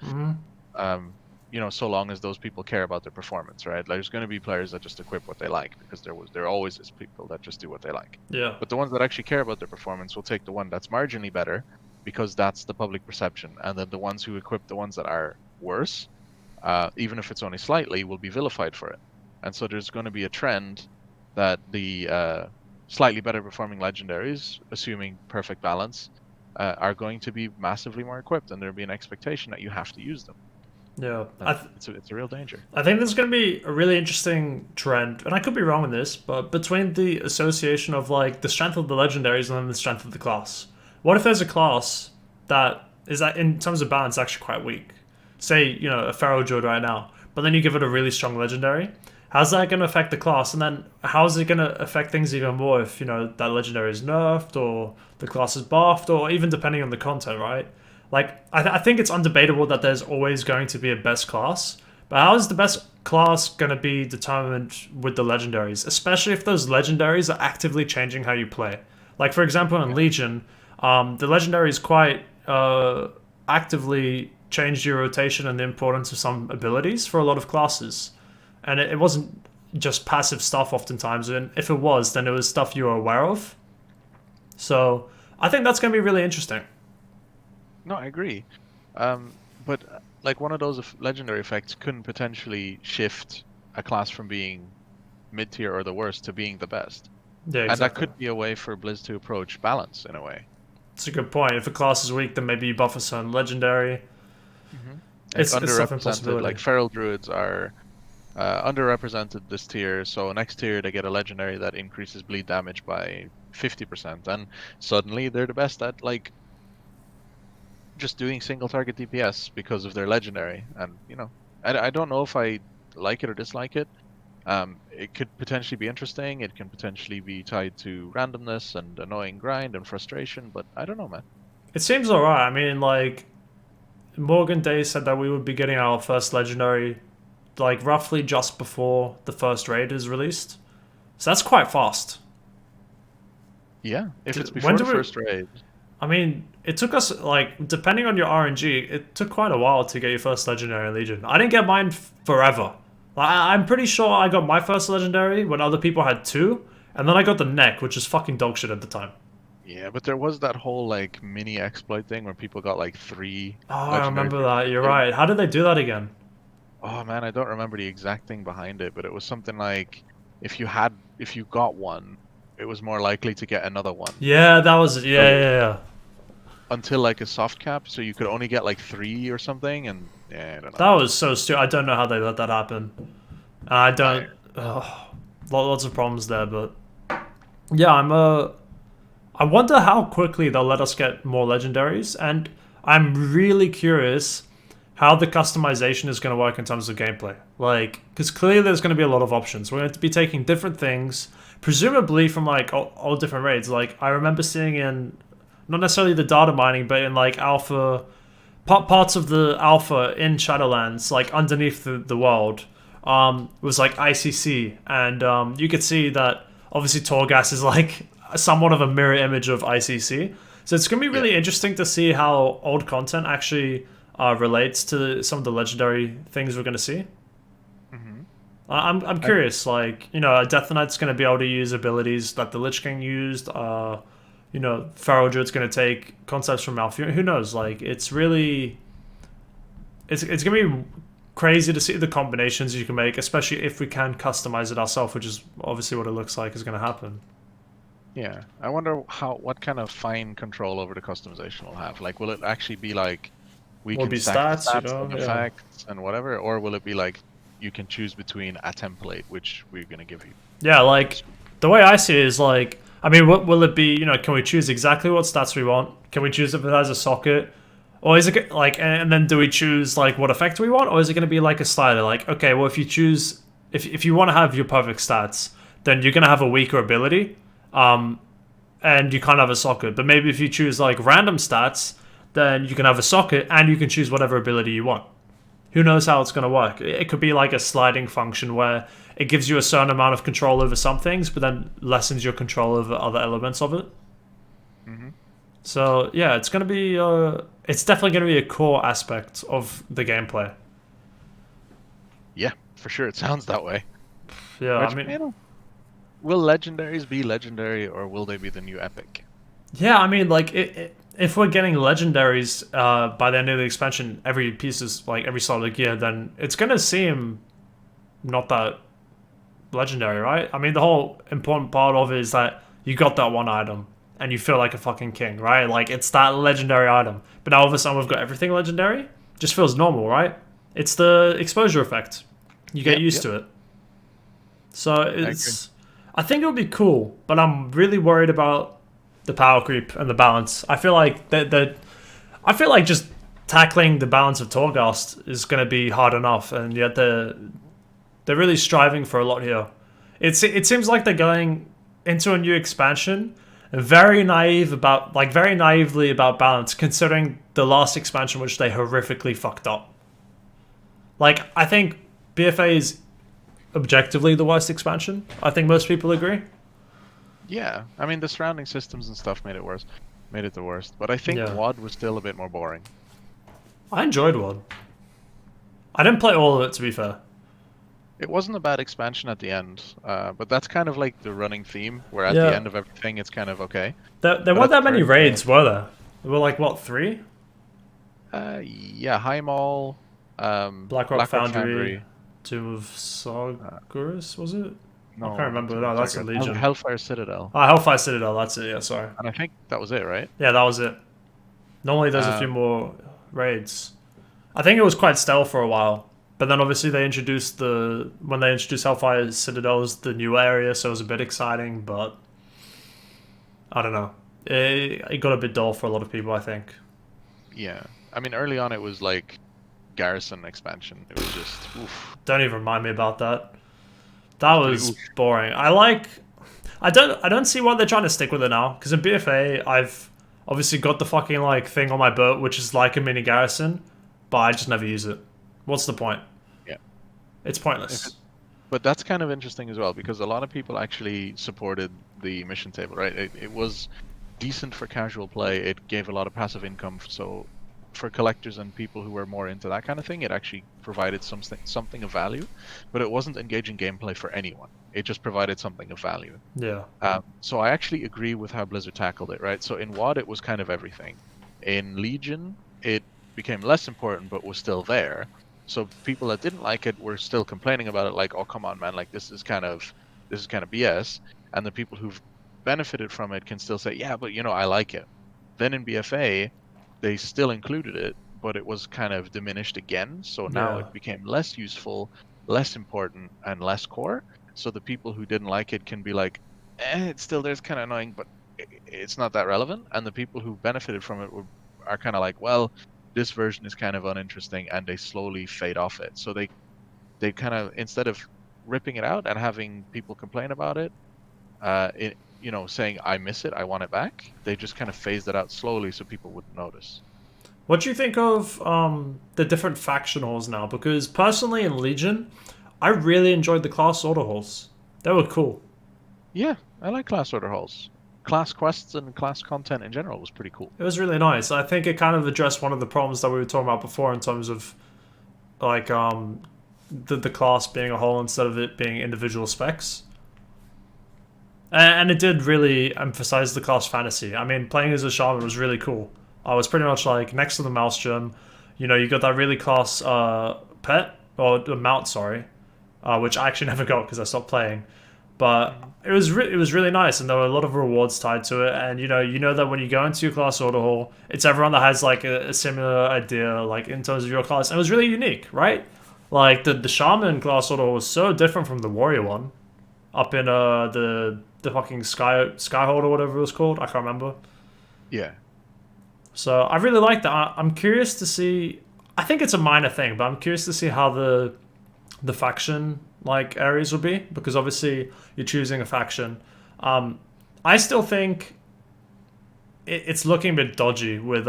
You know, so long as those people care about their performance, right? Like, there's going to be players that just equip what they like, because there always is people that just do what they like. Yeah. But the ones that actually care about their performance will take the one that's marginally better, because that's the public perception. And then the ones who equip the ones that are worse, even if it's only slightly, will be vilified for it. And so there's going to be a trend that the slightly better performing legendaries, assuming perfect balance, are going to be massively more equipped, and there'll be an expectation that you have to use them. Yeah, it's a real danger. I think there's going to be a really interesting trend, and I could be wrong in this, but between the association of like the strength of the legendaries and then the strength of the class. What if there's a class that is, that in terms of balance, actually quite weak? Say, you know, a Pharaoh Druid right now, but then you give it a really strong legendary. How's that going to affect the class? And then how's it going to affect things even more if, you know, that legendary is nerfed or the class is buffed, or even depending on the content, right? Like, I think it's undebatable that there's always going to be a best class, but how is the best class going to be determined with the legendaries, especially if those legendaries are actively changing how you play? Like, for example, in Legion, the legendaries quite actively changed your rotation and the importance of some abilities for a lot of classes. And it wasn't just passive stuff oftentimes, and if it was, then it was stuff you were aware of. So I think that's going to be really interesting. No, I agree. But like, one of those legendary effects couldn't potentially shift a class from being mid-tier or the worst to being the best. Yeah, exactly. And that could be a way for Blizz to approach balance in a way. It's a good point. If a class is weak, then maybe you buff a certain legendary. It's underrepresented. Like, feral druids are underrepresented this tier, so next tier they get a legendary that increases bleed damage by 50%, and suddenly they're the best at like just doing single target DPS because of their legendary. And you know, I don't know if I like it or dislike it. It could potentially be interesting. It can potentially be tied to randomness and annoying grind and frustration, but I don't know, man. It seems alright. I mean, like, Morgan Day said that we would be getting our first legendary like roughly just before the first raid is released. So that's quite fast. Yeah, if it's before the first raid. I mean, it took us, like, depending on your RNG, it took quite a while to get your first legendary in Legion. I didn't get mine forever. Like, I'm pretty sure I got my first legendary when other people had 2, and then I got the neck, which is fucking dog shit at the time. Yeah, but there was that whole like mini exploit thing where people got like 3. Oh, I remember that. You're right. How did they do that again? Oh man, I don't remember the exact thing behind it, but it was something like if you got one, it was more likely to get another one. Yeah, that was yeah. Until like a soft cap, so you could only get like 3 or something, and yeah, I don't know. That was so stupid. I don't know how they let that happen. I don't. Lots of problems there, but yeah, I wonder how quickly they'll let us get more legendaries, and I'm really curious how the customization is going to work in terms of gameplay. Like, because clearly there's going to be a lot of options. We're going to be taking different things, presumably from like all different raids. Like, I remember seeing in, not necessarily the data mining, but in like alpha, parts of the alpha in Shadowlands, like underneath the world, was like ICC. And you could see that obviously Torghast is like somewhat of a mirror image of ICC. So it's going to be really interesting to see how old content actually relates to some of the legendary things we're going to see. I'm curious, like, you know, Death Knight's going to be able to use abilities that the Lich King used. You know, Pharaoh Druid's going to take concepts from Malfurion. Who knows? Like, it's really... It's going to be crazy to see the combinations you can make, especially if we can customize it ourselves, which is obviously what it looks like is going to happen. Yeah, I wonder what kind of fine control over the customization we'll have. Like, will it actually be like we Will can be stack the stats, you stats and know, yeah. effects and whatever, or will it be like you can choose between a template which we're gonna give you? Yeah, like the way I see it is like, I mean, what will it be? You know, can we choose exactly what stats we want? Can we choose if it has a socket, or is it like, and then do we choose like what effect we want, or is it going to be like a slider? Like, okay, well, if you choose, if you want to have your perfect stats, then you're going to have a weaker ability, and you can't have a socket. But maybe if you choose like random stats, then you can have a socket and you can choose whatever ability you want. Who knows how it's going to work? It could be like a sliding function where it gives you a certain amount of control over some things, but then lessens your control over other elements of it. Mm-hmm. So yeah, it's going to be, it's definitely going to be a core aspect of the gameplay. Yeah, for sure. It sounds that way. Yeah, Which, I mean, you know, will legendaries be legendary or will they be the new epic? yeah, I mean, like if we're getting legendaries by the end of the expansion, every piece is like every slot of gear, then it's going to seem not that legendary, right? I mean, the whole important part of it is that you got that one item and you feel like a fucking king, right? Like it's that legendary item. But now all of a sudden we've got everything legendary. Just feels normal, right? It's the exposure effect. You get used to it. So it's. I think it would be cool, but I'm really worried about the power creep and the balance. I feel like I feel like just tackling the balance of Torghast is going to be hard enough, and yet they're really striving for a lot here. It seems like they're going into a new expansion very naively about balance, considering the last expansion which they horrifically fucked up. Like, I think BFA is objectively the worst expansion. I think most people agree. Yeah, I mean the surrounding systems and stuff made it worse, made it the worst. But I think WoD was still a bit more boring. I enjoyed WoD. I didn't play all of it, to be fair. It wasn't a bad expansion at the end, but that's kind of like the running theme, where at the end of everything it's kind of okay. There weren't that many raids, were there? There were like, what, 3? Yeah, High Mall, Blackrock Foundry, Tomb of Sargeras, was it? No, I can't remember. No, that's a Legion. Hellfire Citadel. Oh, Hellfire Citadel, that's it, yeah, sorry. And I think that was it, right? Yeah, that was it. Normally there's a few more raids. I think it was quite stealth for a while. But then obviously when they introduced Hellfire Citadel as the new area, so it was a bit exciting, but I don't know. It got a bit dull for a lot of people, I think. Yeah. I mean, early on it was like Garrison expansion. It was just, oof. Don't even remind me about that. That was boring. I don't see why they're trying to stick with it now, because in BFA, I've obviously got the fucking like thing on my boat, which is like a mini Garrison, but I just never use it. What's the point? Yeah. It's pointless. But that's kind of interesting as well, because a lot of people actually supported the mission table, right? It was decent for casual play. It gave a lot of passive income, so for collectors and people who were more into that kind of thing, it actually provided something of value, but it wasn't engaging gameplay for anyone. It just provided something of value. Yeah. So I actually agree with how Blizzard tackled it, right? So in WoD, it was kind of everything. In Legion, it became less important, but was still there. So people that didn't like it were still complaining about it, like, "Oh, come on, man! Like this is kind of BS." And the people who've benefited from it can still say, "Yeah, but I like it." Then in BFA, they still included it, but it was kind of diminished again. So now it became less useful, less important, and less core. So the people who didn't like it can be like, "It's still there. It's kind of annoying, but it's not that relevant." And the people who benefited from it are kind of like, "Well, this version is kind of uninteresting," and they slowly fade off it. So they kind of, instead of ripping it out and having people complain about it, saying, "I miss it, I want it back," they just kind of phased it out slowly so people wouldn't notice. What do you think of the different faction halls now? Because personally in Legion, I really enjoyed the class order halls. They were cool. Yeah, I like class order halls. Class quests and class content in general was pretty cool. It was really nice. I think it kind of addressed one of the problems that we were talking about before in terms of like the class being a whole instead of it being individual specs. And it did really emphasize the class fantasy. I mean, playing as a shaman was really cool. I was pretty much like next to the Maelstrom. You got that really class pet, or mount, sorry, which I actually never got because I stopped playing. But it was really nice, and there were a lot of rewards tied to it. And you know that when you go into your class order hall, it's everyone that has like a similar idea, like in terms of your class. And it was really unique, right? Like the shaman class order was so different from the warrior one, up in the fucking skyhold or whatever it was called. I can't remember. Yeah. So I really like that. I'm curious to see. I think it's a minor thing, but I'm curious to see how the faction like areas will be, because obviously you're choosing a faction. I still think it's looking a bit dodgy with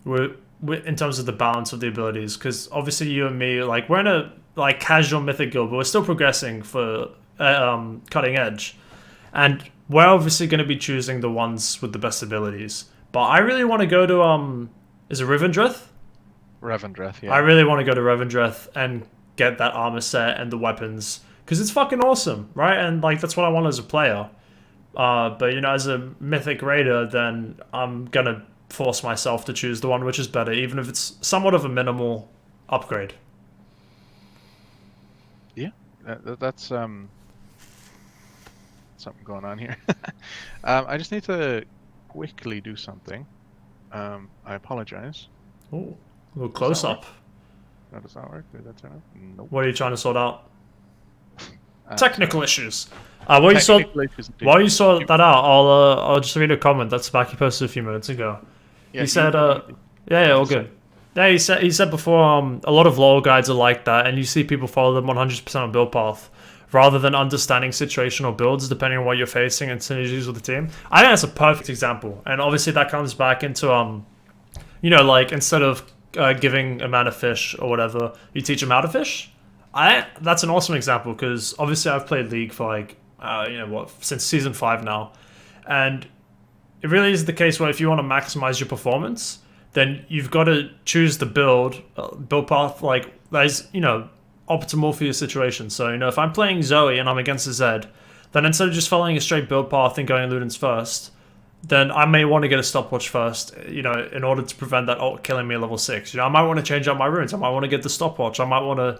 in terms of the balance of the abilities, because obviously you and me, like, we're in a like casual mythic guild, but we're still progressing for cutting edge, and we're obviously going to be choosing the ones with the best abilities. But I really want to go to is it Rivendreth? Revendreth, yeah. I really want to go to Revendreth and get that armor set and the weapons, because it's fucking awesome, right? And like that's what I want as a player. But as a mythic raider, then I'm gonna force myself to choose the one which is better, even if it's somewhat of a minimal upgrade. Yeah, that's something going on here. I just need to quickly do something. I apologize. Ooh, a little close up. How does that work? Did that turn up? Nope. What are you trying to sort out? Technical issues. While you sort that out, I'll just read a comment that Sparky posted a few minutes ago. Yeah, he said, yeah, all good. Yeah, he said before, a lot of lore guides are like that, and you see people follow them 100% on build path, rather than understanding situational builds depending on what you're facing and synergies with the team. I think that's a perfect example, and obviously that comes back into like instead of giving a man a fish or whatever, you teach him how to fish. That's an awesome example, because obviously I've played League for like since season 5 now, and it really is the case where if you want to maximize your performance, then you've got to choose the build path like that is optimal for your situation. So if I'm playing Zoe and I'm against a Zed, then instead of just following a straight build path and going Ludens first, then I may want to get a stopwatch first, in order to prevent that ult killing me at level 6. I might want to change up my runes. I might want to get the stopwatch. I might want to,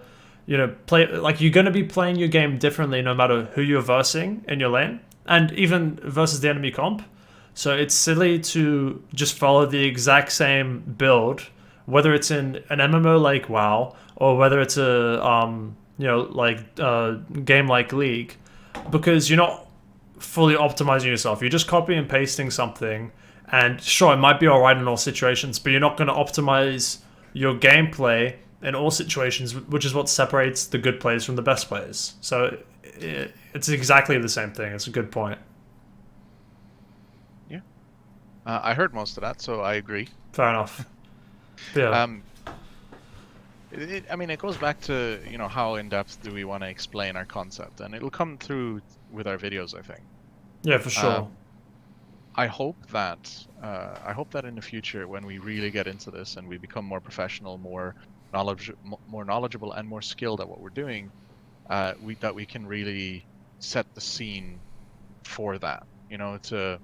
play, like, you're going to be playing your game differently no matter who you're versing in your lane, and even versus the enemy comp. So it's silly to just follow the exact same build, whether it's in an MMO like WoW, or whether it's a, game like League, because you're not fully optimizing yourself. You're just copying and pasting something, and sure, it might be alright in all situations, but you're not going to optimize your gameplay in all situations, which is what separates the good players from the best players. So it's exactly the same thing. It's a good point. Yeah. I heard most of that, so I agree. Fair enough. Yeah. It goes back to, how in-depth do we want to explain our concept, and it'll come through with our videos, I think. Yeah, for sure. I hope that in the future, when we really get into this and we become more professional, more knowledgeable, and more skilled at what we're doing, that we can really set the scene for that. To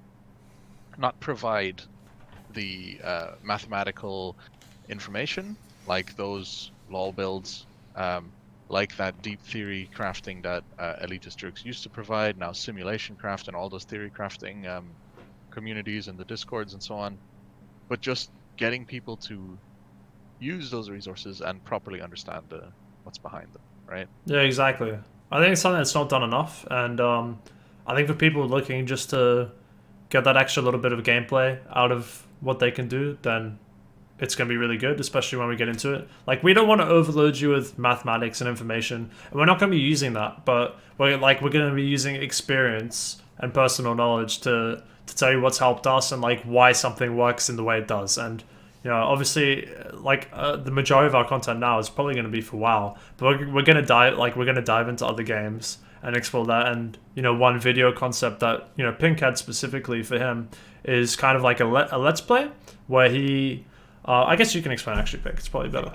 not provide the mathematical information like those lol builds, like that deep theory crafting that Elitist Drukes used to provide, now simulation craft and all those theory crafting communities and the discords and so on, but just getting people to use those resources and properly understand what's behind them, right? Yeah, exactly. I think it's something that's not done enough, and I think for people looking just to get that extra little bit of gameplay out of what they can do, then it's going to be really good, especially when we get into it. Like, we don't want to overload you with mathematics and information, and we're not going to be using that, but we're going to be using experience and personal knowledge to tell you what's helped us and like why something works in the way it does. And obviously, the majority of our content now is probably going to be for WoW, but we're going to dive into other games and explore that. And one video concept that Pink had specifically for him is kind of like a let's play where he. I guess you can explain actually, Pink. It's probably better.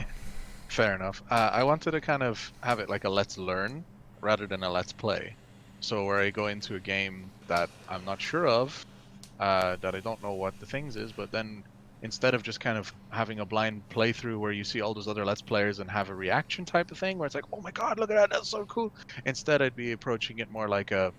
Fair enough. I wanted to kind of have it like a let's learn rather than a let's play. So where I go into a game that I'm not sure of, that I don't know what the things is, but then instead of just kind of having a blind playthrough where you see all those other Let's Players and have a reaction type of thing, where it's like, oh my god, look at that, that's so cool. Instead, I'd be approaching it more like a,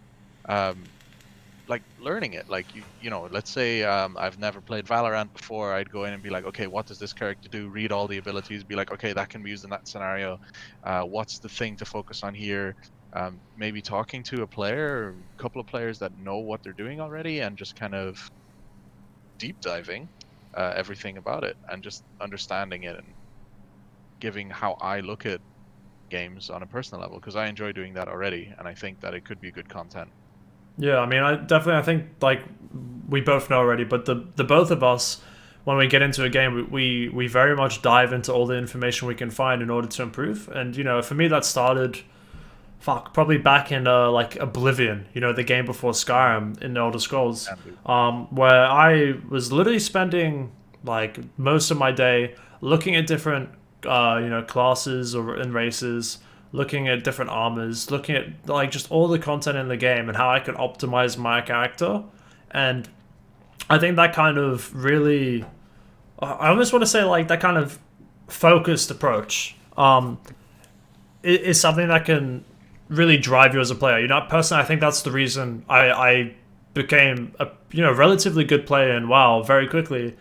like learning it. Like you know, let's say I've never played Valorant before. I'd go in and be like, okay, what does this character do? Read all the abilities. Be like, okay, that can be used in that scenario. What's the thing to focus on here? Maybe talking to a player or a couple of players that know what they're doing already, and just kind of deep diving everything about it and just understanding it and giving how I look at games on a personal level, because I enjoy doing that already, and I think that it could be good content. Yeah, I mean, I think like we both know already, but the both of us, when we get into a game, we very much dive into all the information we can find in order to improve. And you know, for me, that started, probably back in like Oblivion, you know, the game before Skyrim in Elder Scrolls, where I was literally spending like most of my day looking at different you know, classes and races, looking at different armors, looking at like just all the content in the game and how I could optimize my character. And I think that kind of really, I almost want to say like that kind of focused approach is something that can really drive you as a player. You know, personally, I think that's the reason I became a, you know, relatively good player in WoW very quickly.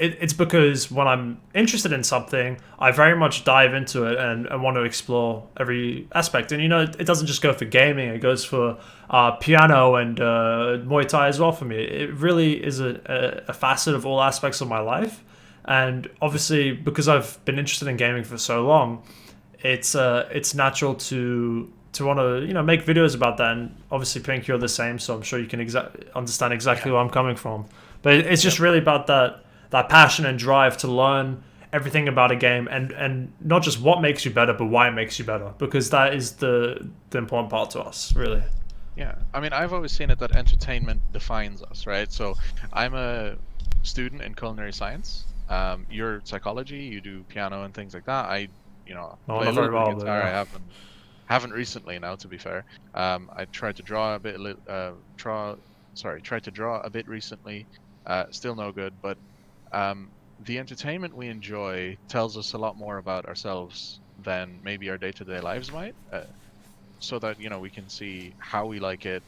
It's because when I'm interested in something, I very much dive into it and want to explore every aspect. And, you know, it doesn't just go for gaming. It goes for piano and Muay Thai as well for me. It really is a facet of all aspects of my life. And obviously, because I've been interested in gaming for so long, it's natural to want to, you know, make videos about that. And obviously, Pink, you're the same, so I'm sure you can understand exactly where I'm coming from. But it's just really about that passion and drive to learn everything about a game, and not just what makes you better, but why it makes you better, because that is the important part to us, really. Yeah, I mean, I've always seen it that entertainment defines us, right? So I'm a student in culinary science. You're psychology, you do piano and things like that. I, you know, play a little bit of guitar. Yeah. I haven't recently now, to be fair. I tried to draw a bit, tried to draw a bit recently. Still no good, but the entertainment we enjoy tells us a lot more about ourselves than maybe our day-to-day lives might, so that, you know, we can see how we like it,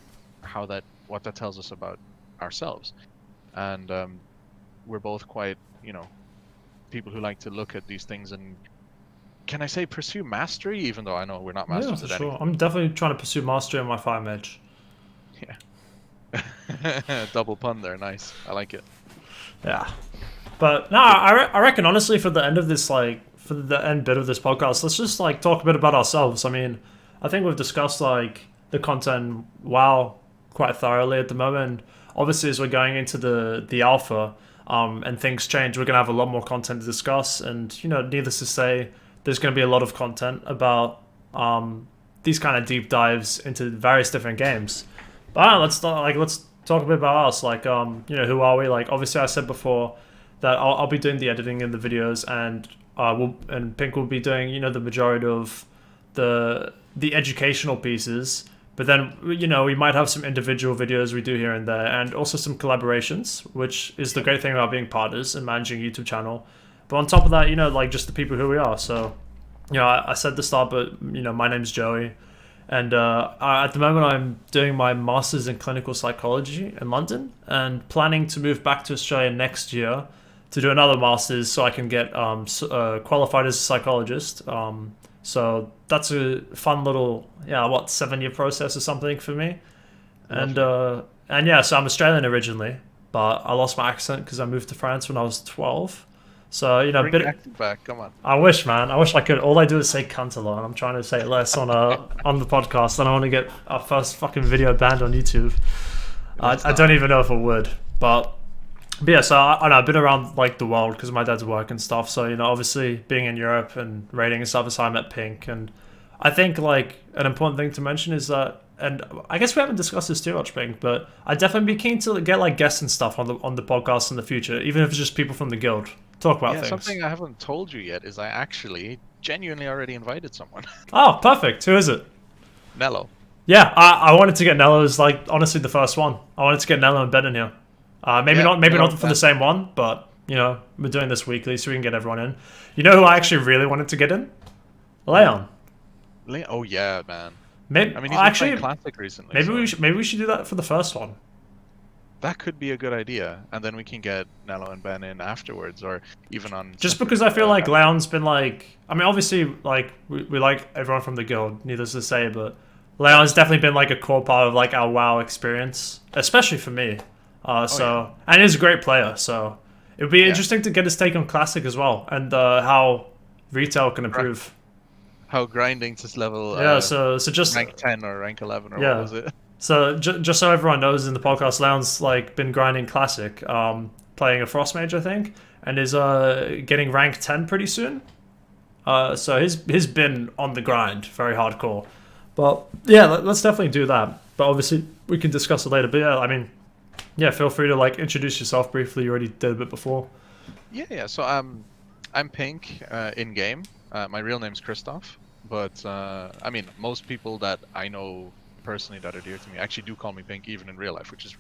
what that tells us about ourselves. And we're both quite, you know, people who like to look at these things and, can I say, pursue mastery, even though I know we're not masters for at sure. anything. I'm definitely trying to pursue mastery on my fire mage. Yeah. Double pun there, nice. I like it. Yeah. But no, I reckon honestly, for the end of this, like for the end bit of this podcast, let's just like talk a bit about ourselves. I mean, I think we've discussed like the content WoW quite thoroughly at the moment. Obviously, as we're going into the alpha, and things change, we're gonna have a lot more content to discuss. And you know, needless to say, there's gonna be a lot of content about these kind of deep dives into various different games. But let's talk a bit about us. Like, you know, who are we? Like, obviously, I said before that I'll be doing the editing in the videos, and Pink will be doing, you know, the majority of the educational pieces. But then, you know, we might have some individual videos we do here and there, and also some collaborations, which is the great thing about being partners and managing a YouTube channel. But on top of that, you know, like just the people who we are. So, you know, I said at the start, but you know, my name's Joey. And at the moment, I'm doing my master's in clinical psychology in London, and planning to move back to Australia next year to do another master's, so I can get qualified as a psychologist. So that's a fun little 7-year process or something for me. And yeah, so I'm Australian originally, but I lost my accent because I moved to France when I was 12. So, you know, Bring the accent back, come on. I wish, man. I wish I could. All I do is say cunt a lot, and I'm trying to say it less on the podcast, and I want to get our first fucking video banned on YouTube. I don't even know if it would, but yeah. So I know I've been around like the world because my dad's work and stuff. So, you know, obviously being in Europe and raiding and stuff is how I met Pink. And I think like an important thing to mention is that, and I guess we haven't discussed this too much, Pink, but I'd definitely be keen to get like guests and stuff on the podcast in the future, even if it's just people from the guild. Talk about things. Something I haven't told you yet is I actually genuinely already invited someone. Oh, perfect. Who is it? Nello. Yeah, I wanted to get Nello as like honestly the first one. I wanted to get Nello and Ben in here. Maybe not for the same one, but You know, we're doing this weekly so we can get everyone in. You know who I actually really wanted to get in? Leon. Oh yeah, man. Maybe, I mean, he's been playing Classic recently. Maybe we should do that for the first one. That could be a good idea, and then we can get Nello and Ben in afterwards, or even on. Just because I feel like Leon's been like, I mean, obviously, like we like everyone from the guild, needless to say, but Leon's definitely been like a core part of like our WoW experience, especially for me. And he's a great player, so it would be interesting to get his take on Classic as well, and how retail can improve. How grinding to level. So just rank 10 or rank 11 or what was it? So just so everyone knows in the podcast, Leon's like been grinding Classic, playing a Frost Mage, I think, and is getting rank 10 pretty soon. So he's been on the grind, very hardcore. But yeah, let's definitely do that. But obviously we can discuss it later. But yeah, I mean, yeah, feel free to like introduce yourself briefly. You already did a bit before. Yeah. So I'm Pink in game. My real name's Christoph, but I mean most people that I know personally that are dear to me actually do call me Pink even in real life, which is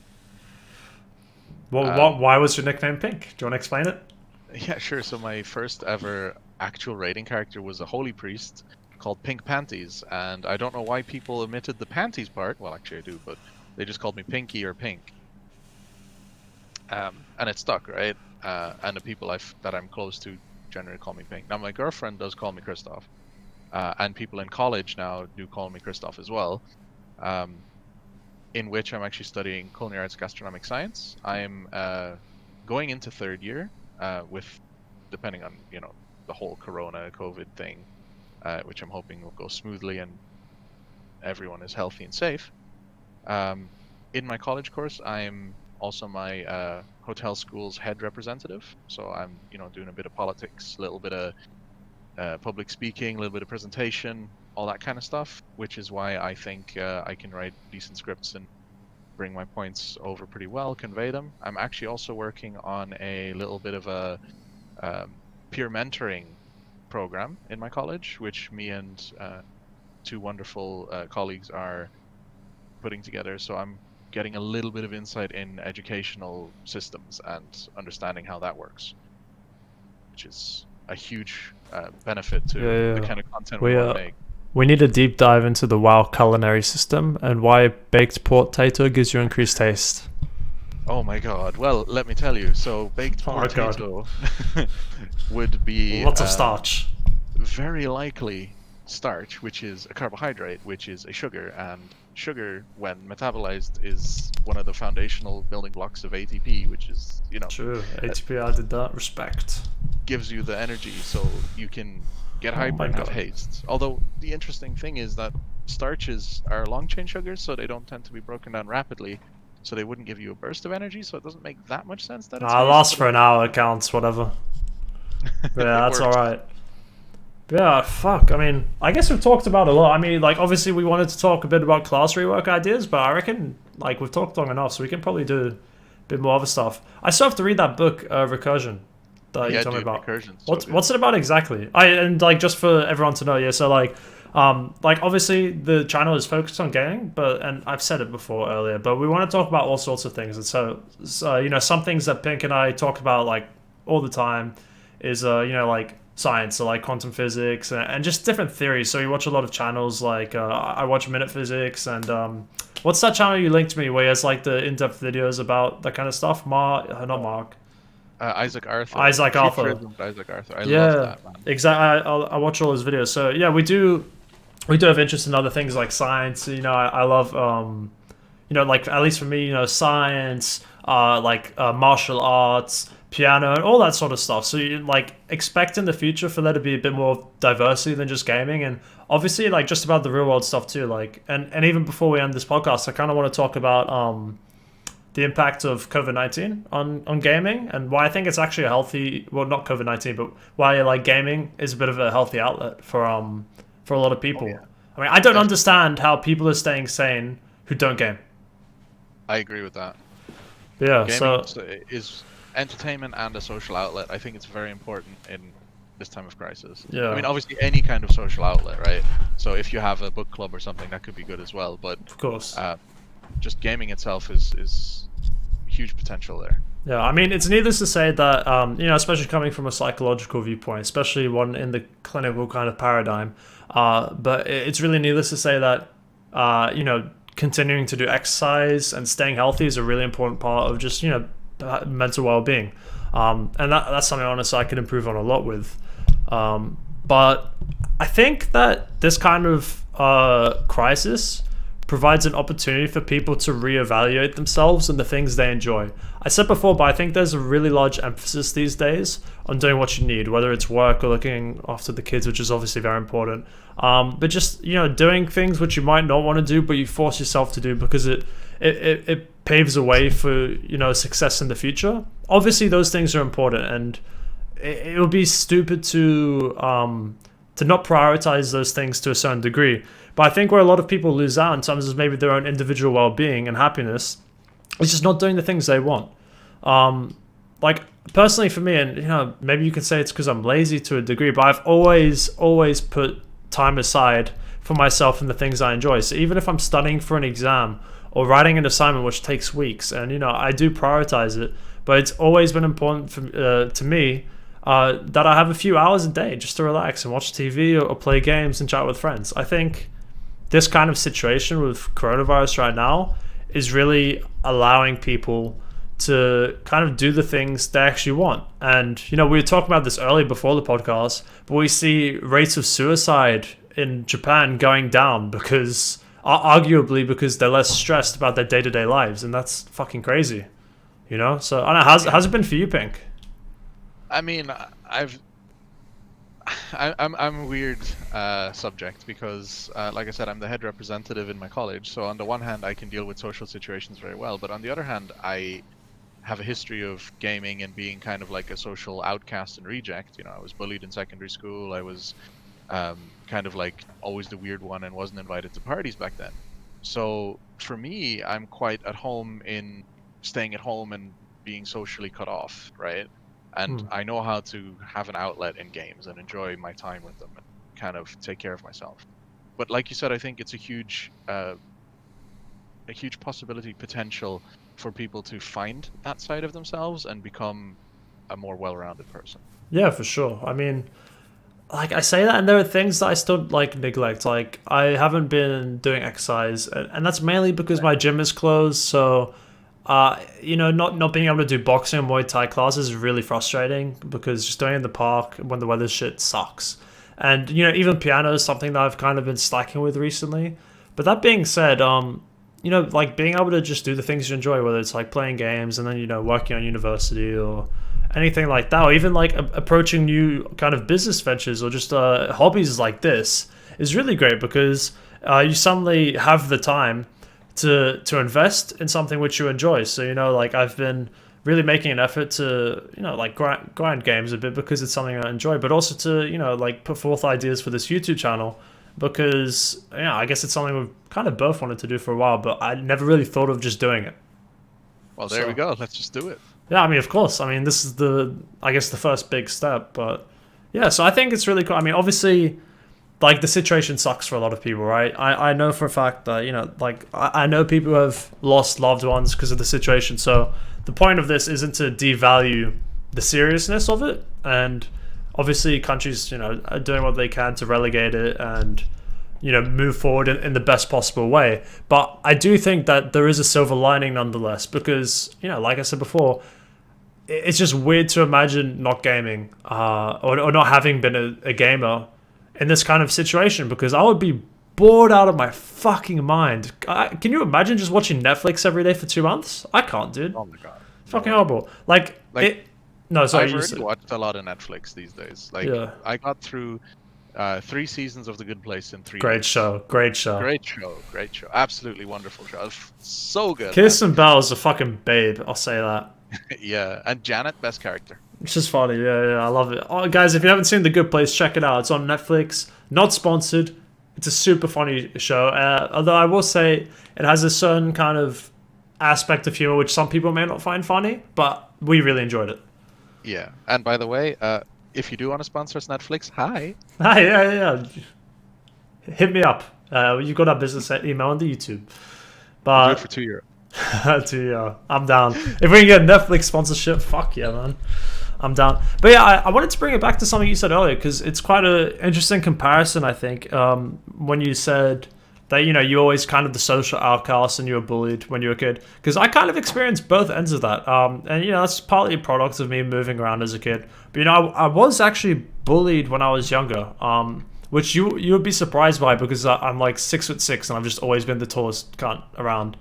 why was your nickname Pink? Do you want to explain it? Yeah, sure. So my first ever actual raiding character was a holy priest called Pink Panties, and I don't know why people omitted the panties part. Well, actually I do, but they just called me Pinky or Pink, and it stuck, right? And the people that I'm close to generally call me Pink. Now my girlfriend does call me Christoph, and people in college now do call me Christoph as well. In which I'm actually studying culinary arts gastronomic science. I'm going into third year with, depending on the whole Corona COVID thing, which I'm hoping will go smoothly and everyone is healthy and safe. In my college course, I'm also my hotel school's head representative. So I'm doing a bit of politics, a little bit of public speaking, a little bit of presentation, all that kind of stuff, which is why I think I can write decent scripts and bring my points over pretty well, convey them. I'm actually also working on a little bit of a peer mentoring program in my college, which me and two wonderful colleagues are putting together. So I'm getting a little bit of insight in educational systems and understanding how that works, which is a huge benefit to the kind of content we want to make. We need a deep dive into the WoW culinary system and why baked potato gives you increased taste. Oh my god. Well, let me tell you. So baked potato would be lots of starch. Very likely starch, which is a carbohydrate, which is a sugar, and sugar, when metabolized, is one of the foundational building blocks of ATP, which is True. ATP added that. Respect. Gives you the energy so you can get hyper and have haste. Although the interesting thing is that starches are long chain sugars, so they don't tend to be broken down rapidly, so they wouldn't give you a burst of energy, so it doesn't make that much sense that it's last for an hour counts, whatever. Yeah, that's alright. Yeah, fuck. I mean, I guess we've talked about a lot. I mean, like, obviously we wanted to talk a bit about class rework ideas, but I reckon, like, we've talked long enough, so we can probably do a bit more other stuff. I still have to read that book, Recursion, that you told me about. What's it about exactly? And like, just for everyone to know, so like obviously the channel is focused on gaming, and I've said it before earlier, but we want to talk about all sorts of things. And so some things that Pink and I talk about like all the time is like science, so like quantum physics and just different theories. So we watch a lot of channels like I watch Minute Physics and what's that channel you linked me where he has like the in-depth videos about that kind of stuff? Not Mark. Isaac Arthur. Isaac Arthur. I love that, man. Exactly. I watch all his videos. So yeah, we do have interest in other things like science. I love like, at least for me, science, like martial arts, piano, and all that sort of stuff. So you like expect in the future for there to be a bit more diversity than just gaming, and obviously like just about the real world stuff too. Like and even before we end this podcast, I kind of want to talk about the impact of COVID-19 on gaming, and why I think it's actually a healthy, well, not COVID-19, but why like gaming is a bit of a healthy outlet for a lot of people. Oh, yeah. I mean, I don't understand how people are staying sane who don't game. I agree with that. Yeah, gaming is entertainment and a social outlet. I think it's very important in this time of crisis. Yeah. I mean, obviously any kind of social outlet, right? So if you have a book club or something, that could be good as well. But of course, just gaming itself is huge potential there. Yeah, I mean, it's needless to say that, especially coming from a psychological viewpoint, especially one in the clinical kind of paradigm, but it's really needless to say that, continuing to do exercise and staying healthy is a really important part of just, mental well-being. And that's something, honestly, I can improve on a lot with. But I think that this kind of crisis provides an opportunity for people to reevaluate themselves and the things they enjoy. I said before, but I think there's a really large emphasis these days on doing what you need, whether it's work or looking after the kids, which is obviously very important. But just, doing things which you might not want to do, but you force yourself to do because it paves a way for, success in the future. Obviously, those things are important, and it would be stupid to not prioritize those things to a certain degree. But I think where a lot of people lose out in terms of maybe their own individual well-being and happiness is just not doing the things they want. Like personally for me, and maybe you can say it's because I'm lazy to a degree, but I've always put time aside for myself and the things I enjoy. So even if I'm studying for an exam or writing an assignment which takes weeks, and I do prioritize it, but it's always been important to me that I have a few hours a day just to relax and watch TV or play games and chat with friends. I think this kind of situation with coronavirus right now is really allowing people to kind of do the things they actually want. And, we were talking about this earlier before the podcast, but we see rates of suicide in Japan going down arguably because they're less stressed about their day-to-day lives. And that's fucking crazy, So I don't know, how's it been for you, Pink? I mean, I'm a weird subject because, like I said, I'm the head representative in my college. So on the one hand, I can deal with social situations very well, but on the other hand, I have a history of gaming and being kind of like a social outcast and reject. I was bullied in secondary school. I was kind of like always the weird one and wasn't invited to parties back then. So for me, I'm quite at home in staying at home and being socially cut off, right? And I know how to have an outlet in games and enjoy my time with them and kind of take care of myself. But like you said, I think it's a huge possibility, potential for people to find that side of themselves and become a more well-rounded person. Yeah, for sure. I mean, like I say that, and there are things that I still neglect. Like I haven't been doing exercise, and that's mainly because my gym is closed. So not being able to do boxing and Muay Thai classes is really frustrating because just doing it in the park when the weather's shit sucks. And, even piano is something that I've kind of been slacking with recently. But that being said, being able to just do the things you enjoy, whether it's like playing games and then, working on university or anything like that, or even like approaching new kind of business ventures or just hobbies like this is really great because you suddenly have the time to invest in something which you enjoy. So, I've been really making an effort to, grind games a bit because it's something I enjoy, but also to, put forth ideas for this YouTube channel because, I guess it's something we've kind of both wanted to do for a while, but I never really thought of just doing it. Well, there we go. Let's just do it. Yeah, I mean, of course. I mean, this is the first big step, but yeah, so I think it's really cool. I mean, obviously, the situation sucks for a lot of people, right? I know for a fact that, I know people who have lost loved ones because of the situation. So the point of this isn't to devalue the seriousness of it. And obviously countries, are doing what they can to relegate it and, move forward in the best possible way. But I do think that there is a silver lining nonetheless because, like I said before, it's just weird to imagine not gaming or not having been a gamer in this kind of situation because I would be bored out of my fucking mind. Can you imagine just watching Netflix every day for 2 months? I can't, dude. Oh my god. Fucking horrible. No, sorry. I've already watched a lot of Netflix these days. Yeah. I got through 3 seasons of The Good Place in 3 Great days. show. Great show. Absolutely wonderful show. So good. Kirsten Bell's a fucking babe. I'll say that. Yeah, and Janet, best character. It's just funny. Yeah, I love it. Oh, guys, if you haven't seen The Good Place, check it out. It's on Netflix. Not sponsored. It's a super funny show. Although I will say it has a certain kind of aspect of humor which some people may not find funny, but we really enjoyed it. Yeah, and by the way, if you do want to sponsor us, Netflix, hi. Hi, yeah. Hit me up. You've got our business email on the YouTube. We'll But do it for €2. I'm down. If we can get Netflix sponsorship, fuck yeah, man. I'm down. But yeah, I wanted to bring it back to something you said earlier because it's quite an interesting comparison, I think, when you said that, you always kind of the social outcast and you were bullied when you were a kid. Because I kind of experienced both ends of that. And, that's partly a product of me moving around as a kid. But, I was actually bullied when I was younger, which you would be surprised by because I'm like 6'6" and I've just always been the tallest cunt around.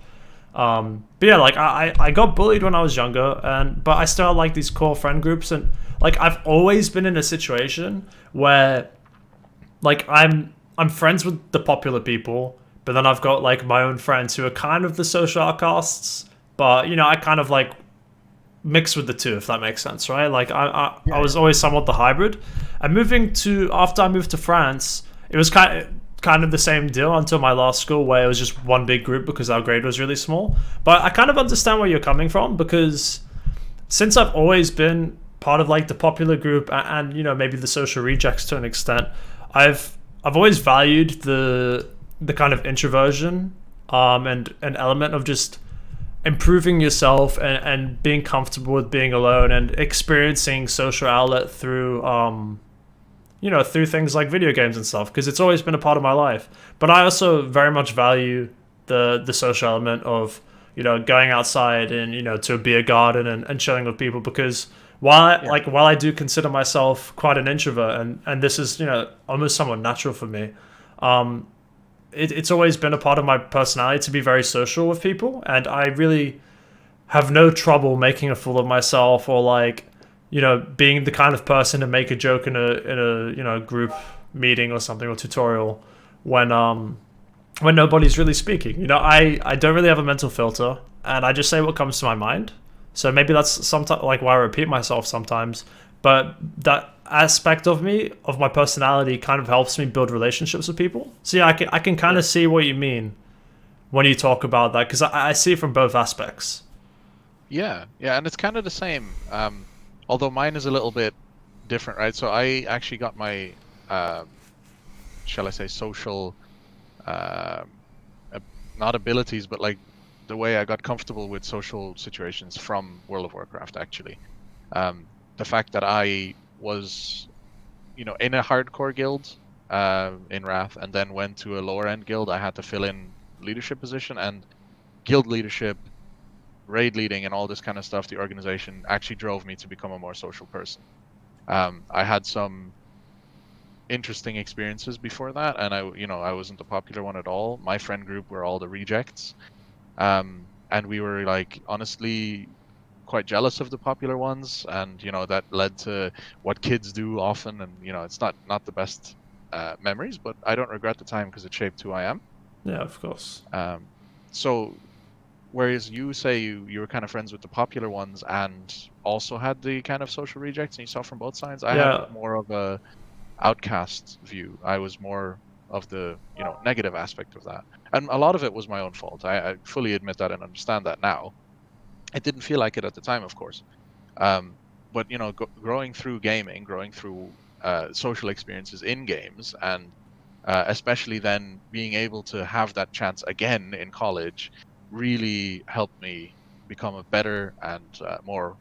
But yeah, like I got bullied when I was younger, but I still had like these core friend groups, and like I've always been in a situation where like I'm friends with the popular people, but then I've got like my own friends who are kind of the social outcasts, but I kind of like mix with the two, if that makes sense, right? Like I was always somewhat the hybrid. And after I moved to France, it was kind of the same deal until my last school where it was just one big group because our grade was really small. But I kind of understand where you're coming from because since I've always been part of like the popular group and maybe the social rejects to an extent, I've always valued the kind of introversion and an element of just improving yourself and being comfortable with being alone and experiencing social outlet through through things like video games and stuff, because it's always been a part of my life. But I also very much value the social element of, going outside and, to a beer garden and chilling with people, because while I do consider myself quite an introvert and this is, almost somewhat natural for me, it's always been a part of my personality to be very social with people, and I really have no trouble making a fool of myself or like, being the kind of person to make a joke in a group meeting or something, or tutorial when nobody's really speaking. I don't really have a mental filter and I just say what comes to my mind. So maybe that's sometimes like why I repeat myself sometimes, but that aspect of my personality kind of helps me build relationships with people. So yeah, I can kind of see what you mean when you talk about that, because I see it from both aspects. Yeah, and it's kind of the same. Although mine is a little bit different, right? So I actually got my, shall I say, social, not abilities, but like the way I got comfortable with social situations from World of Warcraft, actually. The fact that I was, in a hardcore guild in Wrath, and then went to a lower end guild, I had to fill in leadership position, and guild leadership, raid leading, and all this kind of stuff, the organization actually drove me to become a more social person. I had some interesting experiences before that, and I wasn't the popular one at all. My friend group were all the rejects, and we were like honestly quite jealous of the popular ones, and that led to what kids do often, and it's not the best memories, but I don't regret the time because it shaped who I am. Yeah, of course. So whereas you say you were kind of friends with the popular ones and also had the kind of social rejects, and you saw from both sides, I had more of a outcast view. I was more of the negative aspect of that, and a lot of it was my own fault. I fully admit that and understand that now. It didn't feel like it at the time, of course, but growing through gaming, growing through social experiences in games, and especially then being able to have that chance again in college really helped me become a better and more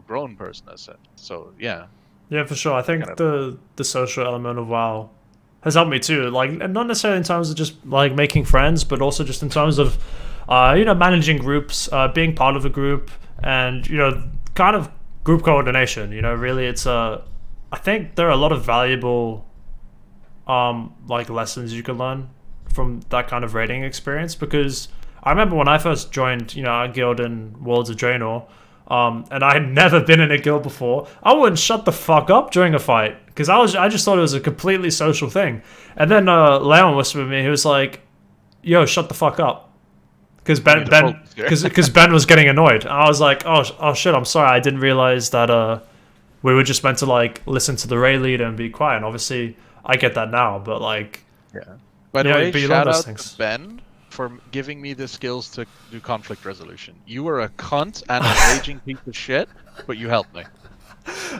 grown person, as said. So yeah, for sure. I think the social element of WoW has helped me too, like not necessarily in terms of just like making friends, but also just in terms of managing groups, being part of a group, and kind of group coordination. Really, it's I think there are a lot of valuable like lessons you can learn from that kind of raiding experience, because I remember when I first joined, our guild in Worlds of Draenor, and I had never been in a guild before. I wouldn't shut the fuck up during a fight because I just thought it was a completely social thing. And then Leon whispered to me, he was like, "Yo, shut the fuck up," because Ben was getting annoyed. And I was like, "Oh shit, I'm sorry. I didn't realize that we were just meant to like listen to the raid leader and be quiet." And obviously, I get that now, but like, yeah. By the way, shout out to Ben for giving me the skills to do conflict resolution. You were a cunt and a raging piece of shit, but you helped me.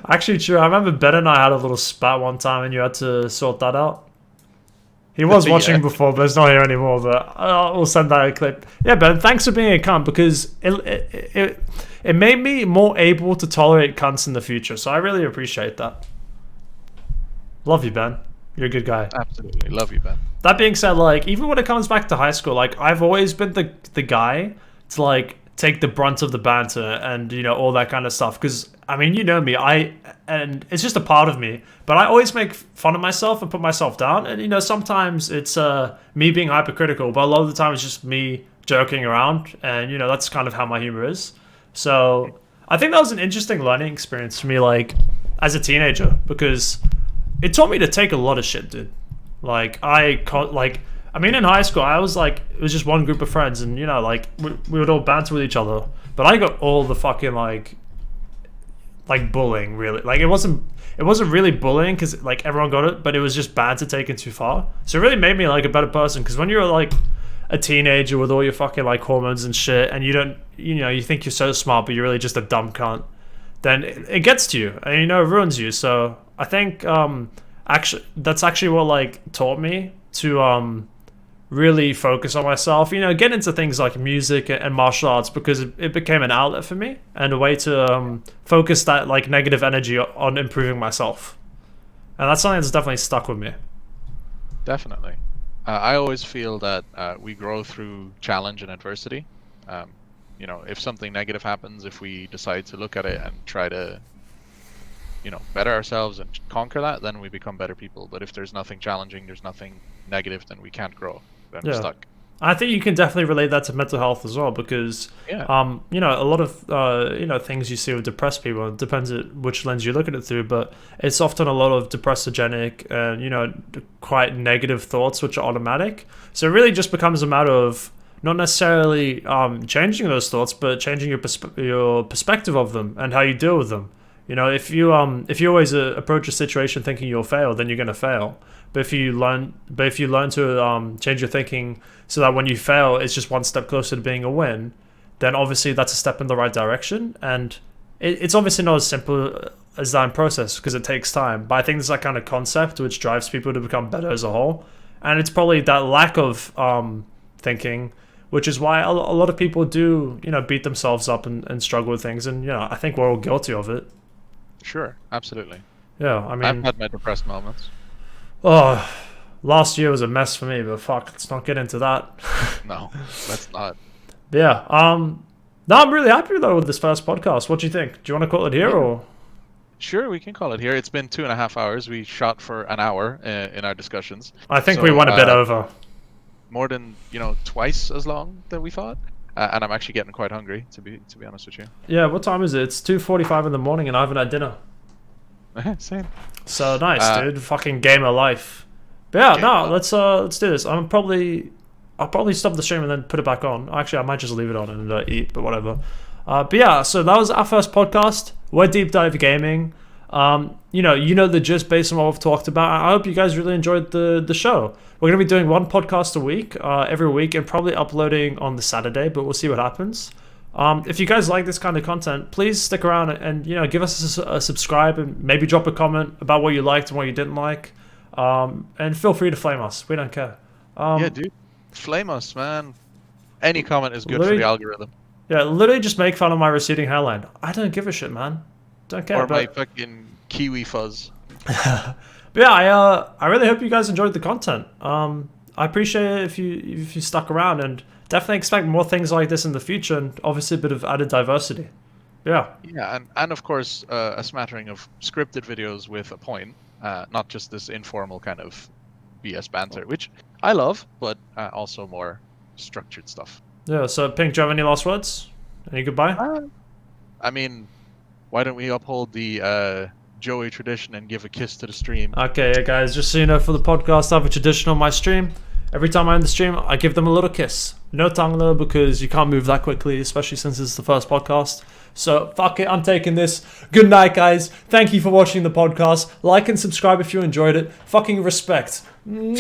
Actually, true. I remember Ben and I had a little spat one time, and you had to sort that out. He was Yeah. watching before, but he's not here anymore. But we'll send that a clip. Yeah, Ben, thanks for being a cunt because it made me more able to tolerate cunts in the future. So I really appreciate that. Love you, Ben. You're a good guy. Absolutely. Love you, Ben. That being said, like, even when it comes back to high school, like, I've always been the guy to, like, take the brunt of the banter and, you know, all that kind of stuff. Because, I mean, you know me, and it's just a part of me, but I always make fun of myself and put myself down. And, you know, sometimes it's me being hypercritical, but a lot of the time it's just me joking around. And, you know, that's kind of how my humor is. So I think that was an interesting learning experience for me, like, as a teenager, because it taught me to take a lot of shit, dude. Like, I mean, in high school, I was like, it was just one group of friends, and, you know, like, we would all banter with each other. But I got all the fucking, like bullying, really. Like, it wasn't really bullying, because, like, everyone got it, but it was just banter taken too far. So it really made me, like, a better person, because when you're, like, a teenager with all your fucking, like, hormones and shit, and you don't, you know, you think you're so smart, but you're really just a dumb cunt, then it gets to you, and, you know, it ruins you. So I think, actually, that's actually what, like, taught me to, really focus on myself, you know, get into things like music and martial arts, because it became an outlet for me and a way to focus that, like, negative energy on improving myself. And that's something that's definitely stuck with me. Definitely. I always feel that we grow through challenge and adversity. You know, if something negative happens, if we decide to look at it and try to, you know, better ourselves and conquer that, then we become better people. But if there's nothing challenging, there's nothing negative, then we can't grow. Then we're stuck. I think you can definitely relate that to mental health as well, because you know, a lot of you know, things you see with depressed people, it depends on which lens you look at it through, but it's often a lot of depressogenic and, you know, quite negative thoughts which are automatic. So it really just becomes a matter of not necessarily changing those thoughts, but changing your perspective of them and how you deal with them. You know, if you always approach a situation thinking you'll fail, then you're going to fail. But if you learn to change your thinking so that when you fail, it's just one step closer to being a win, then obviously that's a step in the right direction. And it's obviously not as simple as that in process, because it takes time. But I think there's that kind of concept which drives people to become better as a whole. And it's probably that lack of thinking, which is why a lot of people do, you know, beat themselves up and struggle with things. And, you know, I think we're all guilty of it. Sure, absolutely. Yeah, I mean, I've had my depressed moments. Oh, last year was a mess for me, but fuck, let's not get into that. No, let's not. But yeah, no, I'm really happy though with this first podcast. What do you think? Do you want to call it here or? Sure, we can call it here. It's been 2.5 hours. We shot for an hour in our discussions. I think we went a bit over. More than, you know, twice as long than we thought. And I'm actually getting quite hungry, to be honest with you. Yeah, what time is it? It's 2:45 in the morning, and I haven't had dinner. Same. So nice, dude. Fucking gamer life. But yeah, let's do this. I'll probably stop the stream and then put it back on. Actually, I might just leave it on and eat, but whatever. But yeah, so that was our first podcast. We're Deep Dive Gaming. You know the gist based on what we've talked about. I hope you guys really enjoyed the show. We're gonna be doing one podcast a week, every week, and probably uploading on the Saturday, but we'll see what happens. If you guys like this kind of content, please stick around and, you know, give us a subscribe and maybe drop a comment about what you liked and what you didn't like. And feel free to flame us. We don't care. Yeah, dude. Flame us, man. Any comment is good for the algorithm. Yeah, literally just make fun of my receding hairline. I don't give a shit, man. Don't care. Or my fucking kiwi fuzz. But yeah, I really hope you guys enjoyed the content. I appreciate it if you stuck around, and definitely expect more things like this in the future, and obviously a bit of added diversity. Yeah. Yeah, and of course a smattering of scripted videos with a point, not just this informal kind of BS banter, which I love, but also more structured stuff. Yeah. So, Pink, do you have any last words? Any goodbye? I mean, why don't we uphold the Joey tradition and give a kiss to the stream? Okay, yeah, guys. Just so you know, for the podcast, I have a tradition on my stream. Every time I end the stream, I give them a little kiss. No tongue though, because you can't move that quickly, especially since it's the first podcast. So, fuck it, I'm taking this. Good night, guys. Thank you for watching the podcast. Like and subscribe if you enjoyed it. Fucking respect.